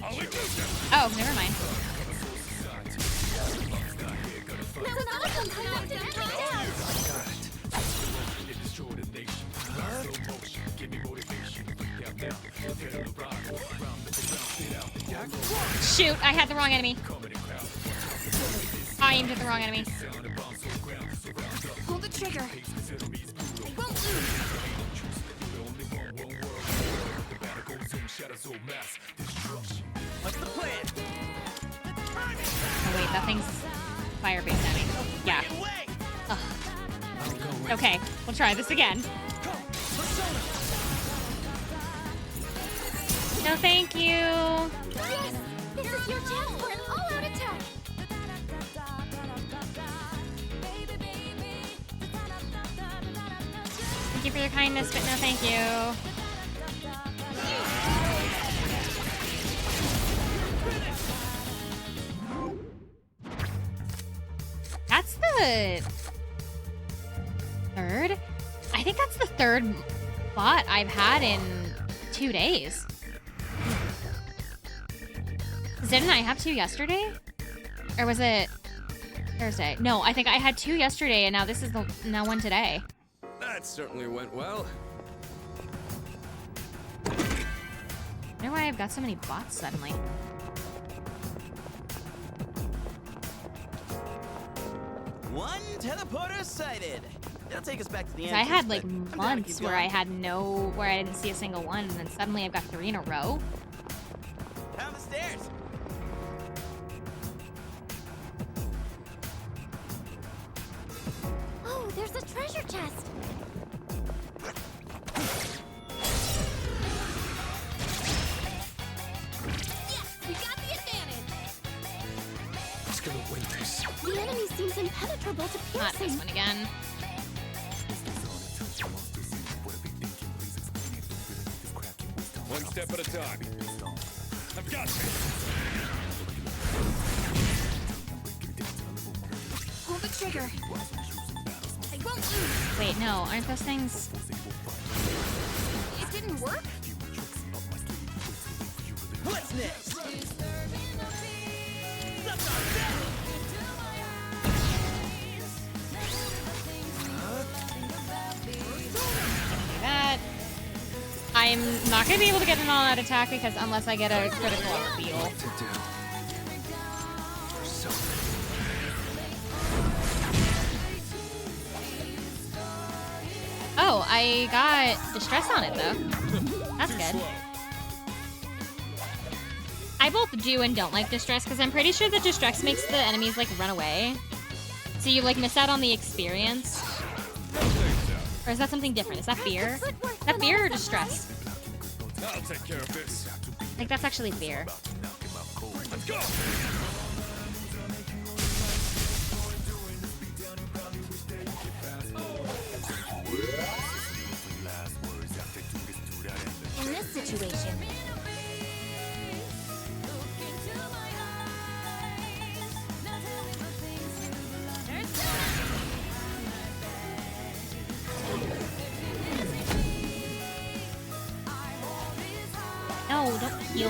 I'll Oh, never mind. There's another one coming to get me down. Shoot, I had the wrong enemy. I aimed at the wrong enemy. Pull the trigger. I won't lose. What's the plan? Oh wait, that thing's fire-based at me. Yeah. Ugh. Okay, we'll try this again. No, thank you. Yes! This is your chance for an all-out attack! Thank you for your kindness, but no thank you. That's the third? I think that's the third bot I've had in 2 days. Didn't I have 2 yesterday? Or was it Thursday? No, I think I had 2 yesterday and now this is the one today. That certainly went well. I wonder why I've got so many bots suddenly. One teleporter sighted. That'll take us back to the end. I had like months where I didn't see a single one, and then suddenly I've got 3 in a row. Down the stairs. Oh, there's a treasure chest! Yes, we got the advantage. Who's gonna win this? The enemy seems impenetrable to piercing. Not this one again. One step at a time. I've got this. Pull the trigger. I won't lose. Wait, no, aren't those things? It didn't work? What's next? That. I'm not going to be able to get an all-out attack because unless I get a critical on the beetle. Oh, I got distress on it though. That's good. I both do and don't like distress because I'm pretty sure that distress makes the enemies like run away. So you like miss out on the experience. Or is that something different? Is that fear? Is that fear or distress? I'll take care of this. I think that's actually fear. Let's go. In this situation, No, don't heal.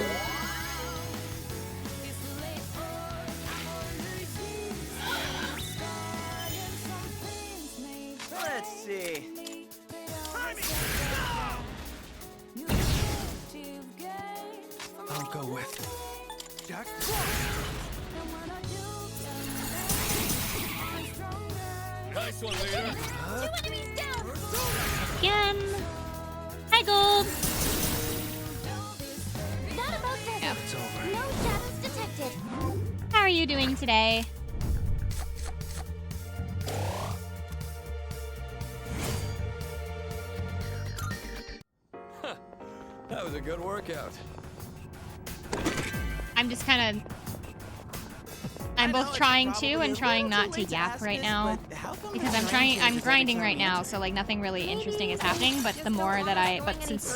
Let's see. I'll go with Jack. Nice one, leader. 2 enemies down! Again. Hi, Gold. That about does Yeah. it. It's over. No shadows detected. How are you doing today? That was a good workout. I'm just kind of... I'm both trying to and trying not to yap right now. Because I'm grinding right now, so like nothing really interesting is happening, but the more that but since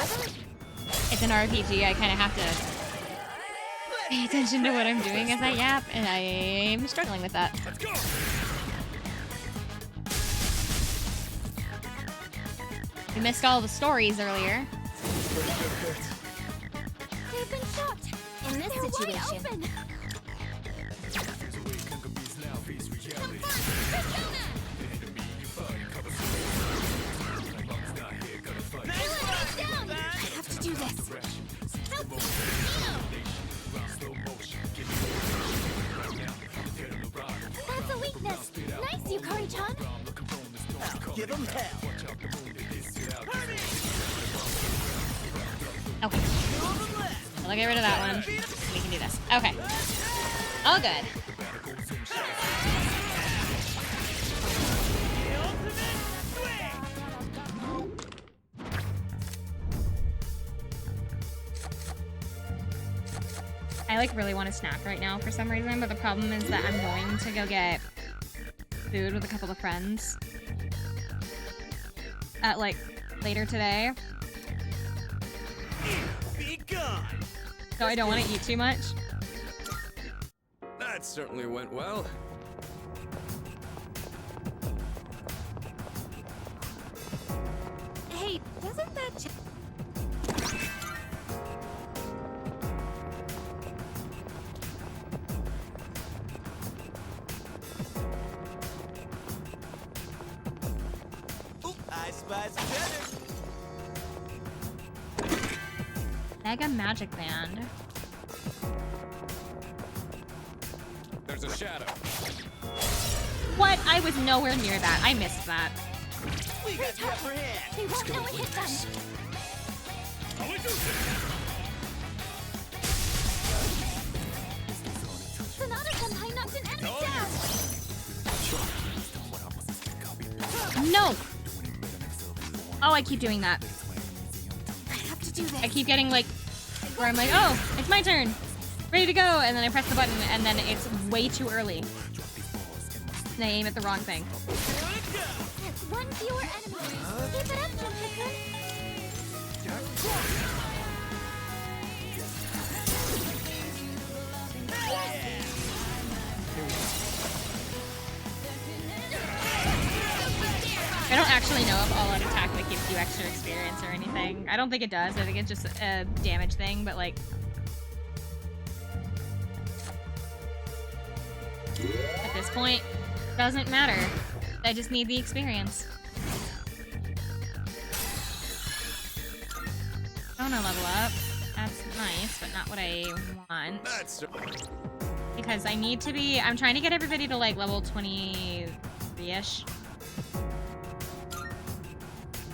it's an RPG, I kind of have to pay attention to what I'm doing as I yap, and I'm struggling with that. Let's go. We missed all the stories earlier. They've been shocked. In this situation, I have to do this. that's a weakness. Nice, Yukari-chan. Give him hell. Okay. We'll get rid of that one. We can do this. Okay. All good. I like really want a snack right now for some reason, but the problem is that I'm going to go get food with a couple of friends at like later today. Be gone. So I don't want to eat too much. That certainly went well. Hey, doesn't that... Ooh, I spy some cheddar. Mega Magic Band. There's a shadow. What? I was nowhere near that. I missed that. We got the upper hand. They won't know it hit them. Sonata Senpai knocked an enemy down. No! Oh, I keep doing that. I have to do this. I keep getting like, where I'm like, oh, it's my turn. Ready to go. And then I press the button and then it's way too early. And I aim at the wrong thing. One fewer enemy. Keep it up, Jump. I don't actually know if all-out attack that gives you extra experience or anything. I don't think it does. I think it's just a damage thing, but like... At this point, doesn't matter. I just need the experience. I wanna level up. That's nice, but not what I want. Because I need to be... I'm trying to get everybody to like level 23-ish.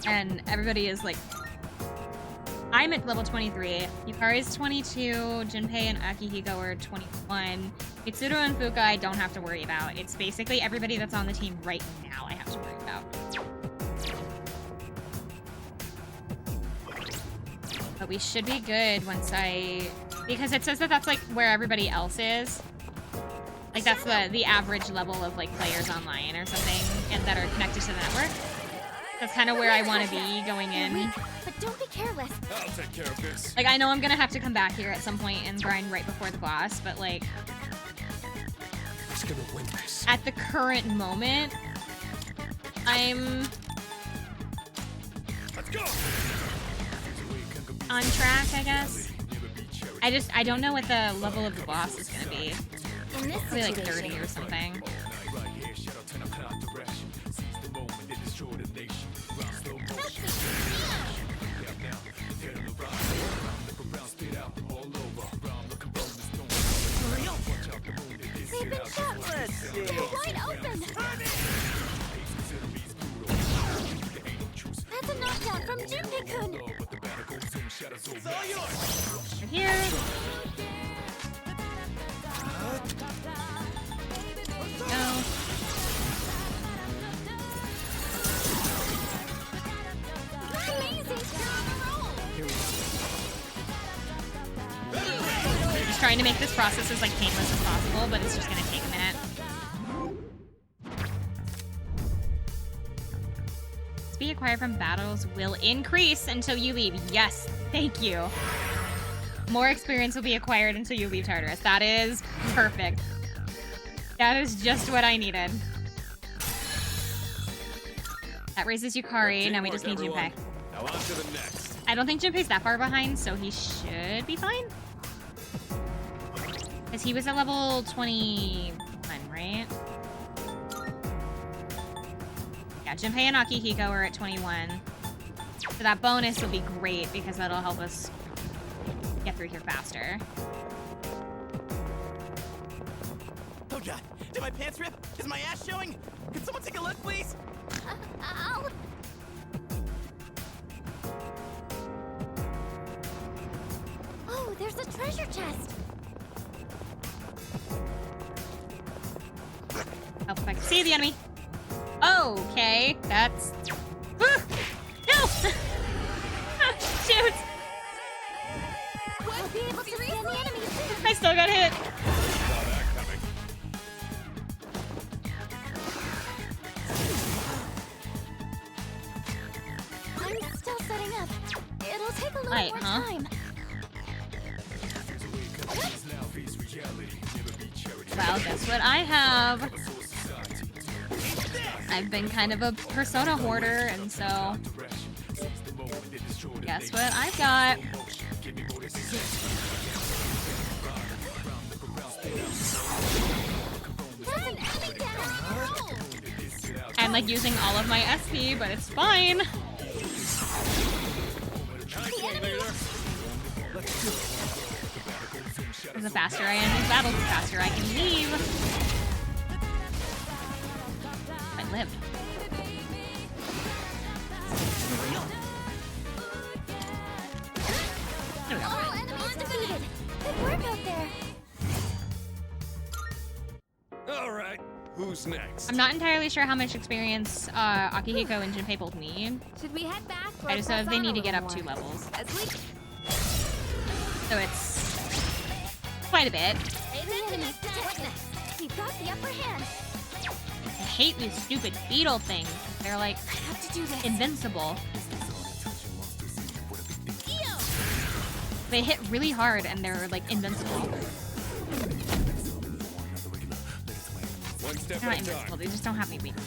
And everybody is like... I'm at level 23. Yukari's 22. Junpei and Akihiko are 21. Mitsuru and Fuka I don't have to worry about. It's basically everybody that's on the team right now I have to worry about. But we should be good once I... Because it says that that's like where everybody else is. Like that's the average level of like players online or something and that are connected to the network. That's kind of where I want to be going in. But don't be careless. I'll take care of this. Like, I know I'm gonna have to come back here at some point and grind right before the boss, but like... Who's gonna win this? At the current moment, I'm... Let's go. on track, I guess. I don't know what the level of the boss is gonna be. In this Probably like situation, 30 or something. they've been shot. Let's see. They're wide open. That's a knockdown from Junpei-kun. It's all yours. Right here. Go. Amazing. You're on a roll. Just trying to make this process as like painless as possible, but it's just gonna take a minute. XP acquired from battles will increase until you leave. Yes, thank you. More experience will be acquired until you leave Tartarus. That is perfect. That is just what I needed. That raises Yukari. Now we just need Junpei. Now on to the next. I don't think Junpei's that far behind, so he should be fine. Because he was at level 21, right? Yeah, Junpei and Akihiko are at 21. So that bonus will be great because that'll help us get through here faster. Oh god, did my pants rip? Is my ass showing? Can someone take a look, please? Ow. treasure chest. Oh, if I can see the enemy. Okay, that's... Ah! No! Shoot! We'll be able to scan the enemy soon. I still got hit. I'm still setting up. It'll take a little Right, more huh? time. Well, guess what I have? I've been kind of a persona hoarder, and so... Guess what I've got? I'm like using all of my SP, but it's fine. The faster I end these battles, the faster I can leave. I lived. There we go. All enemies defeated. Good work out there. All right, who's next? I'm not entirely sure how much experience Akihiko and Junpei both need. Should we head back? I just know they need to get up 2 levels. So it's quite a bit. The enemy's dead. We've got the upper hand. I hate these stupid beetle things. They're like invincible. They hit really hard and they're like invincible. They're not invincible, they just don't have any weakness.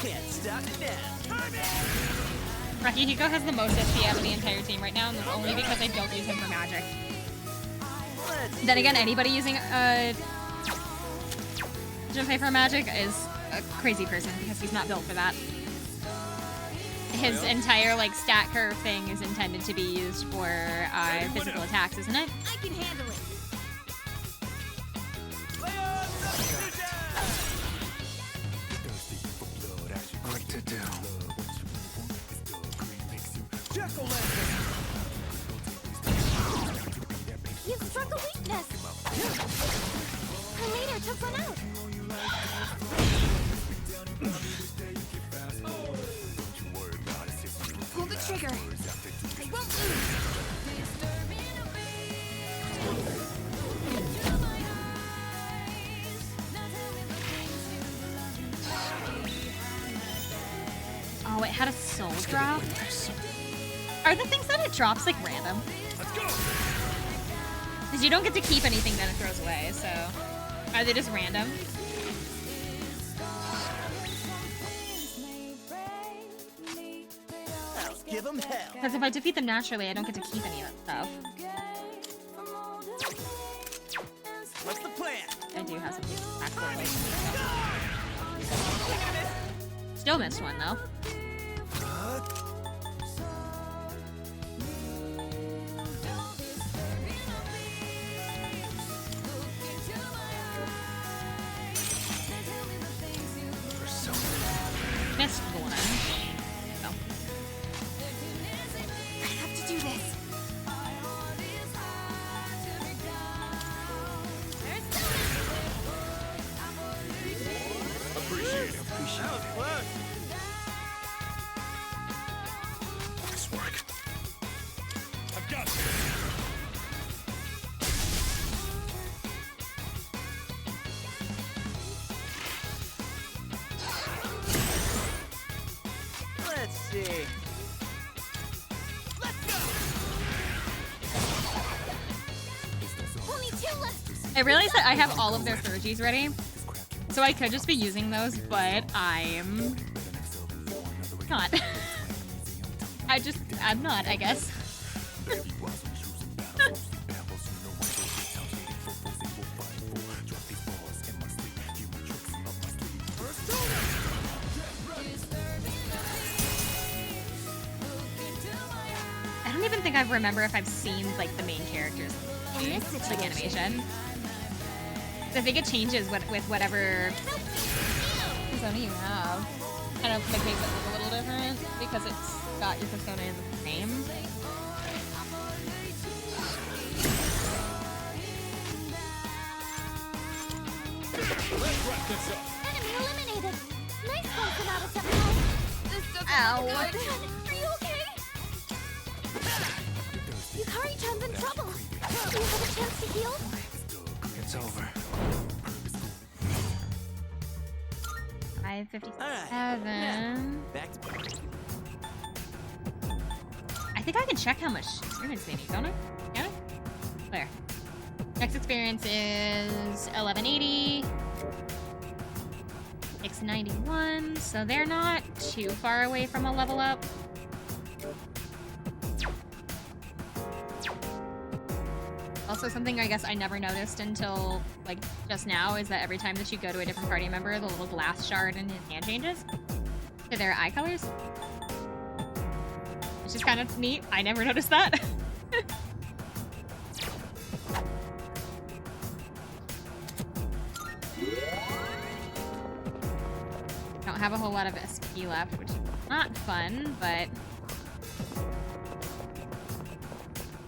Can't stop it now. Akihiko has the most SP out of the entire team right now, and that's only because I don't use him for magic. Then again, anybody using Junpei for magic is a crazy person because he's not built for that. His entire like stat curve thing is intended to be used for physical attacks, isn't it? I can handle it. What to do? You've struck a weakness. Her leader took one out. Pull the trigger. I won't lose. Oh, it had a soul drop? Are the things that it drops like random? Because you don't get to keep anything that it throws away, so... Are they just random? I'll give them hell. Because if I defeat them naturally, I don't get to keep any of that stuff. What's the plan? I do have some actual Still missed one, though. Missed one. Oh. I have to do this. Appreciate it. That was close. Nice work. I've got this. Let's see. Let's go. Only 2 left. I realize that I have all of their Thurgies ready, so I could just be using those, but I'm not. I'm not, I guess. I don't even even think I remember if I've seen like the main characters In this like animation. I think it changes with whatever persona you have. Kind of like makes it look a little different because it's got your persona in the name. Let's wrap this up. Enemy eliminated. Nice one, Sonata Senpai. This doesn't Ow. look good. Are you okay? Yukari-chan's in trouble. Do you have a chance to heal? It's over. 557. Back to I think I can check how much experience they need, don't I? Can I? There. Next experience is 1180. 691. So they're not too far away from a level up. Also, something I guess I never noticed until like just now is that every time that you go to a different party member, the little glass shard in his hand changes to their eye colors. Which is kind of neat. I never noticed that. Don't have a whole lot of SP left, which is not fun, but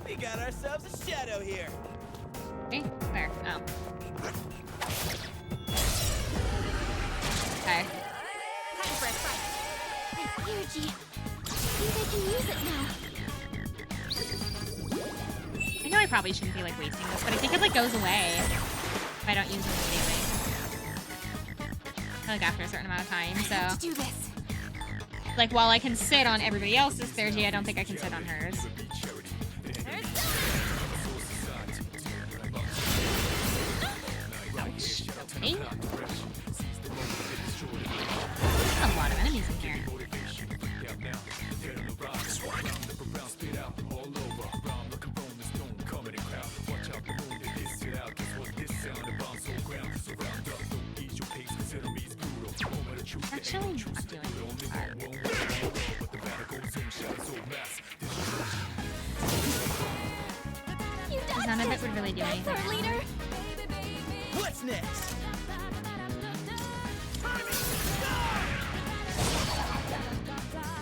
We got ourselves a shadow here. okay, where? Oh. Okay. Time for a fight. This energy. Maybe I can use it now. I know I probably shouldn't be like wasting this, but I think it like goes away if I don't use it immediately. Like after a certain amount of time, so Let's do this. like while I can sit on everybody else's Sergi, I don't think I can sit on hers. Ouch. Okay. There's a lot of enemies in here. Actually, not doing You dodged none of it. it would really do That's anything. our leader. What's next?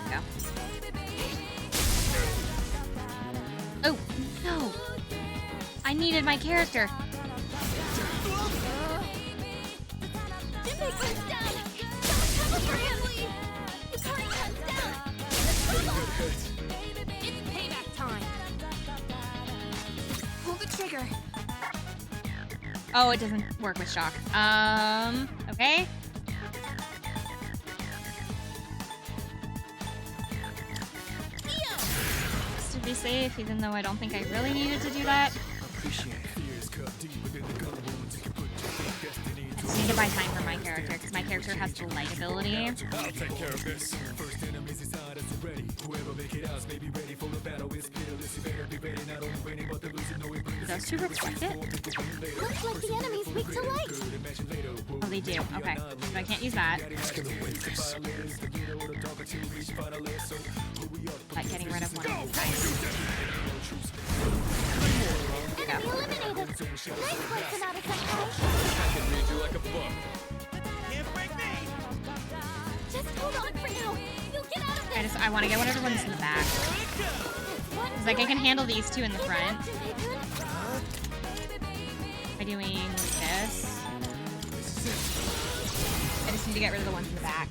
Go. Oh, no. I needed my character. This one's down. Don't cover for him. Yukari-chan's down. It's payback time. Pull the trigger. Oh, it doesn't work with shock. Okay. Just to be safe, even though I don't think I really needed to do that. I just need to buy time for my character, because my character has the light ability. I'll take care of this. Those two reflect it? Looks like the enemy's weak to light. Oh, they do. Okay. So I can't use that. But getting rid of one of these guys. Enemy eliminated. Nice one, Sonata Senpai. I can read you like a book. Can't break me. Just hold on for now. You'll get out of this. I want to get whatever one's in the back. Because like I can handle these two in the front. By doing this. I just need to get rid of the ones in the back.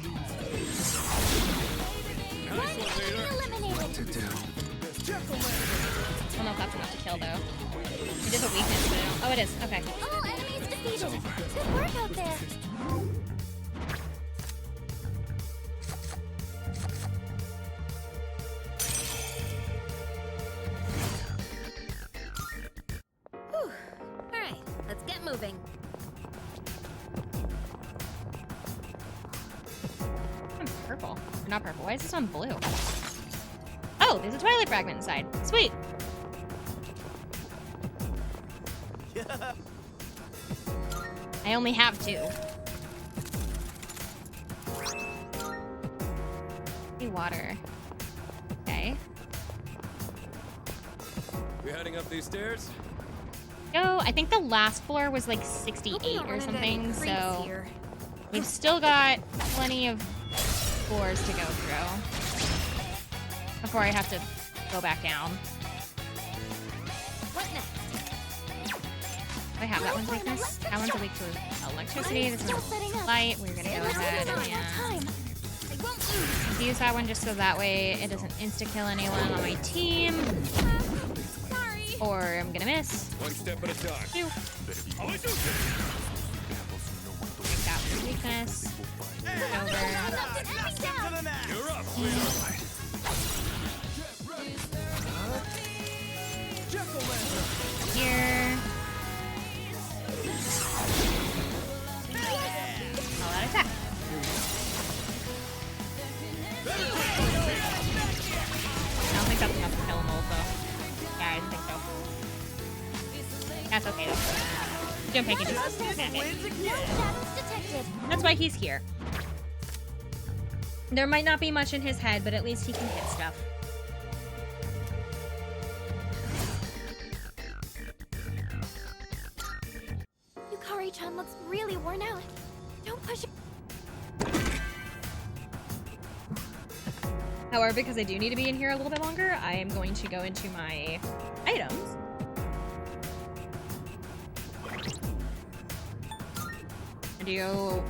One enemy eliminated. I don't know if that's enough to kill though. It is a weakness, but I don't. Oh, it is. Okay. All enemies defeated. Good work out there. Whew. Alright, let's get moving. I'm purple. Not purple. Why is this on blue? Oh, there's a Twilight fragment inside. Sweet. I only have 2. Hey, water. Okay. We heading up these stairs? Yo, I think the last floor was like 68 or something, so we've still got plenty of floors to go through before I have to go back down. What next? I have that one's weakness. That one's a weak to electricity. This one's light. We're gonna go ahead and use that one just so that way it doesn't insta-kill anyone on my team. Or I'm gonna miss. One step at a time. Two. Take that for weakness. Over. You're up. Here. All out attack. I don't think that's enough to kill him also. Yeah, I didn't think so. That's okay though. Jump can just That's why he's here. There might not be much in his head, but at least he can hit stuff. Yukari-chan looks really worn out. Don't push it. However, because I do need to be in here a little bit longer, I am going to go into my items. I do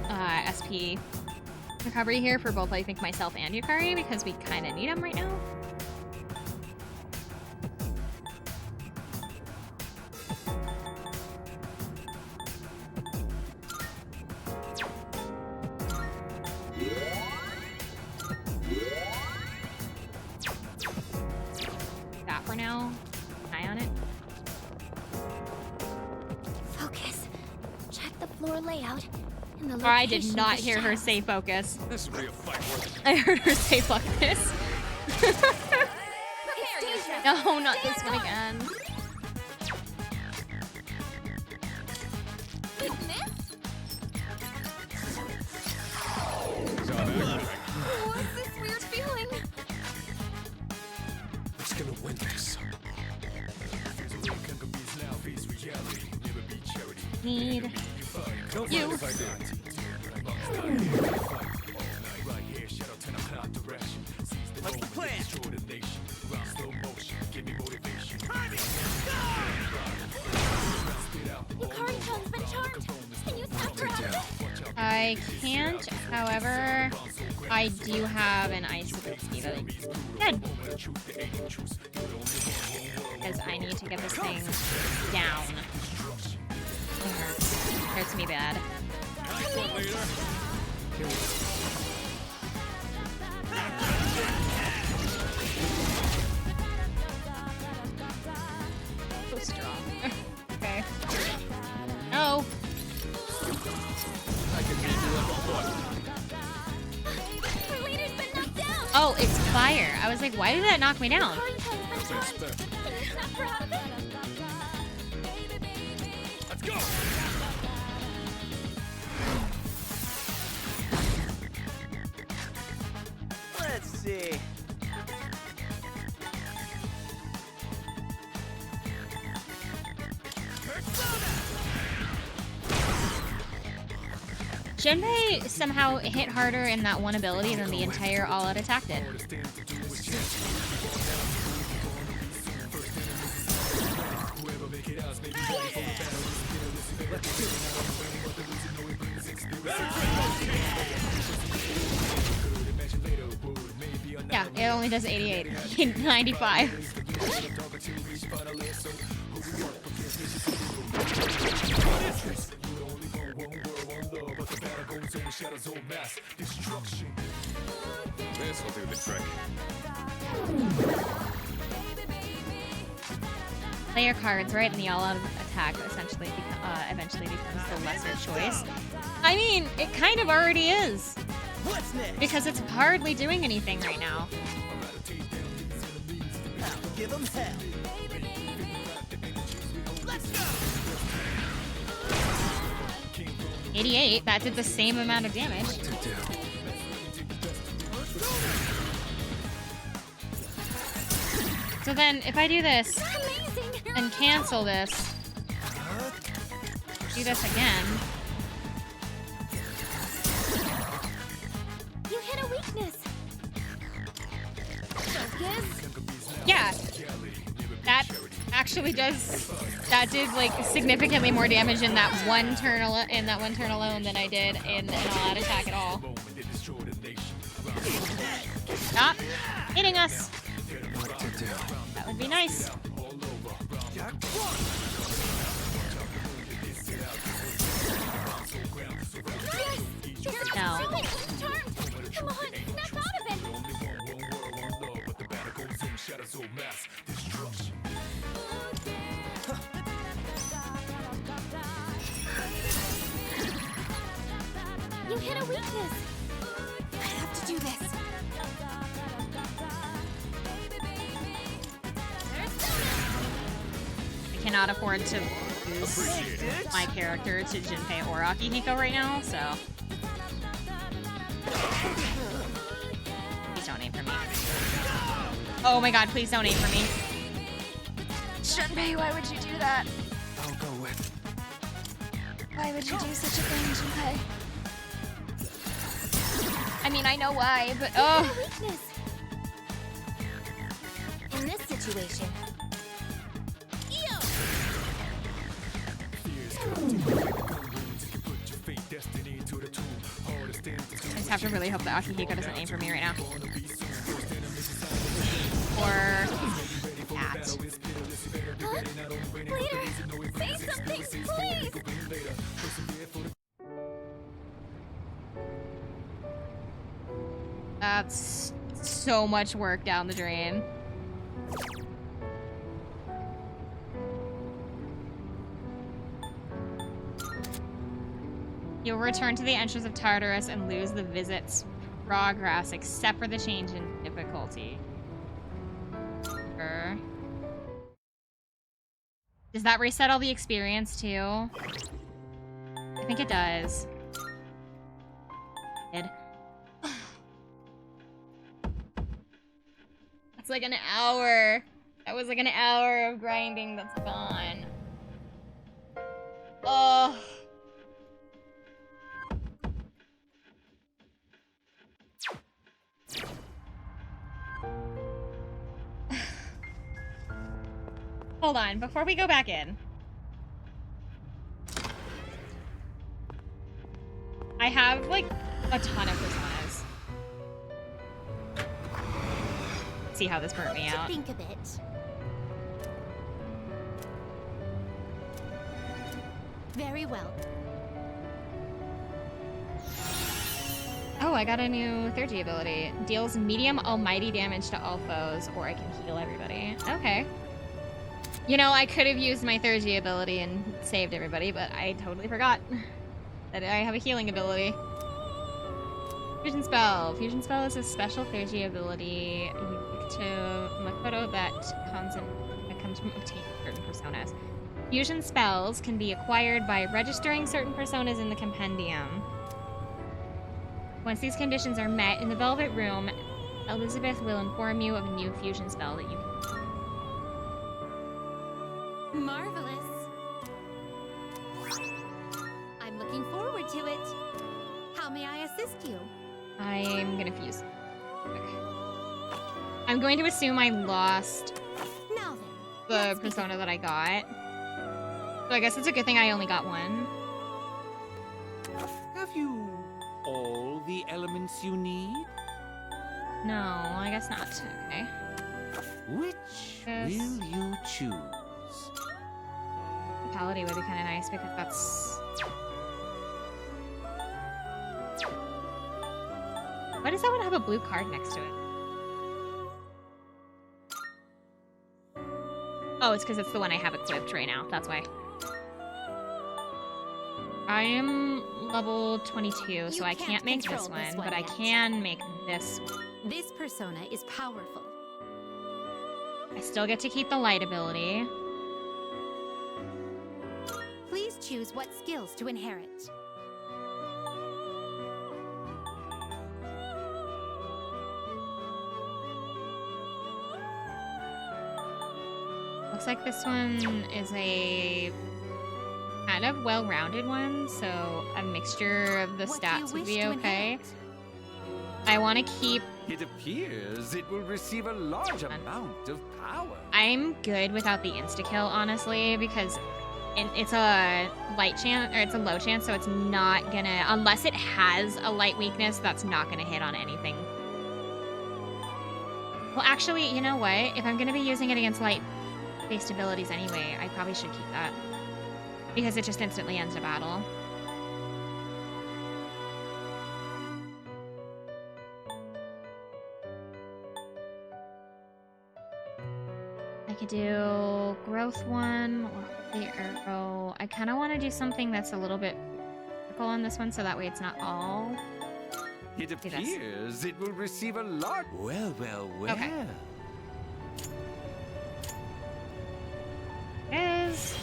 SP recovery here for both, I think, myself and Yukari, because we kind of need them right now. That for now. Eye on it. Focus. Check the floor layout. And the Or I did location not of the hear her shadows. say focus. This will be a fight worth. I heard her say fuck this. No, not this one again. What's this weird feeling? Who's gonna win this? Need you. What's the plan? Yukari-chan's been charmed. Can you stop her? I can't, however, I do have an ice ability that I can. Because I need to get this thing down. It hurts. It hurts me bad. Nice one, leader. So strong. Okay. Oh. I can beat you up a foot. Her leader's been knocked down. Oh, it's fire. I was like, why did that knock me down? Yukari-chan's been charmed. Can you snap her out of it? Let's go. Let's see. Shinbei somehow hit harder in that one ability than the entire all-out attack did. Yeah, it only does 88. 95. This will do the trick. Play your cards, right? And the all-out attack essentially eventually becomes the lesser choice. I mean, it kind of already is. What's next? Because it's hardly doing anything right now. I'll give him hell. Let's go. 88, that did the same amount of damage. So then, if I do this, Amazing. cancel this. Do this again. You hit a weakness. Focus. Yeah. That actually does. That did like significantly more damage in that one turn alone than I did in an all-out attack at all. Stop hitting us. That would be nice. No. Come on, snap out of it. You hit a weakness. I have to do this. I cannot afford to lose my character to Junpei or Akihiko right now, so. Please don't aim for me. Oh my god, please don't aim for me. Junpei, why would you do that? I'll go with. Why would you do such a thing, Junpei? I mean, I know why, but oh. Weakness. In this situation. I just have to really hope that Akihiko doesn't aim for me right now. Or that. Leader, say something, please. That's so much work down the drain. You'll return to the entrance of Tartarus and lose the visit's progress, except for the change in difficulty. Does that reset all the experience too? I think it does. That's like an hour. That was like an hour of grinding that's gone. Oh. Hold on, before we go back in. I have, like, a ton of personas. See how this burnt me out. Think of it. Very well. Oh, I got a new 3G ability. Deals medium almighty damage to all foes, or I can heal everybody. Okay. You know, I could have used my 3G ability and saved everybody, but I totally forgot that I have a healing ability. Fusion Spell. Fusion Spell is a special 3G ability unique to Makoto that comes from obtaining certain personas. Fusion spells can be acquired by registering certain personas in the compendium. Once these conditions are met, in the Velvet Room, Elizabeth will inform you of a new fusion spell that you can. Marvelous. I'm looking forward to it. How may I assist you? I'm gonna fuse. Okay. I'm going to assume I lost the persona that I got. So I guess it's a good thing I only got one. Have you all the elements you need? No, I guess not. Okay. Which will you choose? Vitality would be kind of nice because that's... Why does that one have a blue card next to it? Oh, it's because it's the one I have equipped right now. That's why. I am level 22, so I can't make this one, but I can make this one. This persona is powerful. I still get to keep the light ability. Please choose what skills to inherit. looks like this one is a kind of well-rounded one, so a mixture of the stats would be okay. I want to keep... It appears it will receive a large amount of power. I'm good without the insta-kill, honestly, because it's a light chance, or it's a low chance, so it's not gonna... Unless it has a light weakness, that's not gonna hit on anything. Well, actually, you know what? If I'm gonna be using it against light-based abilities anyway, I probably should keep that. Because it just instantly ends a battle. I could do growth one or holy arrow. I kind of want to do something that's a little bit critical on this one, so that way it's not all. It appears it will receive a large... Well, well, well. Okay. Is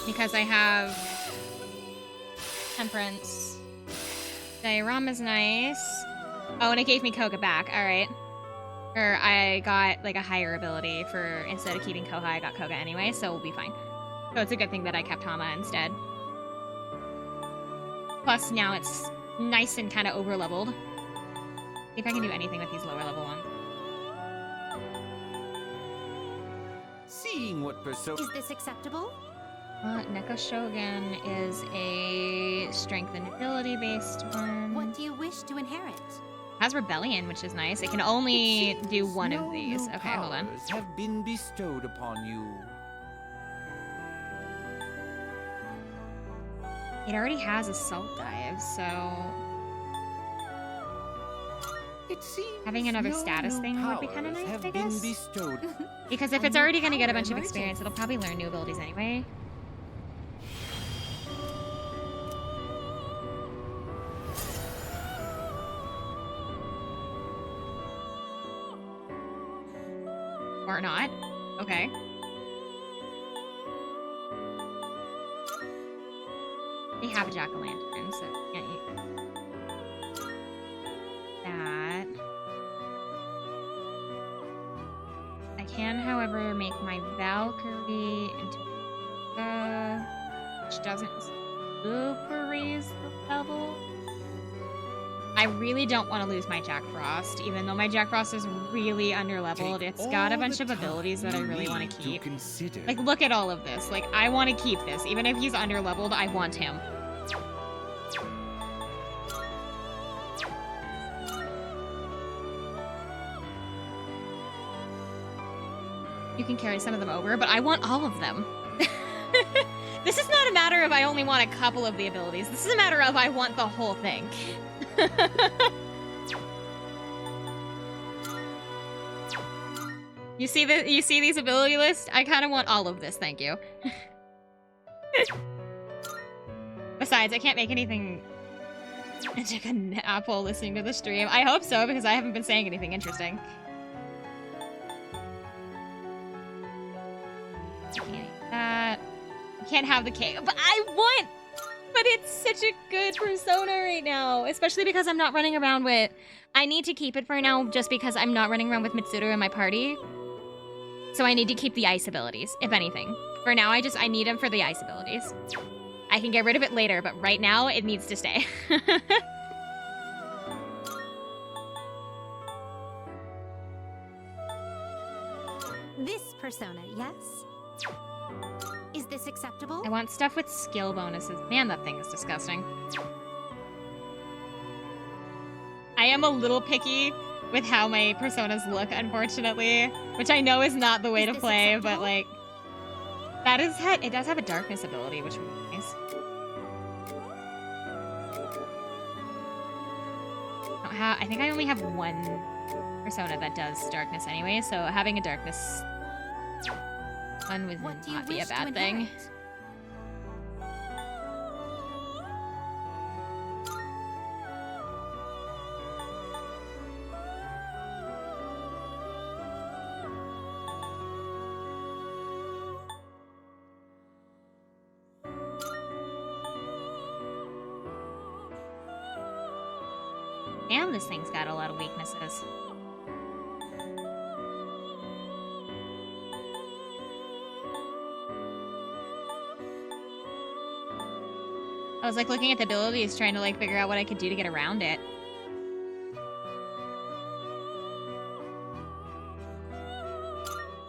because I have Temperance. Diorama's nice. Oh, and it gave me Koga back. Alright. Or I got like a higher ability for, instead of keeping Koha, I got Koga anyway, so we'll be fine. So it's a good thing that I kept Hama instead. Plus now it's nice and kind of over-leveled. See if I can do anything with these lower level ones. Seeing what persona... Is this acceptable? Neko Shogun is a strength and ability based one. What do you wish to inherit? Has Rebellion, which is nice. It can only do one of these. Okay, hold on. Have been bestowed upon you. It already has Assault Dive, so having another status thing would be kind of nice, I guess. Because if it's already going to get a bunch of experience, it'll probably learn new abilities anyway. Or not. Okay. They have a jack-o'-lantern, so can't use that. I can, however, make my Valkyrie into which doesn't super raise the level. I really don't want to lose my Jack Frost, even though my Jack Frost is really underleveled. It's got a bunch of abilities that I really want to keep. Like, look at all of this. Like, I want to keep this. Even if he's underleveled, I want him. You can carry some of them over, but I want all of them. This is not a matter of I only want a couple of the abilities. This is a matter of I want the whole thing. You see these ability lists? I kind of want all of this, thank you. Besides, I can't make anything. I took a nap while listening to the stream. I hope so, because I haven't been saying anything interesting. I can't eat that. I can't have the cake, but I want. But it's such a good persona right now, especially because I'm not running around with... I need to keep it for now just because I'm not running around with Mitsuru in my party. So I need to keep the ice abilities, if anything. For now, I need them for the ice abilities. I can get rid of it later, but right now, it needs to stay. This persona, yes? Is this acceptable? I want stuff with skill bonuses. Man, that thing is disgusting. I am a little picky with how my personas look, unfortunately. Which I know is not the way to play, but like... it does have a darkness ability, which would be nice. I think I only have one persona that does darkness anyway, so having a darkness one would not be a bad thing. And this thing's got a lot of weaknesses. I was like looking at the abilities, trying to like figure out what I could do to get around it.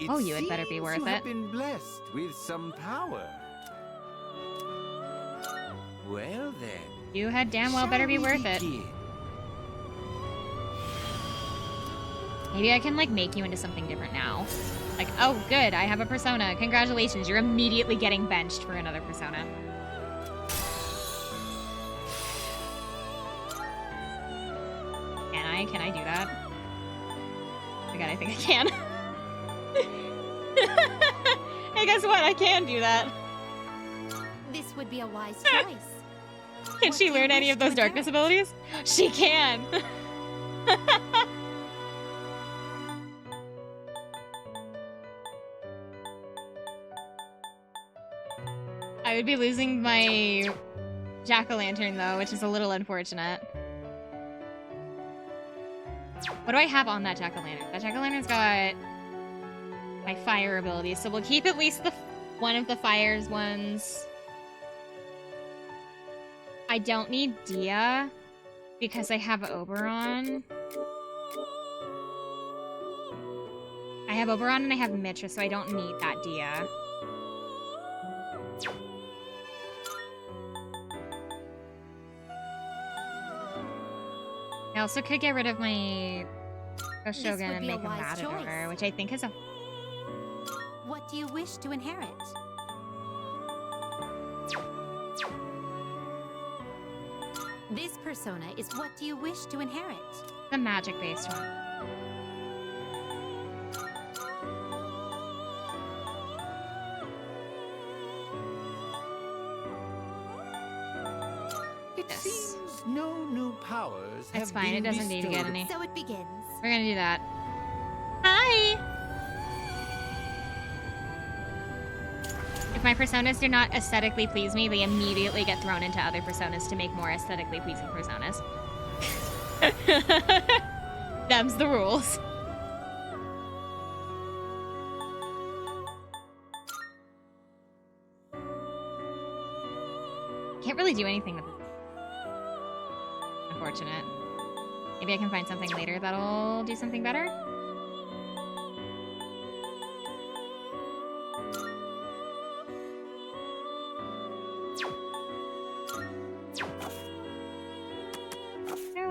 Oh, you had better be worth you it. have been blessed with some power. Well then. You had damn well better be worth it. Maybe I can like make you into something different now. Like, oh good, I have a persona. Congratulations, you're immediately getting benched for another persona. Can I do that? Oh my god, I think I can. Hey, guess what? I can do that. This would be a wise choice. Can she learn any of those darkness abilities? She can! I would be losing my jack-o'-lantern though, which is a little unfortunate. What do I have on that jack-o'-lantern? That jack-o'-lantern's got my fire abilities, so we'll keep at least one of the fire's ones. I don't need Dia because I have Oberon. I have Oberon and I have Mitra, so I don't need that Dia. I also could get rid of my Shogun and make a Matador, which I think is a... What do you wish to inherit? This persona is what do you wish to inherit? The magic-based one. It seems no new powers That's have fine, been it doesn't need to get bestowed. any. So it begins. We're gonna do that. Hi! If my personas do not aesthetically please me, they immediately get thrown into other personas to make more aesthetically pleasing personas. Them's the rules. Can't really do anything with it. Unfortunate. Maybe I can find something later that'll do something better?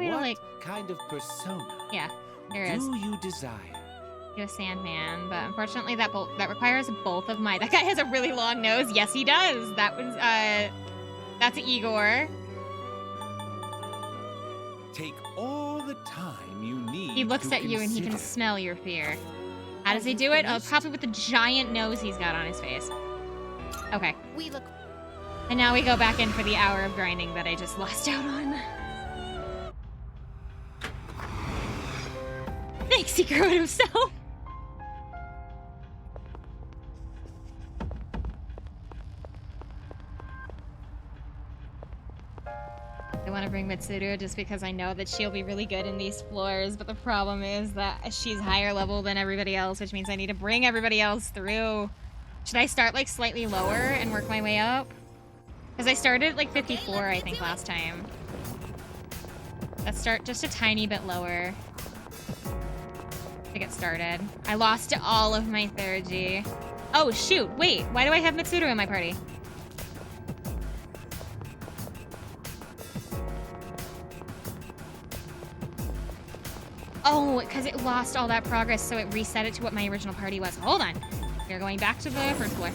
What kind of persona Yeah, there is. do you desire? Do a Sandman, but unfortunately that requires both of my... That guy has a really long nose. Yes, he does. That was, that's Igor. Take all the time you need. He looks to at you and he can consider. smell your fear. How does he do it? Oh, probably with the giant nose he's got on his face. Okay. We look. And now we go back in for the hour of grinding that I just lost out on. Thanks, he grew it himself. I want to bring Mitsuru just because I know that she'll be really good in these floors, but the problem is that she's higher level than everybody else, which means I need to bring everybody else through. Should I start like slightly lower and work my way up? Because I started at like 54, I think, last time. Let's start just a tiny bit lower to get started. I lost all of my 3rd. Oh shoot, wait, why do I have Mitsuru in my party? Oh, because it lost all that progress, so it reset it to what my original party was. Hold on. You're going back to the 1st floor.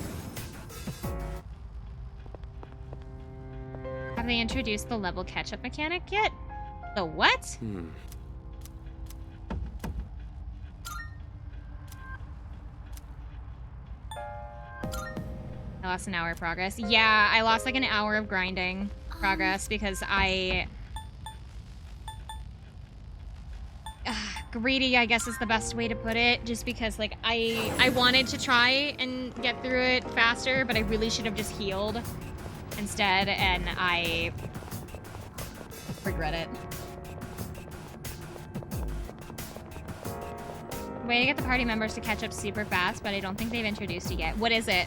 Have they introduced the level catch-up mechanic yet? The what? I lost an hour of progress. Yeah, I lost like an hour of grinding progress because greedy, I guess, is the best way to put it, just because like I wanted to try and get through it faster, but I really should have just healed instead, and I regret it. Way to get the party members to catch up super fast, but I don't think they've introduced you yet. What is it?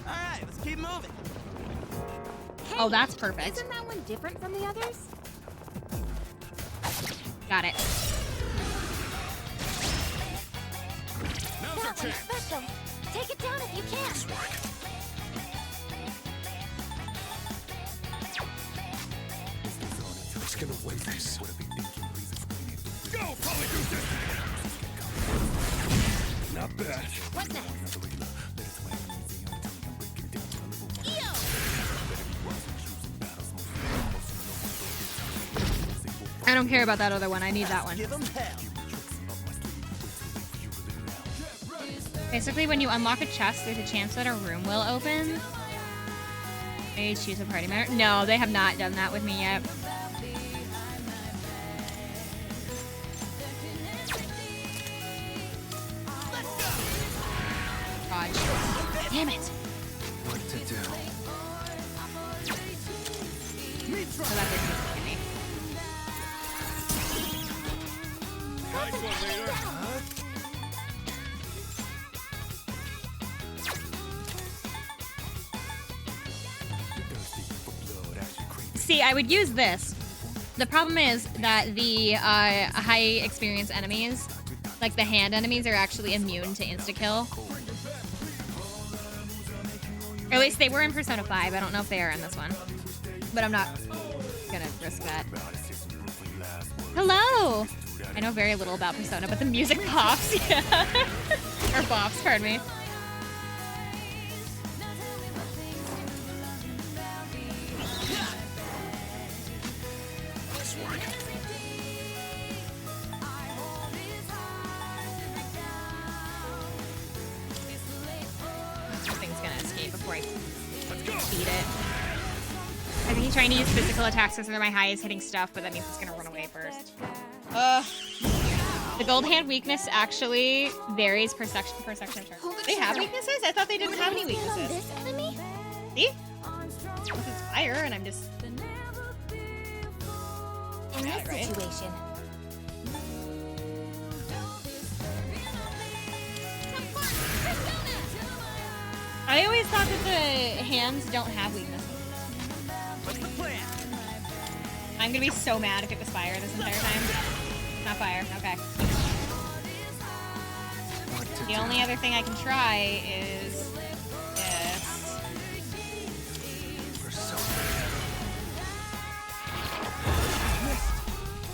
Alright, let's keep moving. Oh, that's perfect. Isn't that one different from the others? Got it. Now's our That one's chance. special. Take it down if you can. Let's get away this. Go, Polydeuces! Not bad. What's next? I don't care about that other one. I need that one. Give 'em hell. Basically, when you unlock a chest, there's a chance that a room will open. Maybe choose a party member. No, they have not done that with me yet. Dodge. Damn it! What to do? So that didn't hit me. Nice one, leader. See, I would use this. The problem is that the high experience enemies, like the hand enemies, are actually immune to insta-kill. Or at least they were in Persona 5. I don't know if they are in this one. But I'm not gonna risk that. Hello! I know very little about Persona, but the music pops. Yeah. Or bops, pardon me. Something's gonna escape before I beat it. I think he's trying to use physical attacks because they're my highest hitting stuff, but that means it's gonna run away first. The gold hand weakness actually varies per section of turn. They have weaknesses? I thought they didn't have any weaknesses. This enemy? See? Unless it's fire and I'm just... In Got this it, right? situation. I always thought that the hands don't have weaknesses. What's the plan? I'm gonna be so mad if it was fire this entire time. Not fire, okay. The only other thing I can try is this.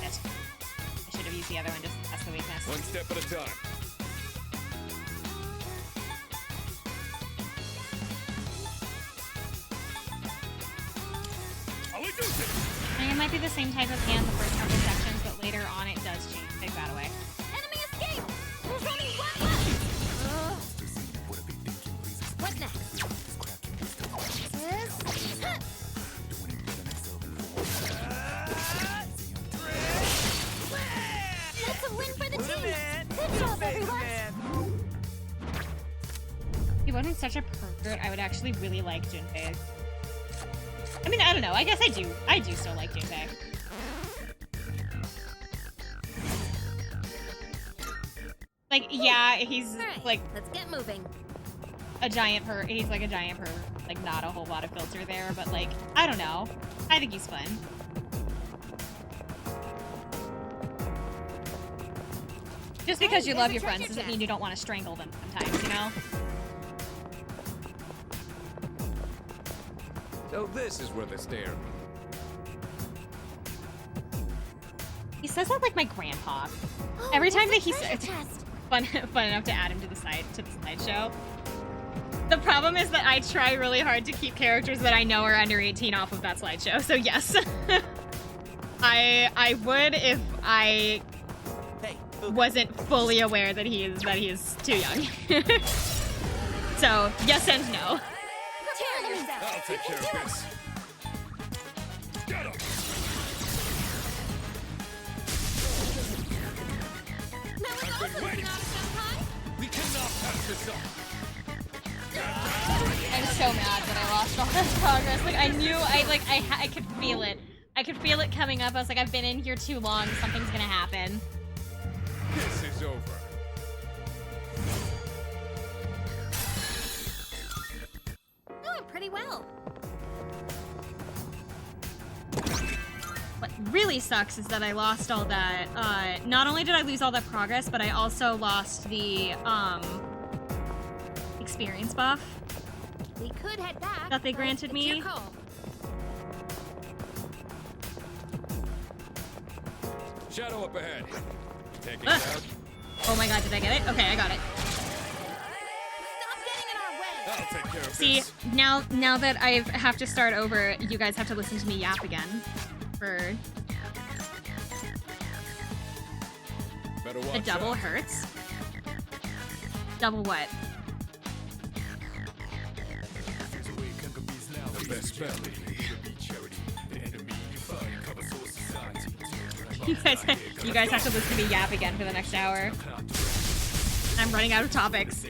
Shit. I should have used the other one just to test the weakness. One step at a time. I think it might be the same type of hand the first couple sections, but later on it does change. Take that away. Enemy escape! There's only one left! What's next? That's a win for the team! Good job, everyone! He wasn't such a pervert. I would actually really like Junpei. I mean, I don't know. I guess I do. I do still like Junpei. Like, yeah, he's Alright, like let's get moving. a giant he's like a giant pervert. Like, not a whole lot of filter there, but like, I don't know. I think he's fun. Just because you love your friends doesn't mean you don't want to strangle them sometimes, you know? So this is where they stare. He says that like my grandpa. Oh, Every time that what's he the says treasure chest? fun enough to add him to the slideshow. The problem is that I try really hard to keep characters that I know are under 18 off of that slideshow. So yes, I would if I wasn't fully aware that he is too young. So yes and no. I'll take care of this. Get him! I've been waiting. We cannot pass this up. I'm so mad that I lost all that progress. Like I knew, I could feel it. I could feel it coming up. I was like, I've been in here too long. Something's gonna happen. This is over. Doing pretty well. What really sucks is that I lost all that. Not only did I lose all that progress, but I also lost the experience buff We could head back. that they but granted it's me. your call. Shadow up ahead. Taking it out. Oh my god, did I get it? Okay, I got it. I'll take care of See, this. now that I have to start over, you guys have to listen to me yap again. For Better the watch double out. hurts. Double what? The best spell. You guys have to listen to me yap again for the next hour. I'm running out of topics.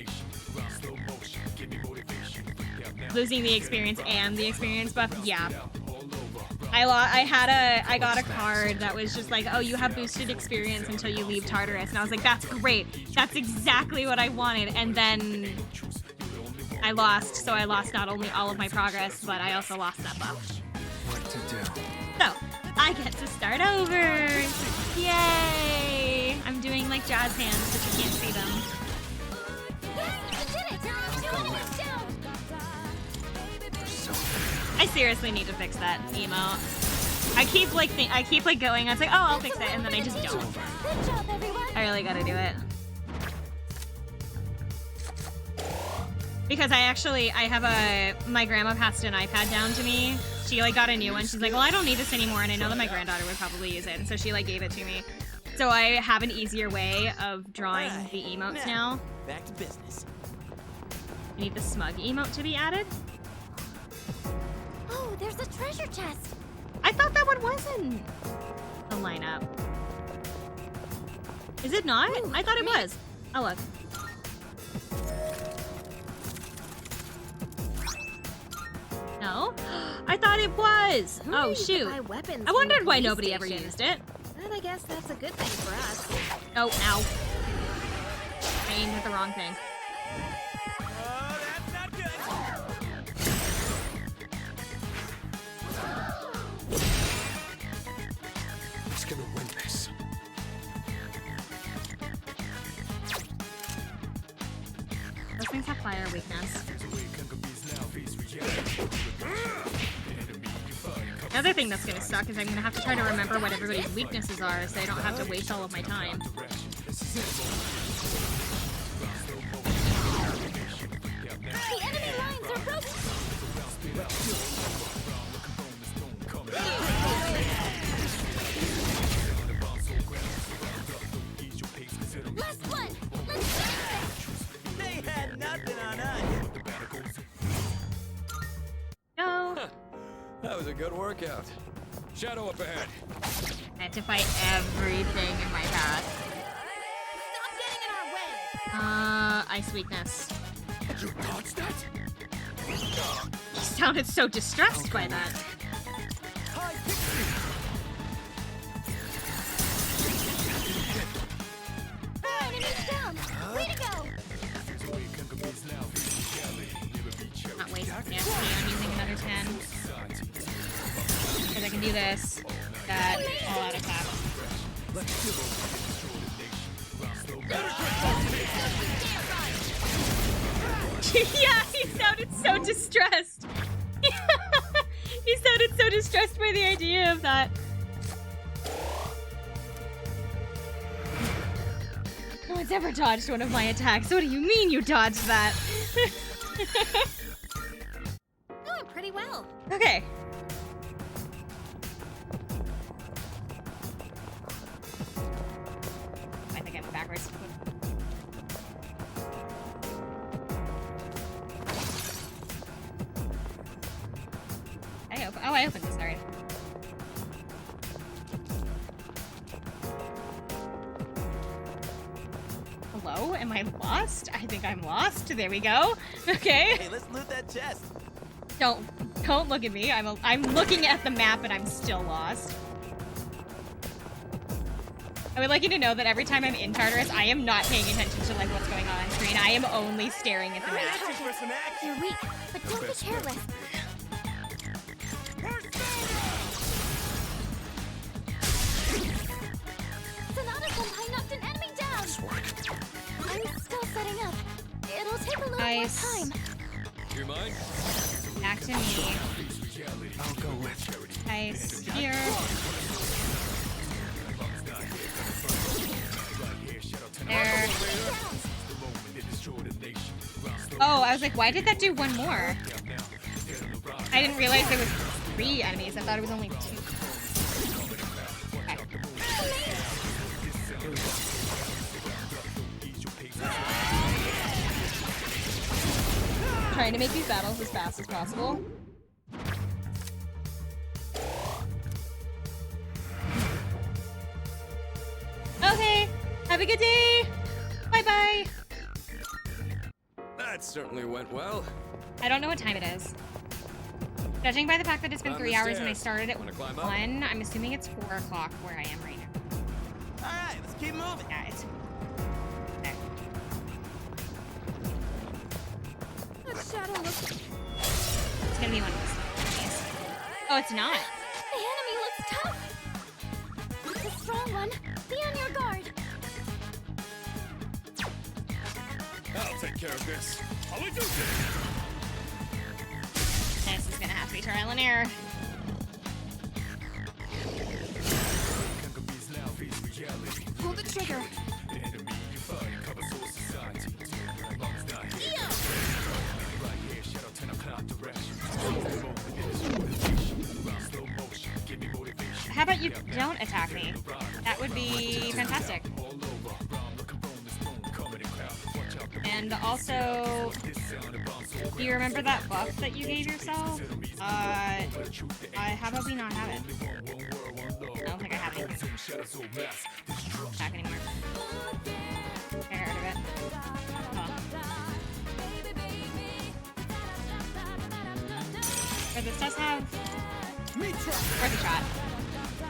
Losing the experience and the experience buff, yeah. I got a card that was just like, oh, you have boosted experience until you leave Tartarus, and I was like, that's great. That's exactly what I wanted. And then I lost, so I lost not only all of my progress, but I also lost that buff. What to do? So, I get to start over! Yay! I'm doing like jazz hands, but you can't see them. I seriously need to fix that emote. I keep going, I was like, oh, I'll fix it, and then I just don't. Good job, everyone. I really gotta do it. Because my grandma passed an iPad down to me. She like got a new one. She's like, well, I don't need this anymore, and I know that my granddaughter would probably use it, and so she like gave it to me. So I have an easier way of drawing the emotes now. Back to business. I need the smug emote to be added. Oh, there's a treasure chest. I thought that one was in the lineup. Is it not? I thought it was. Oh, look. No? I thought it was. Oh, shoot. I wondered why nobody ever used it. And I guess that's a good thing for us. Oh, ow. I aimed at the wrong thing. Who's gonna win this? Those things have fire weakness. Another thing that's gonna suck is I'm gonna have to try to remember what everybody's weaknesses are so I don't have to waste all of my time. The enemy lines are broken. Last one. Let's go. They had nothing on us. No. That was a good workout. Shadow up ahead. I have to fight everything in my path. Ice weakness. You dodged that? You sounded so distressed by that. Enemy's down. Way to go. Not wasting XP on using another 10. Because I can do this. That all out attack. Yeah, he sounded so distressed. He sounded so distressed by the idea of that. No one's ever dodged one of my attacks. What do you mean you dodged that? Doing pretty well. Okay. I think I went backwards. I opened this already. Hello? Am I lost? I think I'm lost. There we go. Okay. Hey, let's loot that chest. Don't look at me. I'm looking at the map and I'm still lost. I would like you to know that every time I'm in Tartarus, I am not paying attention to like what's going on screen. I am only staring at the map. You're weak, but don't get careless. Sonata Senpai knocked an enemy down. I'm still setting up. It'll take a little more time. You mind? Back to me. I'll go with. Nice. Here. There. Oh, I was like, why did that do one more? I didn't realize there was 3 enemies. I thought it was only 2. Okay. Trying to make these battles as fast as possible. Okay, have a good day. Bye-bye. That certainly went well. I don't know what time it is. Judging by the fact that it's been Climb 3 the hours and I stairs. started at Wanna climb up? 1, I'm assuming it's 4 o'clock where I am right now. Alright, let's keep moving. Yeah, it's... Okay. That shadow looks... It's gonna be one of those enemies. Oh, it's not. The enemy looks tough. It's a strong one. Be on your guard. I'll take care of this. I'll do this. This is gonna have to be trial and error. Pull the trigger. How about you don't attack me? That would be fantastic. And also, do you remember that buff that you gave yourself? How about we not have it? I don't think I have it. Attack anymore. I heard of it. Oh. Or this does have worth a shot.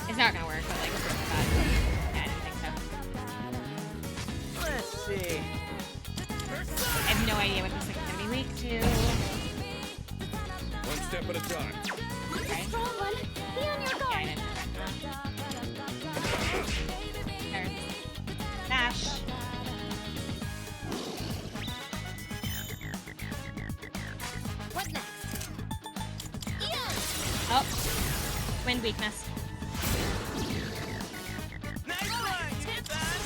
It's not gonna work, but like it's worth a shot. Yeah, I didn't think so. Let's see. I have no idea what this thing's gonna be weak to. One step at a time. Okay. Strong one. Be on your guard. There. Dash. What next? Oh. Wind weakness. Nice one, Tiffan!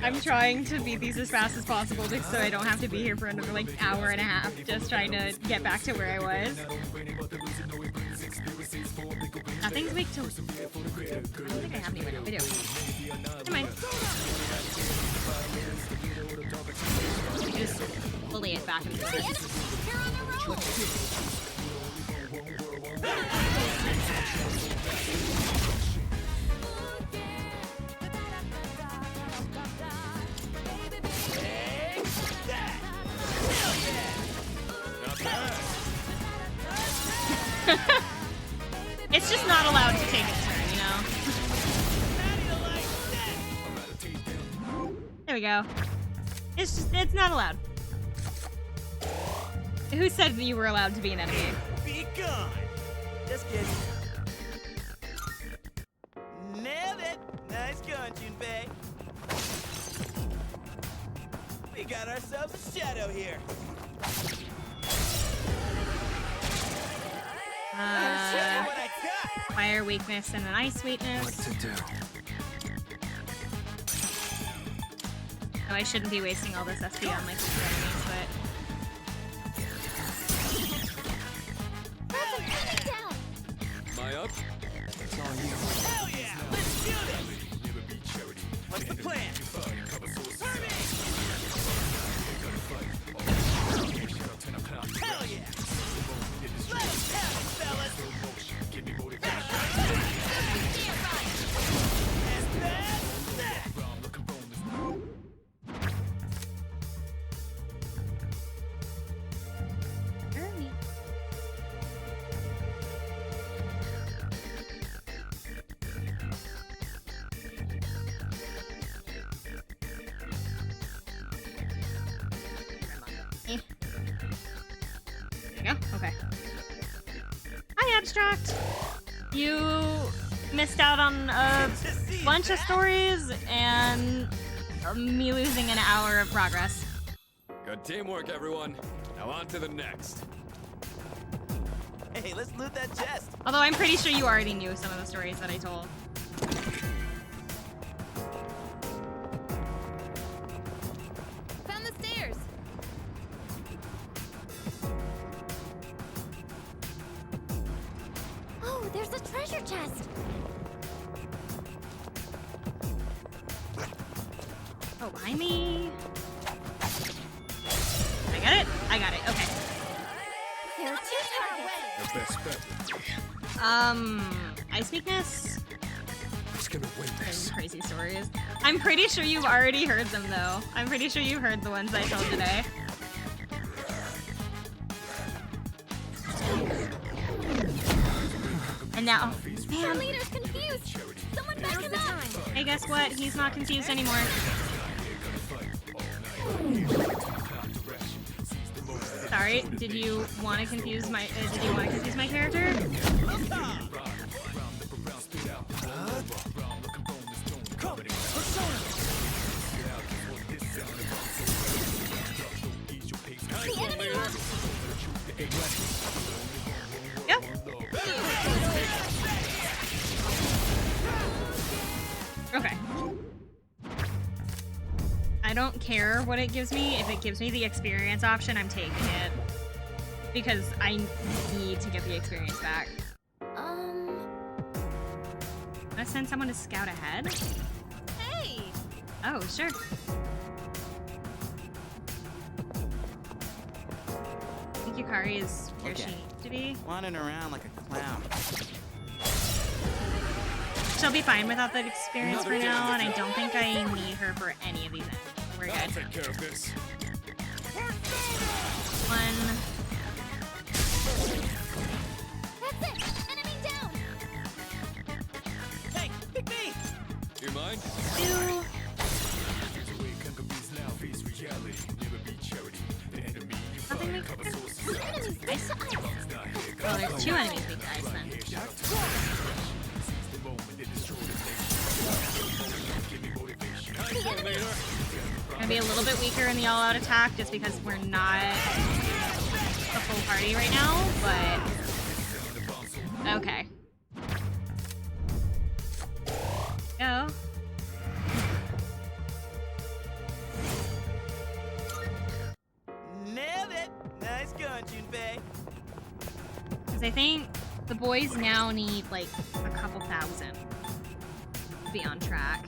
I'm trying to beat these as fast as possible just so I don't have to be here for another like hour and a half just trying to get back to where I was. Nothing's weak to... I don't think I have any window. I do. Never mind. Just bully it back and forth. You're on a roll. It's just not allowed to take its turn, you know? There we go. It's not allowed. Who said that you were allowed to be an enemy? Be gone! Just kidding. Nailed it! Nice going, Junpei. We got ourselves a shadow here. What I got? Fire weakness and an ice weakness. What to do? Oh, I shouldn't be wasting all this SP on like super enemies, but Am I up? It's all you. Hell yeah! Let's do this! What's the plan? Hell yeah! Let us have it, fellas! And that... abstract. You missed out on a bunch of stories and me losing an hour of progress. Good teamwork, everyone. Now on to the next. Hey, let's loot that chest. Although I'm pretty sure you already knew some of the stories that I told. Found the stairs. Oh, there's a treasure chest. Oh, behind me. I got it? I got it. Okay. There are 2 targets. The best bet. Ice weakness. Who's gonna win this? Crazy stories. I'm pretty sure you've already heard them though. I'm pretty sure you heard the ones I told today. And now, Our leader's confused. Someone back him up. hey, guess what? He's not confused anymore. Sorry, did you want to confuse my character? Yep. Okay. I don't care what it gives me. If it gives me the experience option, I'm taking it. Because I need to get the experience back. Let's send someone to scout ahead. Hey! Oh, sure. I think Yukari is where she needs to be. Wandering around like a clown. She'll be fine without the experience for now, and I don't think I need her for any of these ends. We're good. I'll take care of this. One. That's it. Enemy down. Hey, pick me. Do you mind? Two. Nothing we can do. Ice. Oh, there's 2 enemies we can ice then. Gonna be a little bit weaker in the all-out attack just because we're not a full party right now, but okay. Go. Nailed it. Nice going, Junpei. Because I think the boys now need like a couple thousand to be on track.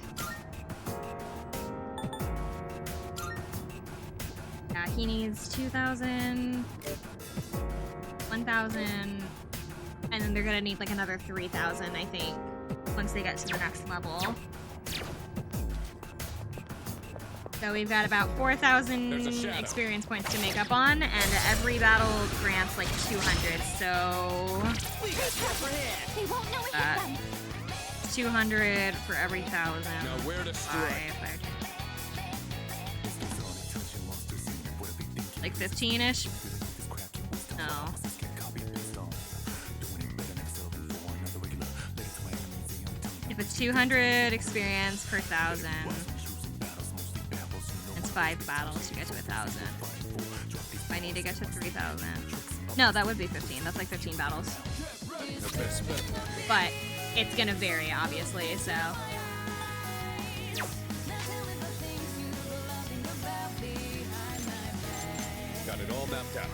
Yeah, he needs 2,000, 1,000, and then they're gonna need like another 3,000, I think, once they get to the next level. So we've got about 4,000 experience points to make up on, and every battle grants like 200, so... They won't know we hit them. 200 for every 1,000. Now where to strike? Like 15-ish? No. If it's 200 experience per 1,000, it's 5 battles to get to 1,000. I need to get to 3,000. No, that would be 15. That's like 15 battles. But it's gonna vary, obviously, so... Got it all mapped out.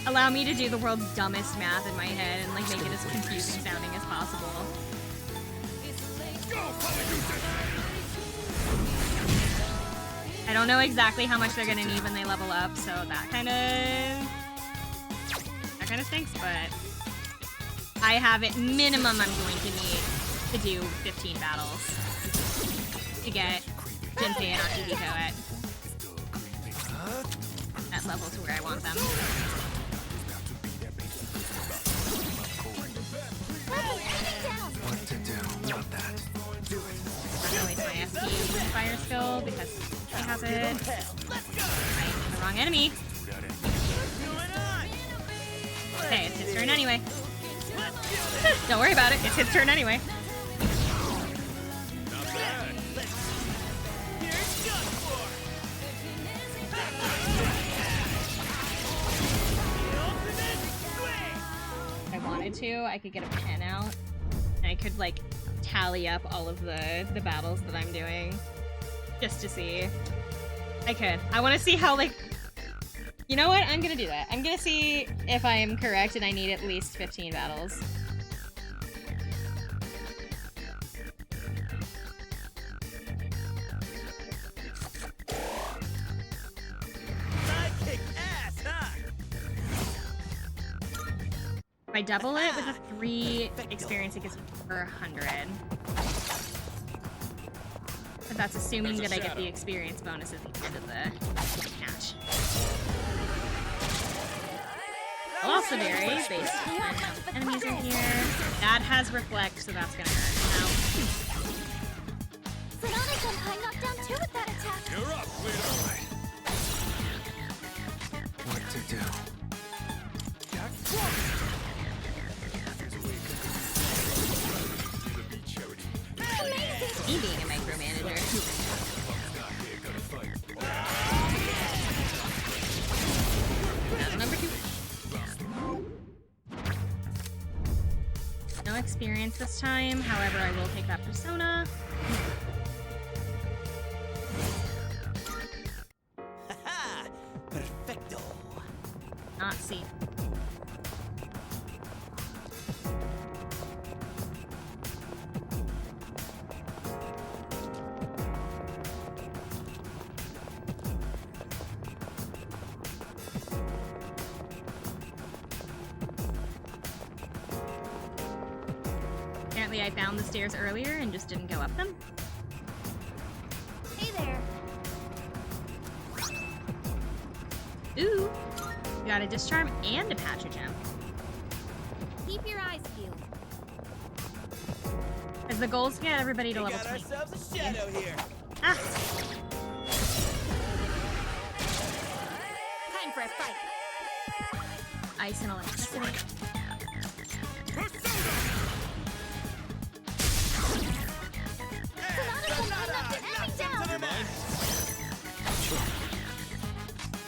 Allow me to do the world's dumbest math in my head and like make it as confusing sounding as possible. I don't know exactly how much they're gonna need when they level up, so that kind of stinks, but I have it minimum I'm going to need to do 15 battles to get Jinpei and Akihiko at level to where I want them. What to do? Not that. Do it. I'm gonna wait my FP fire skill because he has it. Right, the wrong enemy. Okay, it's his turn anyway. Don't worry about it. It's his turn anyway. If I wanted to, I could get a pen out and I could like tally up all of the battles that I'm doing just to see. I could. I want to see how like. You know what? I'm gonna do that. I'm gonna see if I am correct and I need at least 15 battles. Sidekick ass, huh? If I double it with a 3 experience, it gets per 100. But that's assuming that I get the experience bonus at the end of the match. Will also vary based on how many enemies are here. That has reflect, so that's gonna hurt. Now. Sonata-senpai knocked down 2 with that attack. You're up, leader. What to do? Me being a micromanager. Battle number 2. No experience this time, however, I will take that persona. Haha! Perfecto. Not see. Apparently I found the stairs earlier and just didn't go up them. Hey there. Ooh! Got a Discharm and a Patcher Gem. Keep your eyes peeled. As the goal is to get everybody to level got 20. ourselves a shadow here. Ah! Time for a fight. Ice and electricity.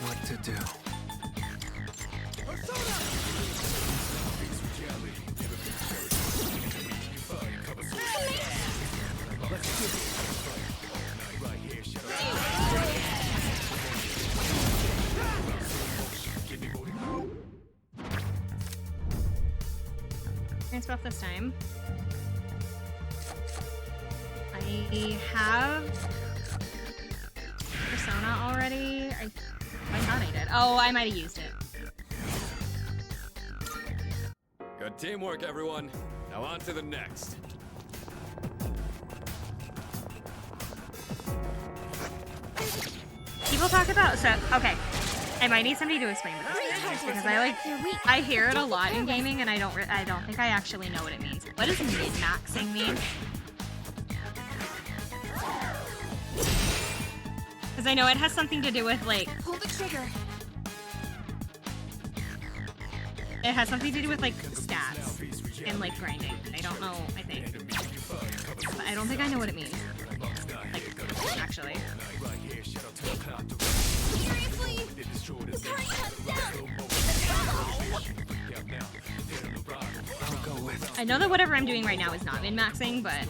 What to do? Experience buff this time. I have Persona already. I thought I did. Oh, I might have used it. Good teamwork, everyone. Now on to the next. People talk about okay. I might need somebody to explain this because I hear it a lot in gaming and I don't think I actually know what it means. What does min-maxing mean? Because I know it has something to do with like Pull the trigger. it has something to do with like stats and like grinding. I don't know. I think, but I don't think I know what it means. Like actually. Seriously? The party comes down. I'll go with. I know that whatever I'm doing right now is not min-maxing, but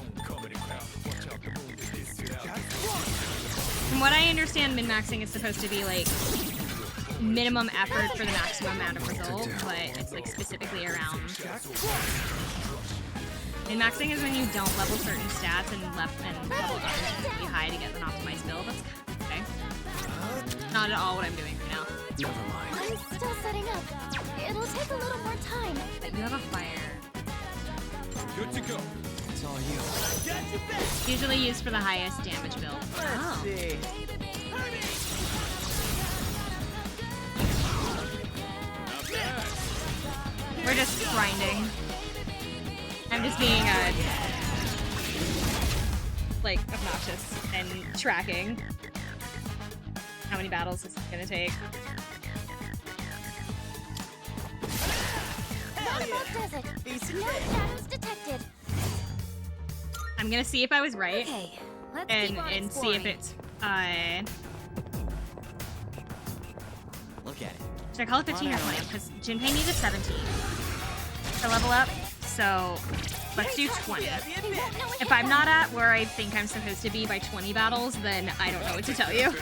from what I understand, min-maxing is supposed to be like minimum effort for the maximum amount of result, but it's like specifically around. Min-maxing is when you don't level certain stats and level others really high to get an optimized build. That's okay. Not at all what I'm doing right now. Never mind. I'm still setting up. It'll take a little more time. But you have a fire. Good to go. It's all you. Usually used for the highest damage build. Oh. See. We're just grinding. I'm just being like obnoxious and tracking how many battles this is gonna take. Thunderbolt does it. No shadows detected. I'm gonna see if I was right. Okay, let's and keep on and see if exploring. it's Look at it. should I call it 15 or 20? Because Jinpei needed 17 to level up. So let's do 20. If I'm not at where I think I'm supposed to be by 20 battles, then I don't know what to tell you.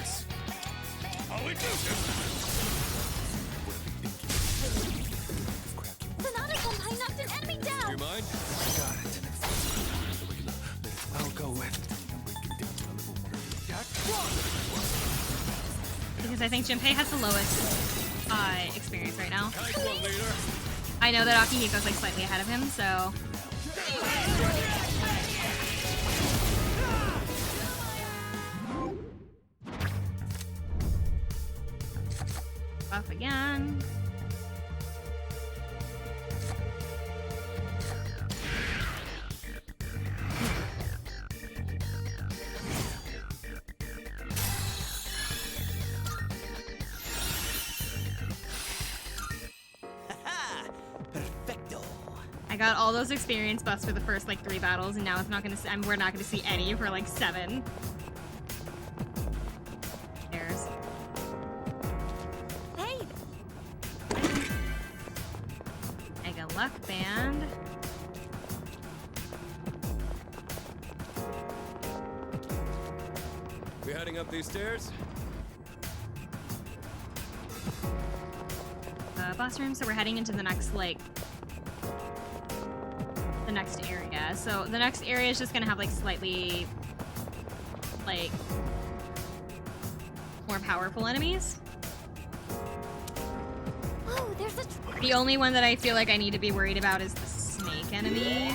Sonata Senpai knocked an enemy down. You mind? Got it. I'll go with. Because I think Jinpei has the lowest experience right now. Nice one, leader. I know that Akihiko's like slightly ahead of him, so. Buff again. Perfecto. I got all those experience buffs for the first like 3 battles, and now it's not gonna. We're not gonna see any for like 7. There's. Hey, Mega Luck Band. We heading up these stairs? Boss room, so we're heading into the next like the next area. So the next area is just gonna have like slightly like more powerful enemies. oh, there's a. The only one that I feel like I need to be worried about is the snake enemy,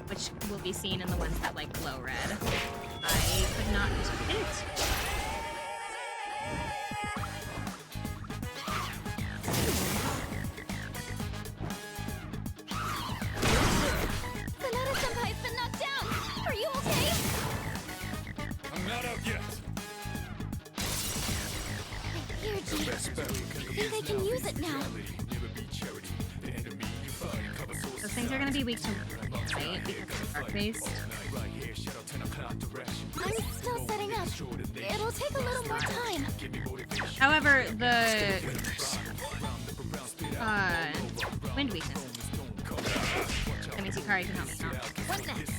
which will be seen in the ones that like glow red. I could not hit. Sonata Senpai's been knocked down. Are you okay? I'm not out yet. Here, G. I think I can use it now. Those things are gonna be weak to light because they're dark based. I'm still setting up. It'll take a little more time. However, the wind weakness. That means Yukari can help me now. What's next?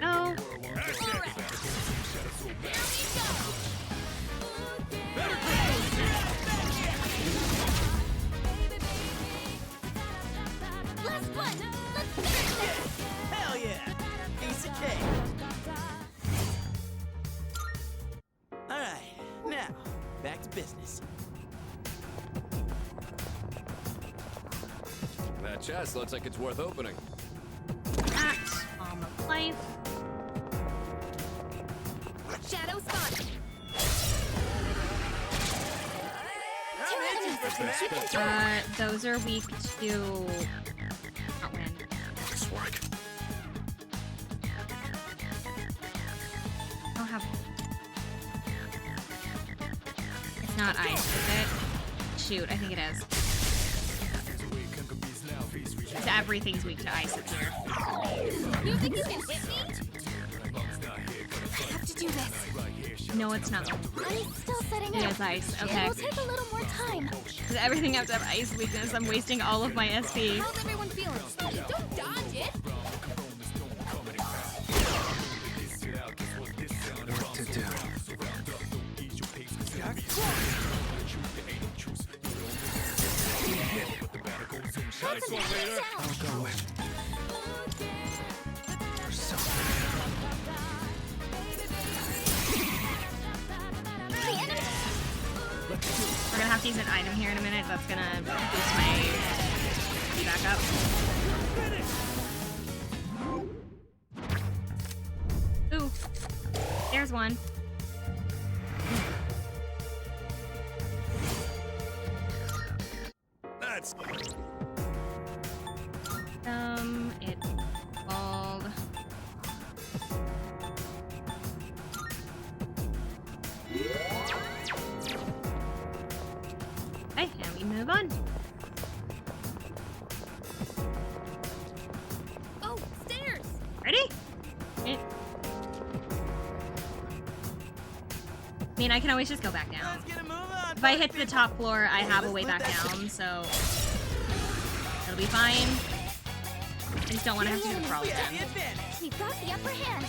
No. Last one. Let's finish this. Hell yeah. Piece of cake. All right, now back to business. That chest looks like it's worth opening. Act on the life. Shadow spot. Those are weak to not wind. Nice work. I don't have. It's not ice, is it? Shoot, I think it is. It's everything's weak to ice up here. You think you can hit me? I have to do this. No, it's not. I'm still setting It up. is ice. Okay. It'll take a little more time. Because everything has to have ice weakness. I'm wasting all of my SP. How's everyone feeling? Hey, don't dodge it. Work to do. That's an enemy down. I'll go with. You're so The enemy. We're gonna have to use an item here in a minute. That's gonna boost my HP back up. Ooh. There's one. That's It called. we move on. Oh, stairs! Ready? I mean, I can always just go back down. If I hit the top floor, I have a way back down, so it'll be fine. I just don't want to have to do the crawl again. We've got the upper hand.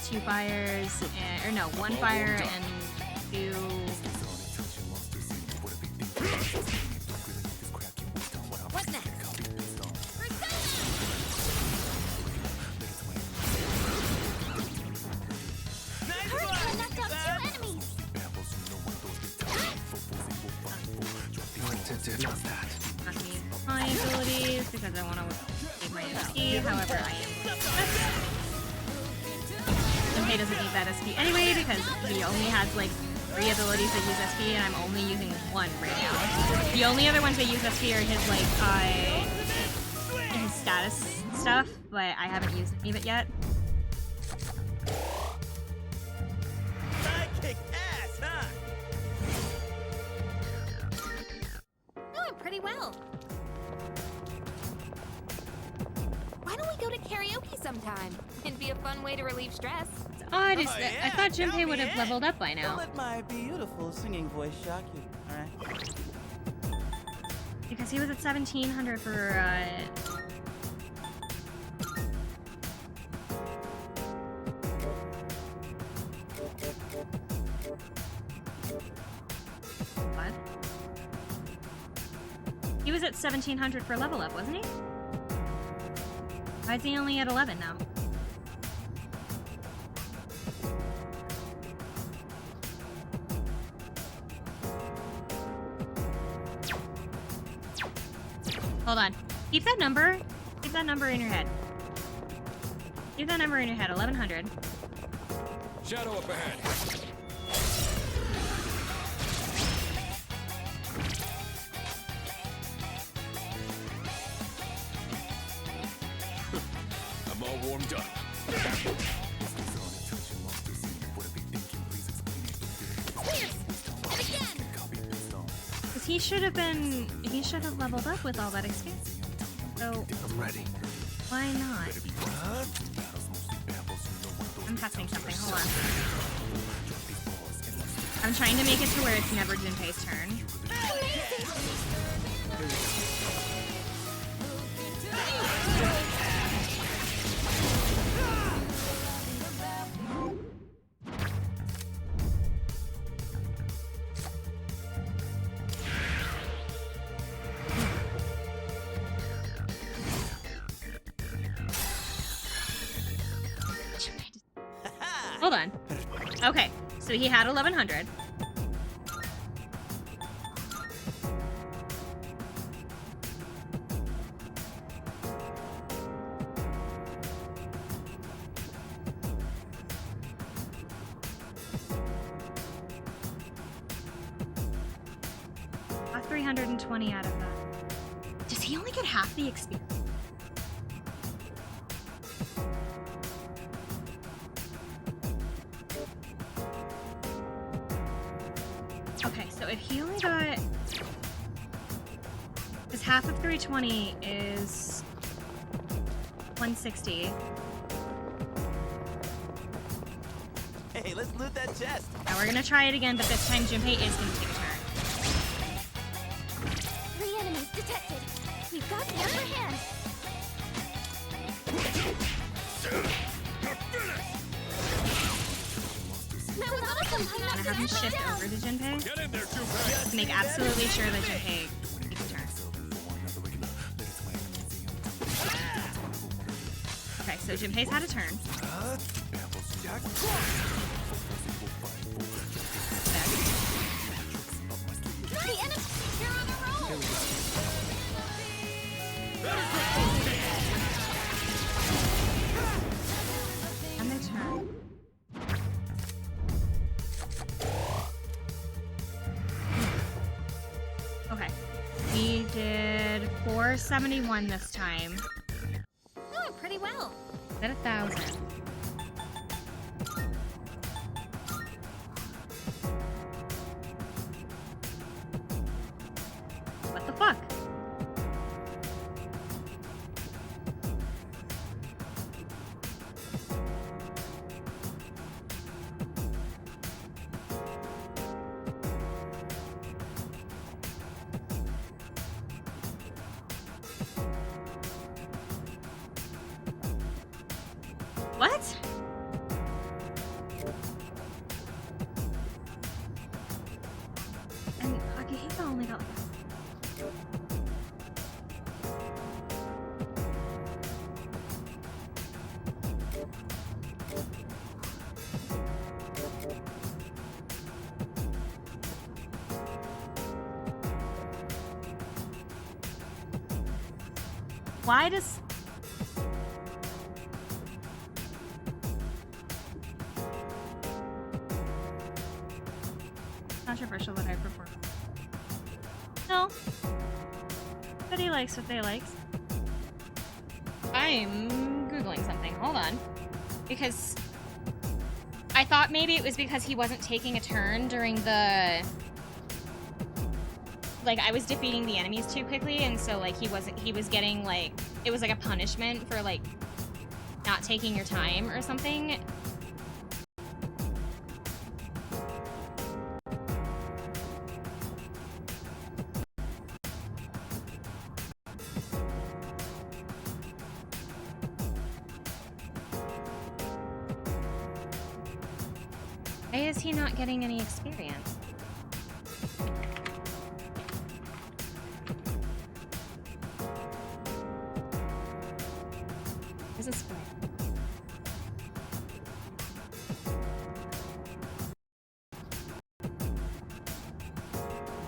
2 fires, and, or no, 1 fire and 2. What next? Hurricane knocked out 2 enemies. What to do with that? Not gonna use my abilities because I want to save my SP. However, I am. Junpei doesn't need that SP anyway because he only has like 3 abilities that use SP, and I'm only using 1 right now. The only other ones that use SP are his like his status stuff, but I haven't used any of it yet. I kick ass, huh? Doing pretty well. Why don't we go to karaoke sometime? It'd be a fun way to relieve stress. Odd is that I thought Junpei would have leveled up by Don't now. let my beautiful singing voice shock you, alright? Because he was at 1700 for what? He was at 1700 for level up, wasn't he? Why is he only at 11 now? Hold on. Keep that number. Keep that number in your head. Keep that number in your head. 1100. Shadow up ahead. I'm all warmed up. Because he should have been. He should have leveled up with all that experience. So. I'm ready. Why not? I'm testing something. Hold on. I'm trying to make it to where it's never Junpei's turn. Hold on. Okay, so he had 1100. Got 320 out of that. Does he only get half the experience? Okay, so if he only got... Because half of 320 is 160. Hey, let's loot that chest. Now we're gonna try it again, but this time Junpei is gonna take a turn. 3 enemies detected. We've got the upper hand. I'm gonna have him shift over to Junpei. Get in there, Junpei. To make absolutely sure that Junpei takes a turn. Okay, so Junpei's had a turn. The enemy, you're on a roll. And their turn. Okay. We did 471 this time. Doing pretty well. Is that 1,000? What? And Akihiko only got like why does... Controversial that I prefer. No. Everybody likes what they like. I'm Googling something. Hold on. Because I thought maybe it was because he wasn't taking a turn during the... Like, I was defeating the enemies too quickly, and so, like, he was getting, like, it was like a punishment for, like, not taking your time or something. Why is he not getting any experience? There's a split.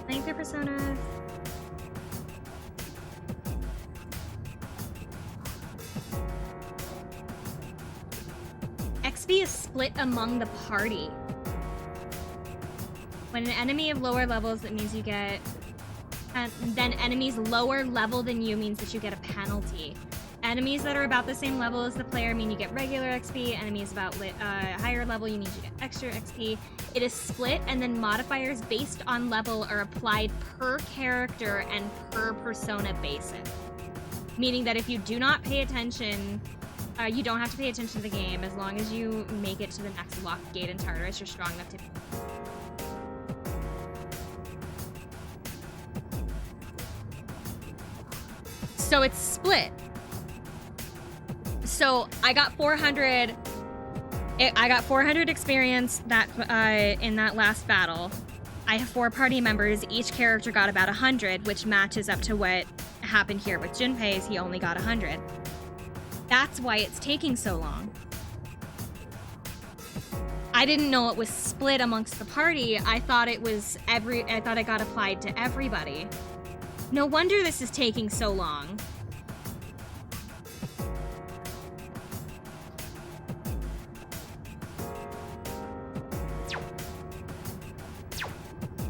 Playing through Persona. XP is split among the party. When an enemy of lower levels, that means you get... And then enemies lower level than you means that you get a penalty. Enemies that are about the same level as the player mean you get regular XP. Enemies about higher level, you mean you get extra XP. It is split, and then modifiers based on level are applied per character and per persona basis. Meaning that if you do not pay attention, you don't have to pay attention to the game as long as you make it to the next locked gate in Tartarus, you're strong enough to... So it's split. So I got 400. I got 400 experience that in that last battle. I have 4 party members. Each character got about 100, which matches up to what happened here with Junpei's. He only got 100. That's why it's taking so long. I didn't know it was split amongst the party. I thought it was I thought it got applied to everybody. No wonder this is taking so long.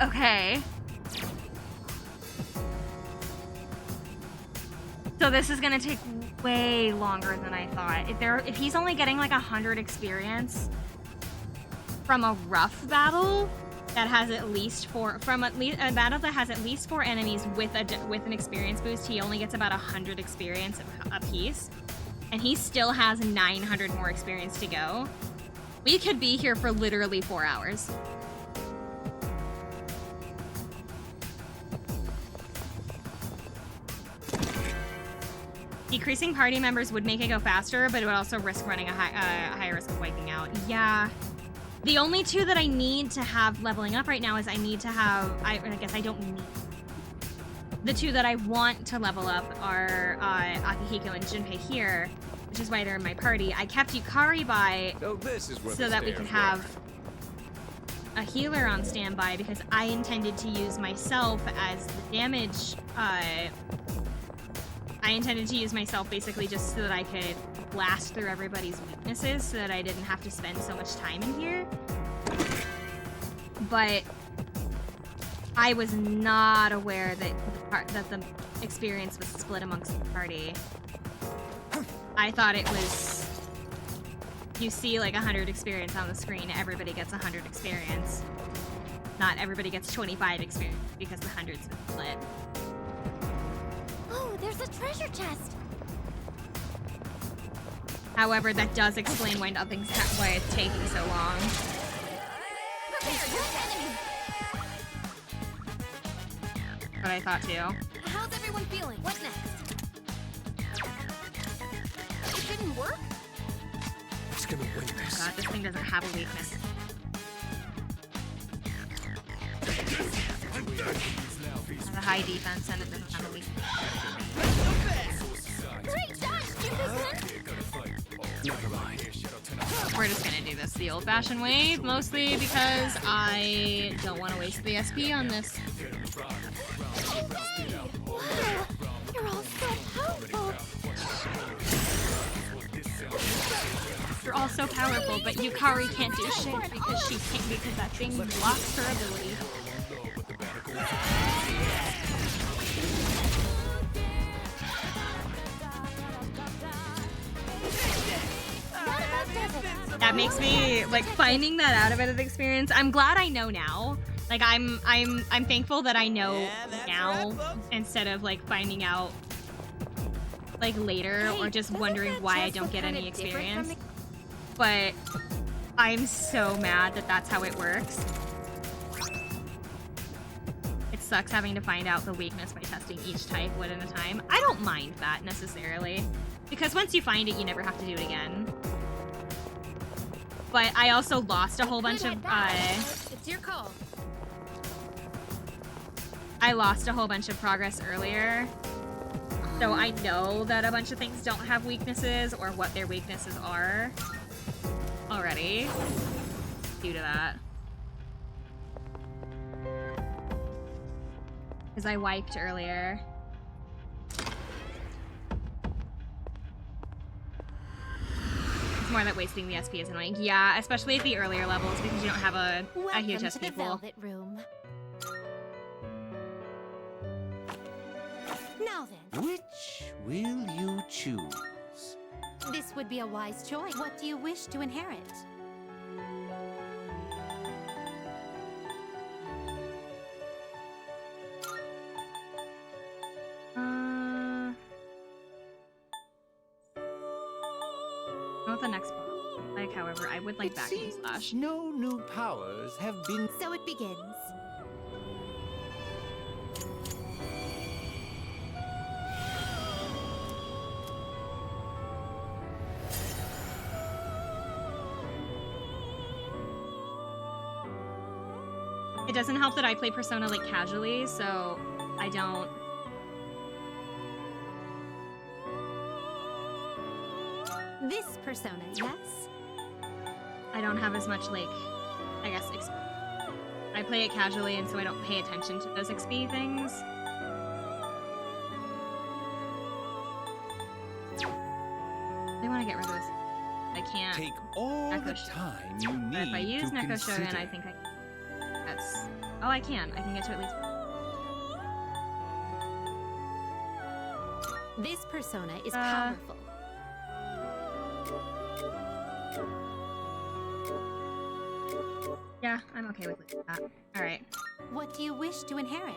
Okay. So this is gonna take way longer than I thought. If he's only getting like 100 experience from a rough battle that has at least 4, from a battle that has at least 4 enemies with an experience boost, he only gets about 100 experience a piece, and he still has 900 more experience to go. We could be here for literally 4 hours. Decreasing party members would make it go faster, but it would also risk running a higher risk of wiping out. Yeah. The only 2 that I need to have leveling up right now is I need to have... I guess I don't need... The 2 that I want to level up are Akihiko and Junpei here, which is why they're in my party. I kept Yukari by so that we could have a healer on standby, because I intended to use myself as the damage... I intended to use myself basically just so that I could blast through everybody's weaknesses so that I didn't have to spend so much time in here. But I was not aware that the experience was split amongst the party. I thought it was... You see like 100 experience on the screen, everybody gets 100 experience. Not everybody gets 25 experience because the 100's been split. Oh, there's a treasure chest. However, that does explain why why it's taking so long. What I thought too. How's everyone feeling? What next? It didn't work? Who's gonna win this? God, this thing doesn't have a weakness. It has a high defense and it doesn't have a weakness. Great dodge, Jefferson! Never mind. We're just gonna do this the old-fashioned way, mostly because I don't want to waste the SP on this. Wow, you're all so powerful. You're all so powerful, but Yukari can't do shit because that thing blocks her ability. That makes me like finding that out about the experience. I'm glad I know now. Like I'm thankful that I know now instead of like finding out like later or just wondering why I don't get any experience. But I'm so mad that that's how it works. It sucks having to find out the weakness by testing each type one at a time. I don't mind that necessarily, because once you find it, you never have to do it again. But I also lost a whole bunch of, It's your call. I lost a whole bunch of progress earlier. So I know that a bunch of things don't have weaknesses or what their weaknesses are already due to that. Because I wiped earlier. It's more that wasting the SP is annoying. Yeah, especially at the earlier levels because you don't have a huge Welcome SP to the pool. Velvet Room. Now then, Which will you choose? this would be a wise choice. What do you wish to inherit? What the next boss? Like, however, I would like vacuum slash. No new powers have been. So it begins. It doesn't help that I play Persona like casually, so I don't. This persona, yes? I don't have as much like, I guess, I play it casually, and so I don't pay attention to those XP things. I want to get rid of this. I can't. Take all the time you need. But if I use to Neko Shogun, consider. I think that's. Oh, I can. I can get to at least. This persona is powerful. Yeah, I'm okay with that. Alright. What do you wish to inherit?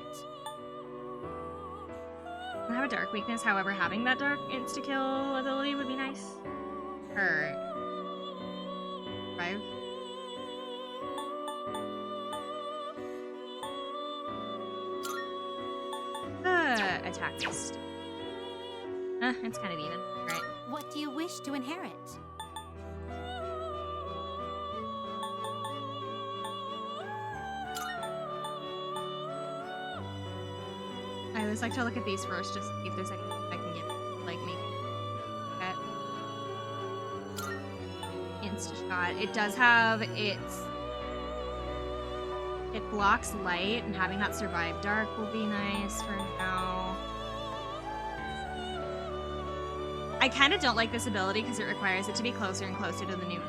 I have a dark weakness, however, having that dark insta-kill ability would be nice. Or... 5. Attack beast. It's kind of even. Alright. What do you wish to inherit? I always like to look at these first, just to see if there's anything I can get, like, make that insta-shot. It does have its... It blocks light, and having that survive dark will be nice for now. I kind of don't like this ability because it requires it to be closer and closer to the new...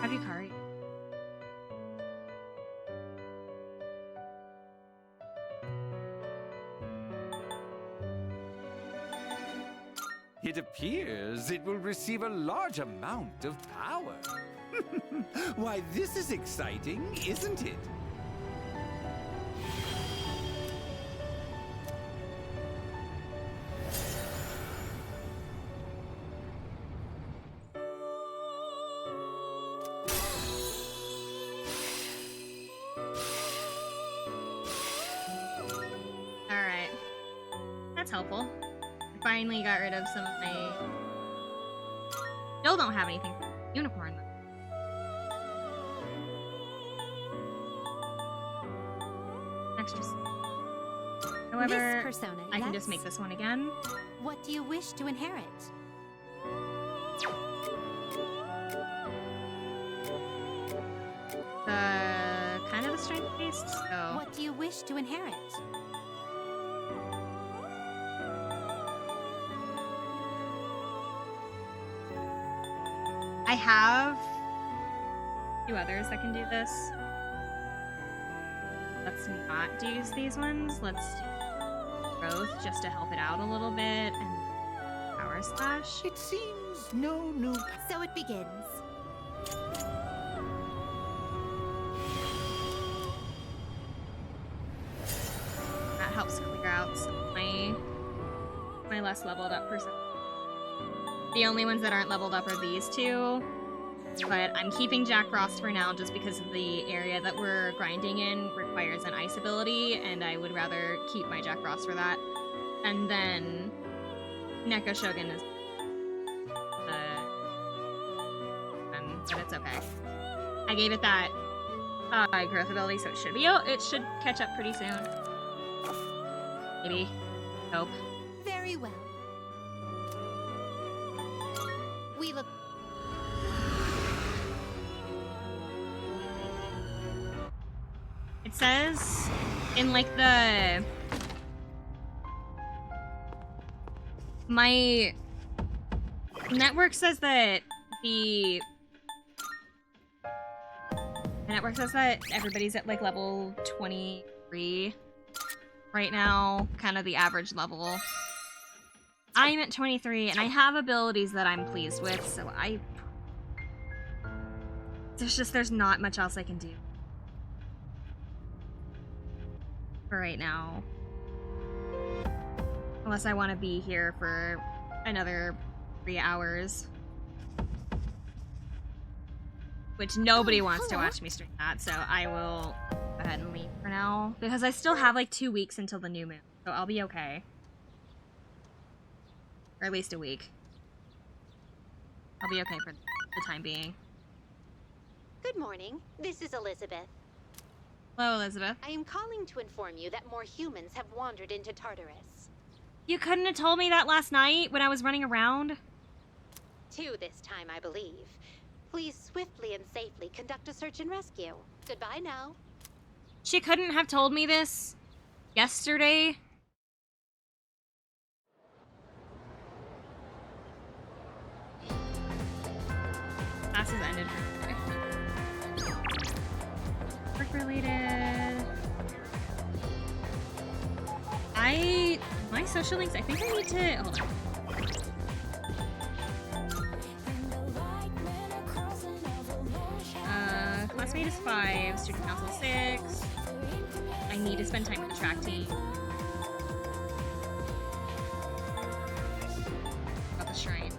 Have you Kari? It appears it will receive a large amount of power. Why, this is exciting, isn't it? that's helpful. I finally got rid of some of my... Still don't have anything for unicorn, though. Extra... However, This persona, I can yes? just make this one again. What do you wish to inherit? Kind of a strength based, so... What do you wish to inherit? I have two others that can do this. Let's not use these ones. Let's do growth just to help it out a little bit, and power slash. It seems no new. So it begins. That helps clear out some of my less leveled up person. The only ones that aren't leveled up are these two. But I'm keeping Jack Frost for now just because of the area that we're grinding in requires an ice ability, and I would rather keep my Jack Frost for that. And then Neko Shogun is but it's okay. I gave it that growth ability, so it should catch up pretty soon. Maybe. Hope. Very well. We look. It says in like the my network says that the network says that everybody's at like level 23 right now, kind of the average level. I'm at 23 and I have abilities that I'm pleased with, so there's not much else I can do for right now. Unless I want to be here for another 3 hours. Which nobody wants to watch me stream that, so I will go ahead and leave for now. Because I still have like 2 weeks until the new moon, so I'll be okay. Or at least a week. I'll be okay for the time being. Good morning. This is Elizabeth. Hello, Elizabeth. I am calling to inform you that more humans have wandered into Tartarus. You couldn't have told me that last night when I was running around? 2 this time, I believe. Please swiftly and safely conduct a search and rescue. Goodbye now. She couldn't have told me this yesterday? Class has ended for today. Work related. My social links, I think I need to, hold on. Classmate is 5, student council 6. I need to spend time with the track team. About the shrine.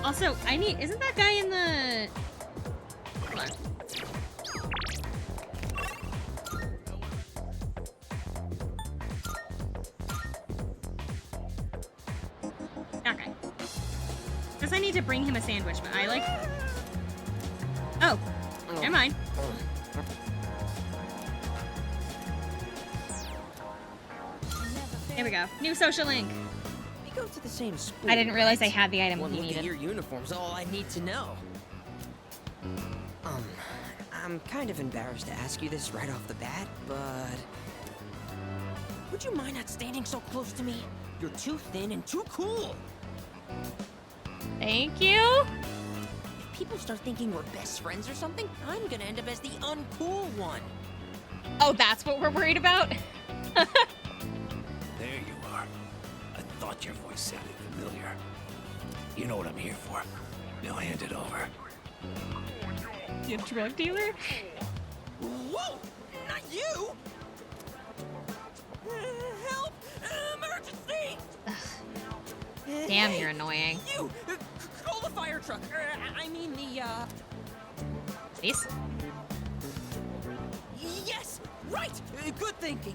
Also, isn't that guy in the... Hold on. Okay. Guess I need to bring him a sandwich, but I like... Oh, never mind. Here we go. New social link. We go to the same school. I didn't realize I had the item One he look needed. at your uniform's all I need to know. I'm kind of embarrassed to ask you this right off the bat, but... Would you mind not standing so close to me? You're too thin and too cool! Thank you. If people start thinking we're best friends or something, I'm gonna end up as the uncool one. Oh, that's what we're worried about? There you are. I thought your voice sounded familiar. You know what I'm here for. Now hand it over. You drug dealer? Whoa! Not you! Help! Emergency! Damn, you're annoying. You! Call the fire truck. I mean the, Please? Yeah! Right! Good thinking.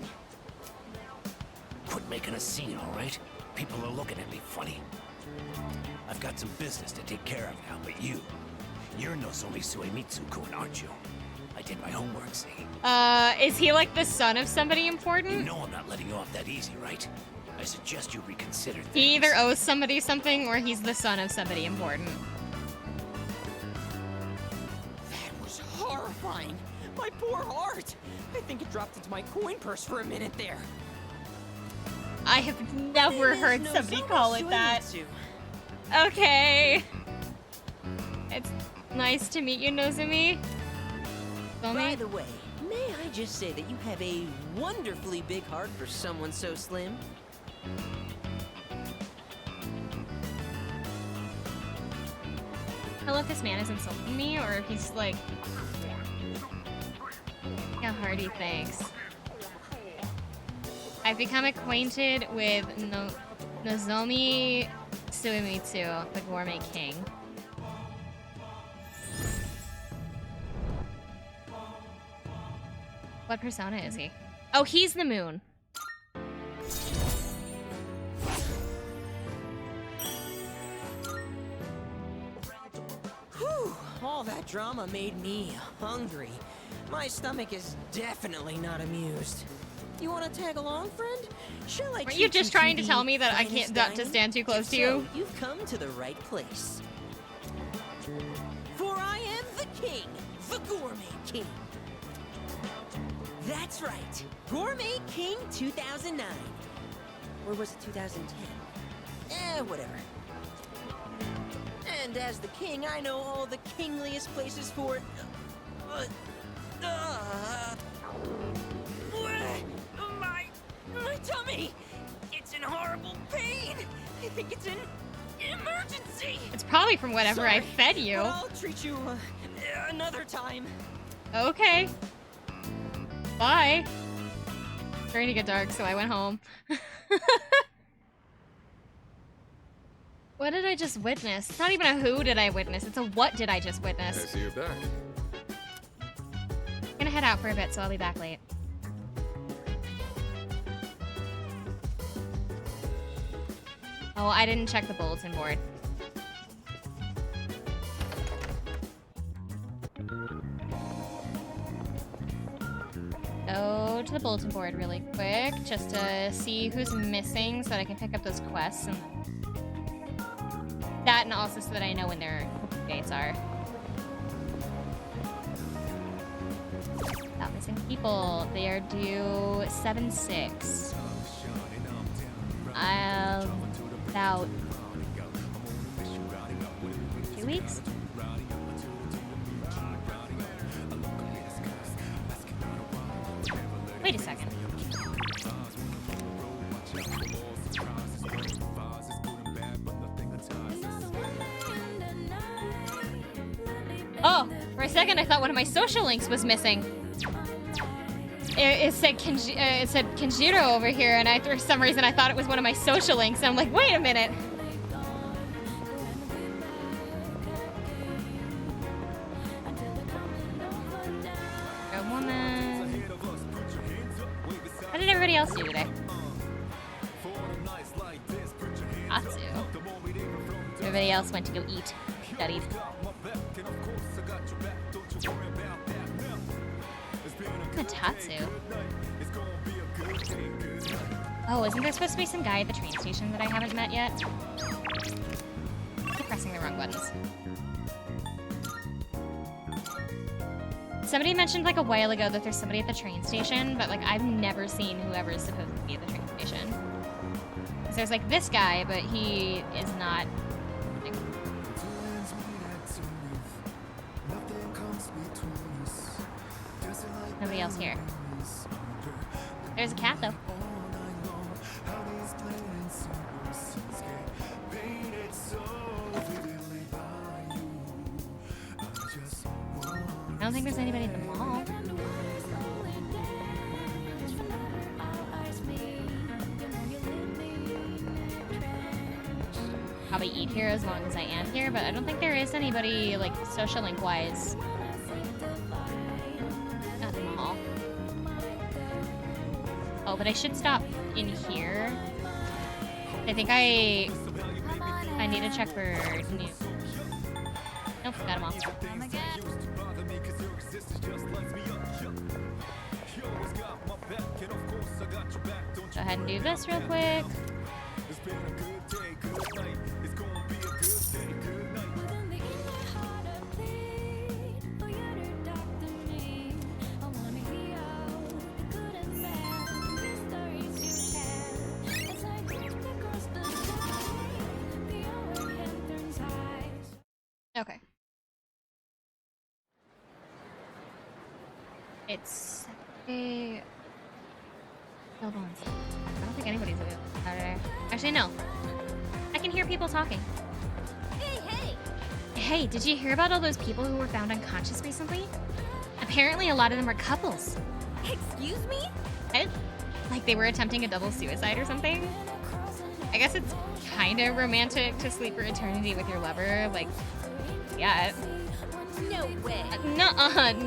Quit making a scene, all right? People are looking at me funny. I've got some business to take care of now, but you're Nozomi Suemitsu-kun, aren't you? I did my homework, see? Is he like the son of somebody important? You know I'm not letting you off that easy, right? I suggest you reconsider things. He either owes somebody something or he's the son of somebody important. That was horrifying. My poor heart. I think it dropped into my coin purse for a minute there. I have never heard somebody call it that. Okay. It's nice to meet you, Nozomi. By the way, may I just say that you have a wonderfully big heart for someone so slim? I love if this man is insulting me or if he's like... how hard he thinks. I've become acquainted with Nozomi Suemitsu, the Gourmet King. What persona is he? Oh, he's the moon. Whew, all that drama made me hungry. My stomach is definitely not amused. You want to tag along, friend? Shall I? Weren't you just trying to tell me that I can't not to stand too close to you? You've come to the right place. For I am the king, the Gourmet King. That's right, Gourmet King 2009. Or was it 2010? Whatever. And as the king, I know all the kingliest places for... My tummy! It's in horrible pain! I think it's an emergency! It's probably from whatever I fed you. But I'll treat you another time. Okay. Bye. Starting to get dark, so I went home. What did I just witness? It's not even a who did I witness, it's a what did I just witness. I see you're back. I'm gonna head out for a bit, so I'll be back late. Oh, I didn't check the bulletin board. Go to the bulletin board really quick, just to see who's missing so that I can pick up those quests. And that, and also so that I know when their dates are. About missing people. They are due 7/6. About 2 weeks? Wait a second. Oh, for a second I thought one of my social links was missing. It said Kenjiro over here, and for some reason I thought it was one of my social links. And I'm like, wait a minute. A woman. How did everybody else do today? Atsu. Everybody else went to go eat. Studied. Tatsu. Oh, isn't there supposed to be some guy at the train station that I haven't met yet? I'm pressing the wrong buttons. Somebody mentioned like a while ago that there's somebody at the train station, but like I've never seen whoever is supposed to be at the train station. So there's like this guy, but he is not. Nobody else here. There's a cat, though. I don't think there's anybody at the mall. Probably eat here as long as I am here, but I don't think there is anybody, like, social link-wise. At the mall. Oh, but I should stop in here. I think I need to check for new. Nope, got them all. Go ahead and do this real quick. Okay. It's a... Hold on. I don't think anybody's available Saturday. Actually, no. I can hear people talking. Hey, hey! Hey, did you hear about all those people who were found unconscious recently? Apparently a lot of them were couples. Excuse me? Like they were attempting a double suicide or something. I guess it's kind of romantic to sleep for eternity with your lover. Like, yeah. No way.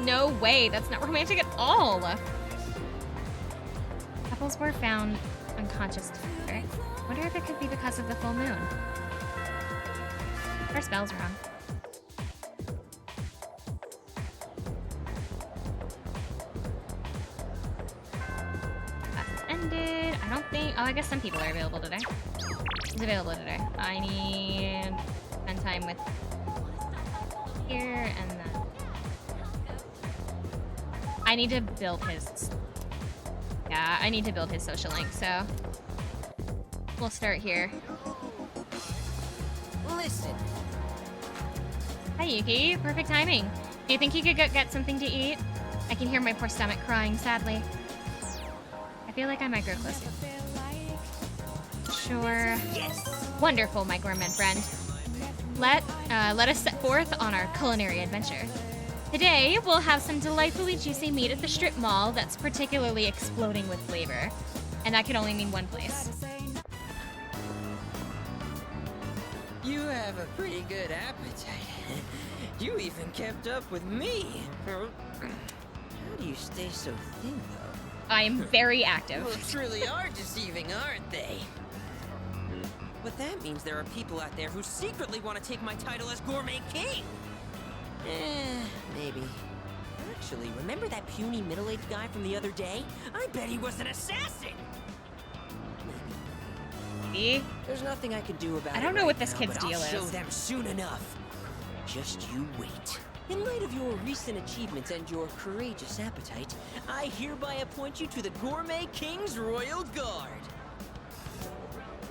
No way. That's not romantic at all. Couples were found unconscious together. Wonder if it could be because of the full moon. Our spell's wrong. Class has ended. I don't think... Oh, I guess some people are available today. Who's available today? I need to spend time with here and then... I need to build his... Yeah, I need to build his social link, so... We'll start here. Listen. Hi, Yuki. Perfect timing. Do you think you could get something to eat? I can hear my poor stomach crying, sadly. I feel like I might grow closer. Sure. Yes. Wonderful, my gourmet friend. Let us set forth on our culinary adventure. Today, we'll have some delightfully juicy meat at the strip mall that's particularly exploding with flavor. And that could only mean one place. You have a pretty good appetite. You even kept up with me. How do you stay so thin, though? I am very active. Looks really are deceiving, aren't they? But that means there are people out there who secretly want to take my title as Gourmet King. Maybe. Actually, remember that puny middle-aged guy from the other day? I bet he was an assassin! See? There's nothing I can do about it. I don't know what this kid's but deal I'll is. show them soon enough. Just you wait. In light of your recent achievements and your courageous appetite, I hereby appoint you to the Gourmet King's Royal Guard.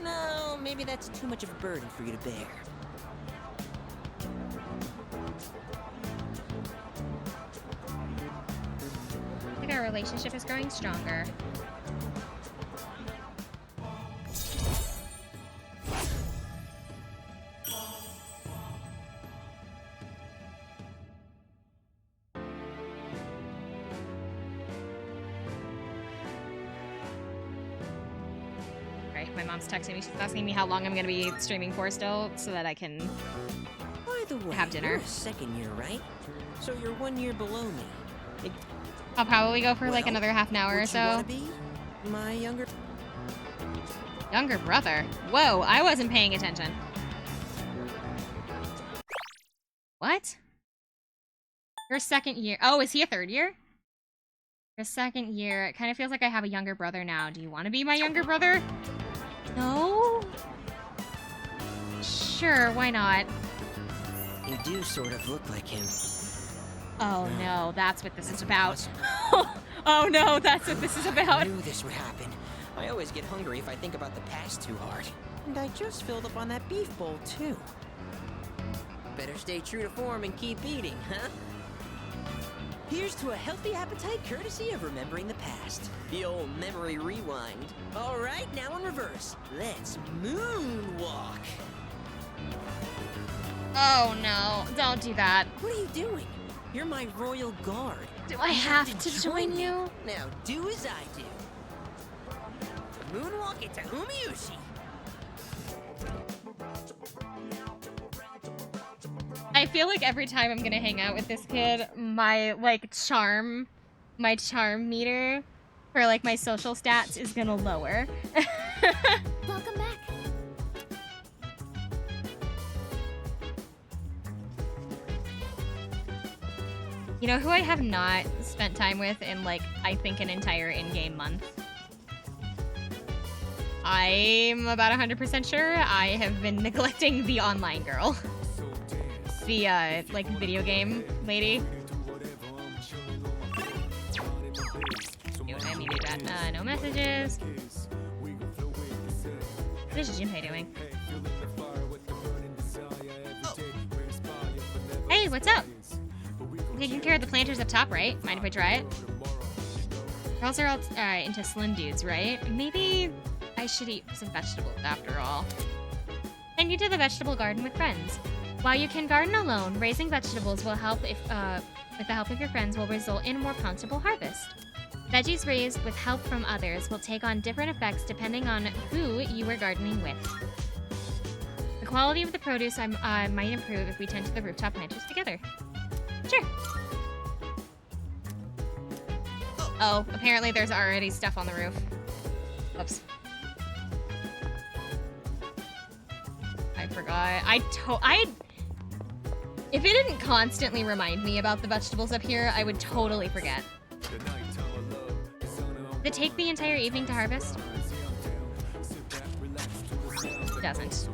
No, maybe that's too much of a burden for you to bear. I think our relationship is growing stronger. My mom's texting me. She's asking me how long I'm going to be streaming for still, so that I can By the way, have dinner. You're a second year, right? So you're 1 year below me. I'll probably go for like another half an hour or Would so. you wanna be my younger brother? Whoa, I wasn't paying attention. What? Your second year. Oh, is he a third year? Your second year. It kind of feels like I have a younger brother now. Do you want to be my younger brother? No? Sure, why not? You do sort of look like him. Oh no, that's what this is about. Oh no, that's what this is about. I knew this would happen. I always get hungry if I think about the past too hard. And I just filled up on that beef bowl too. Better stay true to form and keep eating, huh? Here's to a healthy appetite courtesy of remembering the past. The old memory rewind. All right, now in reverse. Let's moonwalk. Oh no, don't do that. What are you doing? You're my royal guard. Do I have to join you? Now do as I do. Moonwalk into Umiushi. I feel like every time I'm gonna hang out with this kid, my charm meter for like my social stats is gonna lower. Welcome back. You know who I have not spent time with in like, I think an entire in-game month? I'm about 100% sure I have been neglecting the online girl. The, like, video game lady. Do what I need to do that. No messages. What is Junpei doing? Hey, what's up? Taking care of the planters up top, right? Mind if I try it? Girls are all into slim dudes, right? Maybe I should eat some vegetables after all. Send you to the vegetable garden with friends. While you can garden alone, raising vegetables will help if, with the help of your friends will result in a more bountiful harvest. Veggies raised with help from others will take on different effects depending on who you are gardening with. The quality of the produce might improve if we tend to the rooftop planters together. Sure. Oh, apparently there's already stuff on the roof. Oops. I forgot. If it didn't constantly remind me about the vegetables up here, I would totally forget. Did it take the entire evening to harvest? It doesn't.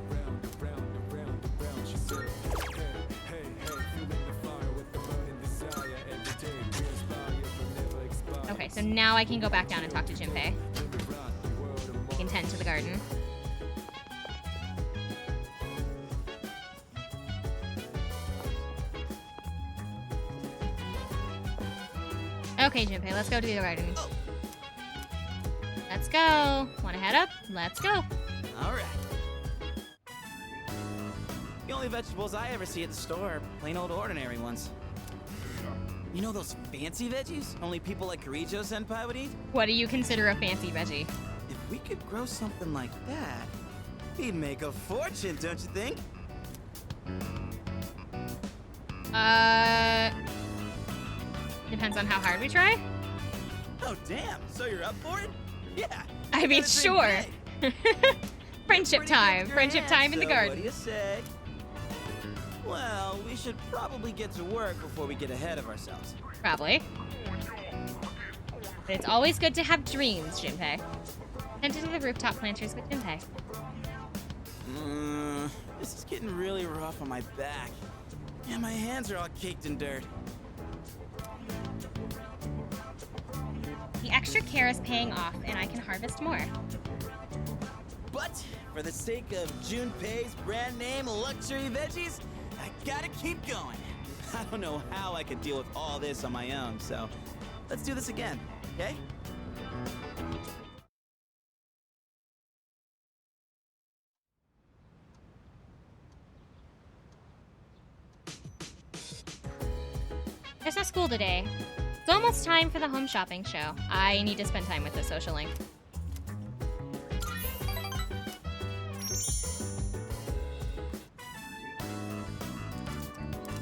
Okay, so now I can go back down and talk to Junpei. I can tend to the garden. Okay, Junpei, let's go to the garden. Let's go. Wanna head up? Let's go. Alright. The only vegetables I ever see at the store are plain old ordinary ones. You know those fancy veggies only people like Kirijo-senpai would eat? What do you consider a fancy veggie? If we could grow something like that, we'd make a fortune, don't you think? Depends on how hard we try. Oh, damn. So you're up for it? Yeah. I mean, sure. Friendship time. Friendship time in the garden. What do you say? Well, we should probably get to work before we get ahead of ourselves. Probably. But it's always good to have dreams, Junpei. Send it to the rooftop planters with Junpei. This is getting really rough on my back. Yeah, my hands are all caked in dirt. The extra care is paying off, and I can harvest more. But for the sake of Junpei's brand name luxury veggies, I gotta keep going. I don't know how I could deal with all this on my own, so let's do this again, okay? There's no school today. It's almost time for the home shopping show. I need to spend time with the social link.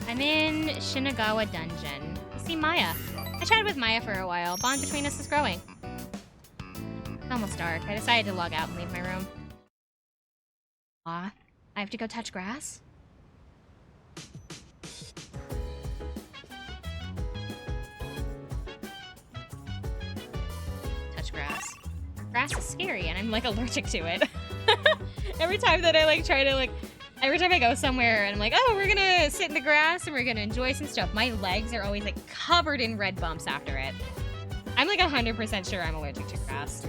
I'm in Shinagawa Dungeon. I see Maya. I chatted with Maya for a while. Bond between us is growing. It's almost dark. I decided to log out and leave my room. Aw, I have to go touch grass? Touch grass. Grass is scary and I'm like allergic to it. Every time that I like try to like, every time I go somewhere and I'm like, oh, we're gonna sit in the grass and we're gonna enjoy some stuff, my legs are always like covered in red bumps after it. I'm like 100% sure I'm allergic to grass.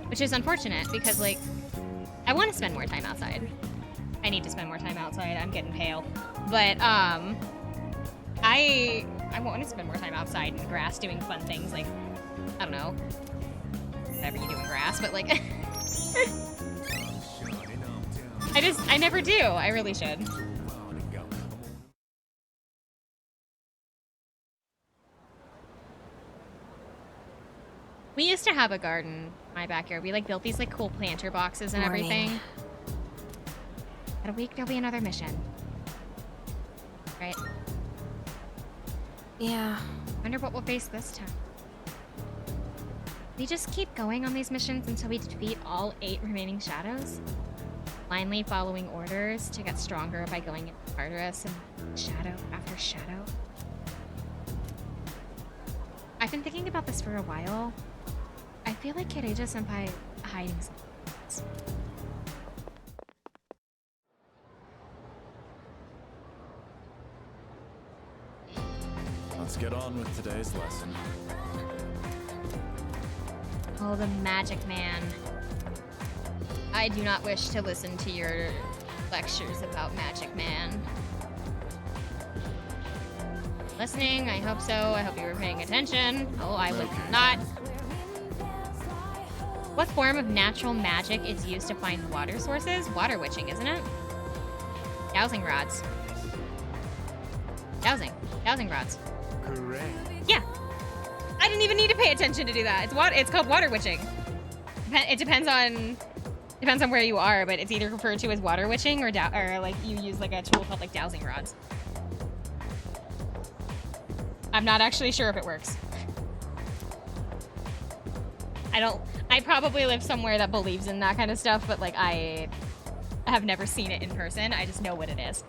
Which is unfortunate because like, I want to spend more time outside. I need to spend more time outside. I'm getting pale. But I want to spend more time outside in grass doing fun things like, I don't know, whatever you do in grass, but like, I never do. I really should. We used to have a garden in my backyard. We like built these like cool planter boxes and everything. In a week, there'll be another mission. Right? Yeah. Wonder what we'll face this time. We just keep going on these missions until we defeat all 8 remaining shadows? Blindly following orders to get stronger by going into Tartarus and shadow after shadow? I've been thinking about this for a while. I feel like Kireja-senpai hiding something. Let's get on with today's lesson. Oh, the Magic Man. I do not wish to listen to your lectures about Magic Man. Listening, I hope so. I hope you were paying attention. Oh, I was not. What form of natural magic is used to find water sources? Water witching, isn't it? Dowsing rods. Dowsing rods. Correct. Yeah. I didn't even need to pay attention to do that. It's called water witching. It depends on where you are, but it's either referred to as water witching or like you use like a tool called like dowsing rods. I'm not actually sure if it works. I probably live somewhere that believes in that kind of stuff, but like I have never seen it in person. I just know what it is.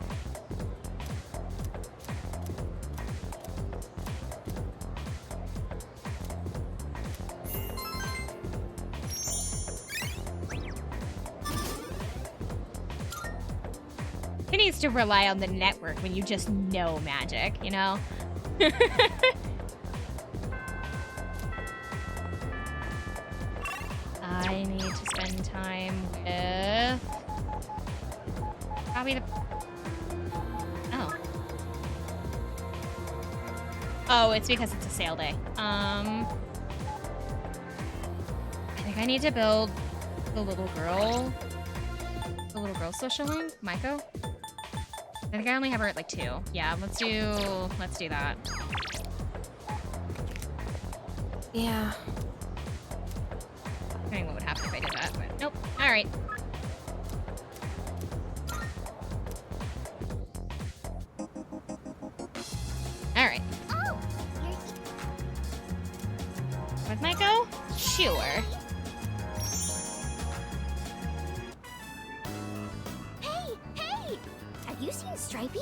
Who needs to rely on the network when you just know magic, you know? I need to spend time with... Probably the... Oh. Oh, it's because it's a sale day. I think I need to build the little girl social link, Maiko. I think I only have her at like 2. Yeah, let's do that. Yeah. I don't know what would happen if I did that, but nope. All right. All right. Oh, With Maiko? Sure. Hey! Have you seen Stripey?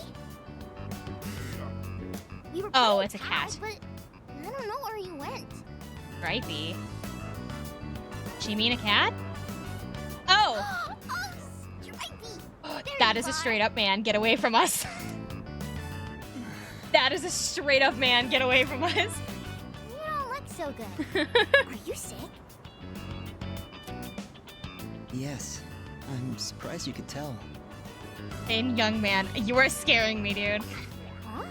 We were Oh, playing it's a tag, cat. But I don't know where you went. Stripey. She mean a cat? Oh! That is a straight up man. Get away from us. That is a straight up man. Get away from us. You don't look so good. Are you sick? Yes. I'm surprised you could tell. Thin young man. You are scaring me, dude. Huh?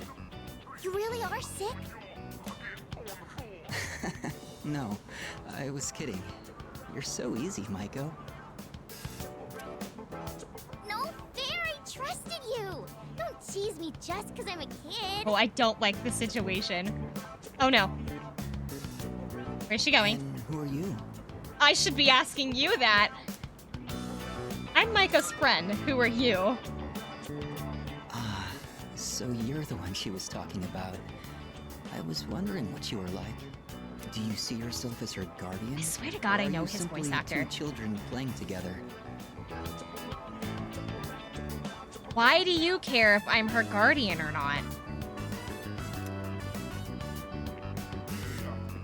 You really are sick? No, I was kidding. You're so easy, Maiko. No fair, I trusted you. Don't tease me just because I'm a kid. Oh, I don't like the situation. Oh no. Where's she going? And who are you? I should be asking you that. I'm Maiko's friend. Who are you? Ah, so you're the one she was talking about. I was wondering what you were like. Do you see yourself as her guardian? I swear to God, I know his voice actor. Two children playing together. Why do you care if I'm her guardian or not?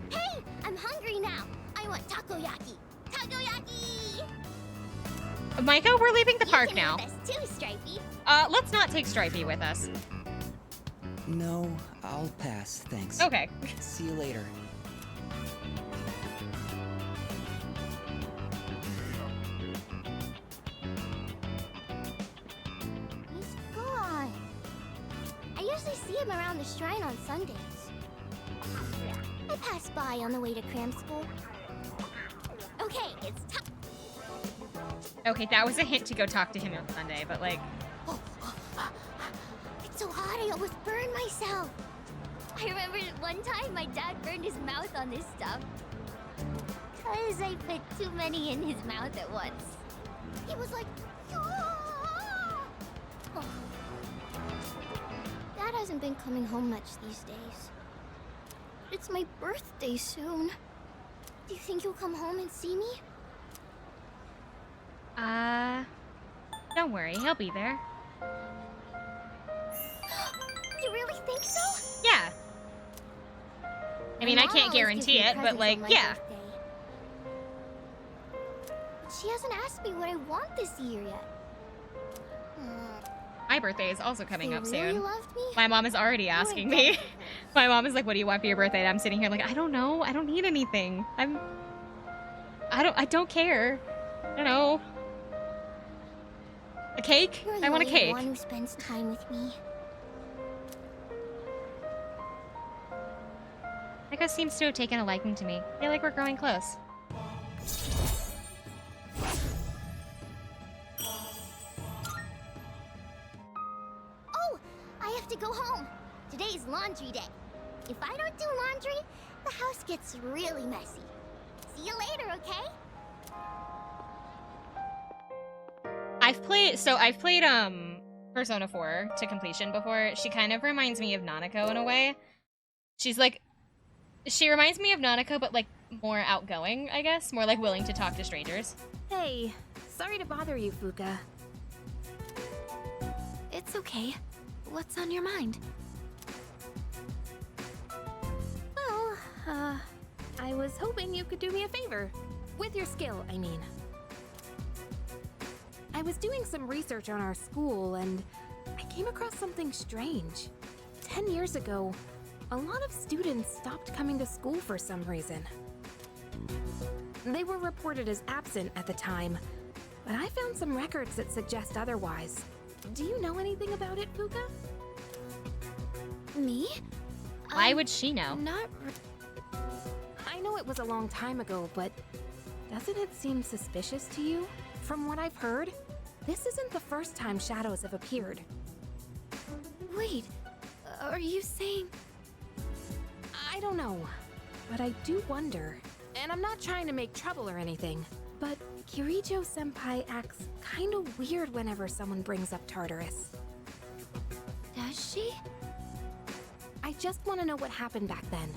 Hey, I'm hungry now. I want takoyaki. Takoyaki! Maiko, we're leaving the park now. You can have us too, Stripey. Let's not take Stripey with us. No, I'll pass, thanks. Okay. See you later. He's gone. I usually see him around the shrine on Sundays. I pass by on the way to cram school. Okay, it's time. Okay, that was a hint to go talk to him on Sunday, but like... It's so hot, I almost burned myself. I remember one time my dad burned his mouth on this stuff. 'Cause I put too many in his mouth at once. He was like, "Ah!" haven't been coming home much these days. It's my birthday soon. Do you think you'll come home and see me? Don't worry, he'll be there. You really think so? Yeah. I mean, My I mom can't always gives guarantee me it, but presents like, on my yeah. birthday. But she hasn't asked me what I want this year yet. My birthday is also coming They up really soon. loved me? My mom is already asking me. My mom is like, what do you want for your birthday? And I'm sitting here like, I don't know. I don't need anything. I don't care. I don't know. A cake? You're I want a the cake. one who spends time with me. Neko seems to have taken a liking to me. I feel like we're growing close. Oh, I have to go home. Today's laundry day. If I don't do laundry, the house gets really messy. See you later, okay? I've played Persona 4 to completion before. She kind of reminds me of Nanako in a way. She's like, she reminds me of Nanako, but like more outgoing, I guess. More like willing to talk to strangers. Hey, sorry to bother you, Fuka. It's okay. What's on your mind? Well, I was hoping you could do me a favor. With your skill, I mean. I was doing some research on our school, and I came across something strange. 10 years ago, a lot of students stopped coming to school for some reason. They were reported as absent at the time, but I found some records that suggest otherwise. Do you know anything about it, Fuka? Me? Why would she know? I know it was a long time ago, but doesn't it seem suspicious to you? From what I've heard, this isn't the first time shadows have appeared. Wait, are you saying... I don't know, but I do wonder. And I'm not trying to make trouble or anything, but Kirijo-senpai acts kind of weird whenever someone brings up Tartarus. Does she? I just want to know what happened back then.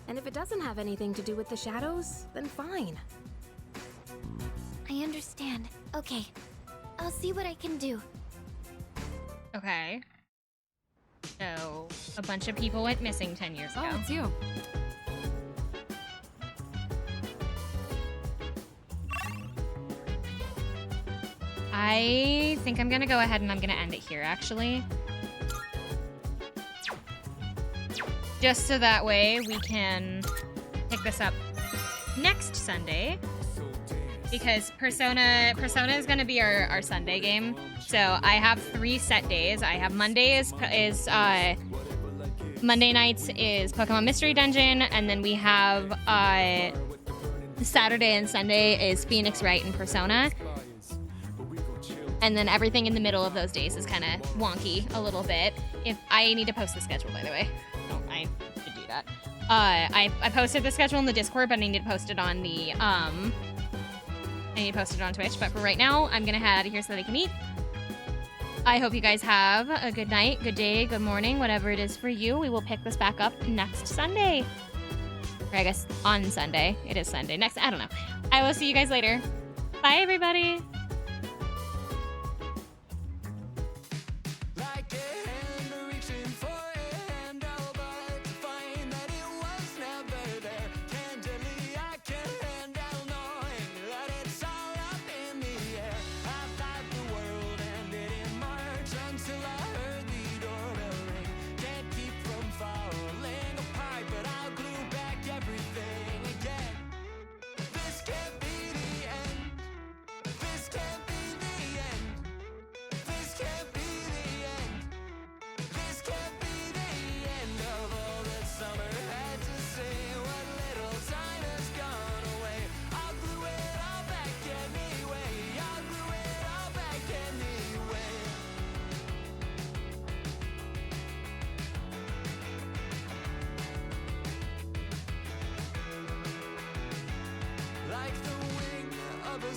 And if it doesn't have anything to do with the shadows, then fine. I understand. Okay, I'll see what I can do. Okay. So, a bunch of people went missing 10 years ago. Oh, it's you. I think I'm gonna go ahead and I'm gonna end it here, actually. Just so that way we can pick this up next Sunday. Because Persona is gonna be our Sunday game. So I have 3 set days. I have Monday Monday nights is Pokemon Mystery Dungeon, and then we have Saturday and Sunday is Phoenix Wright and Persona. And then everything in the middle of those days is kind of wonky a little bit. If I need to post the schedule, by the way. I should do that. I posted the schedule in the Discord, but I need to post it on the I need to post it on Twitch. But for right now, I'm gonna head out of here so that I can eat. I hope you guys have a good night, good day, good morning, whatever it is for you. We will pick this back up next Sunday. Or I guess on Sunday. It is Sunday. I don't know. I will see you guys later. Bye, everybody. Like the wing of a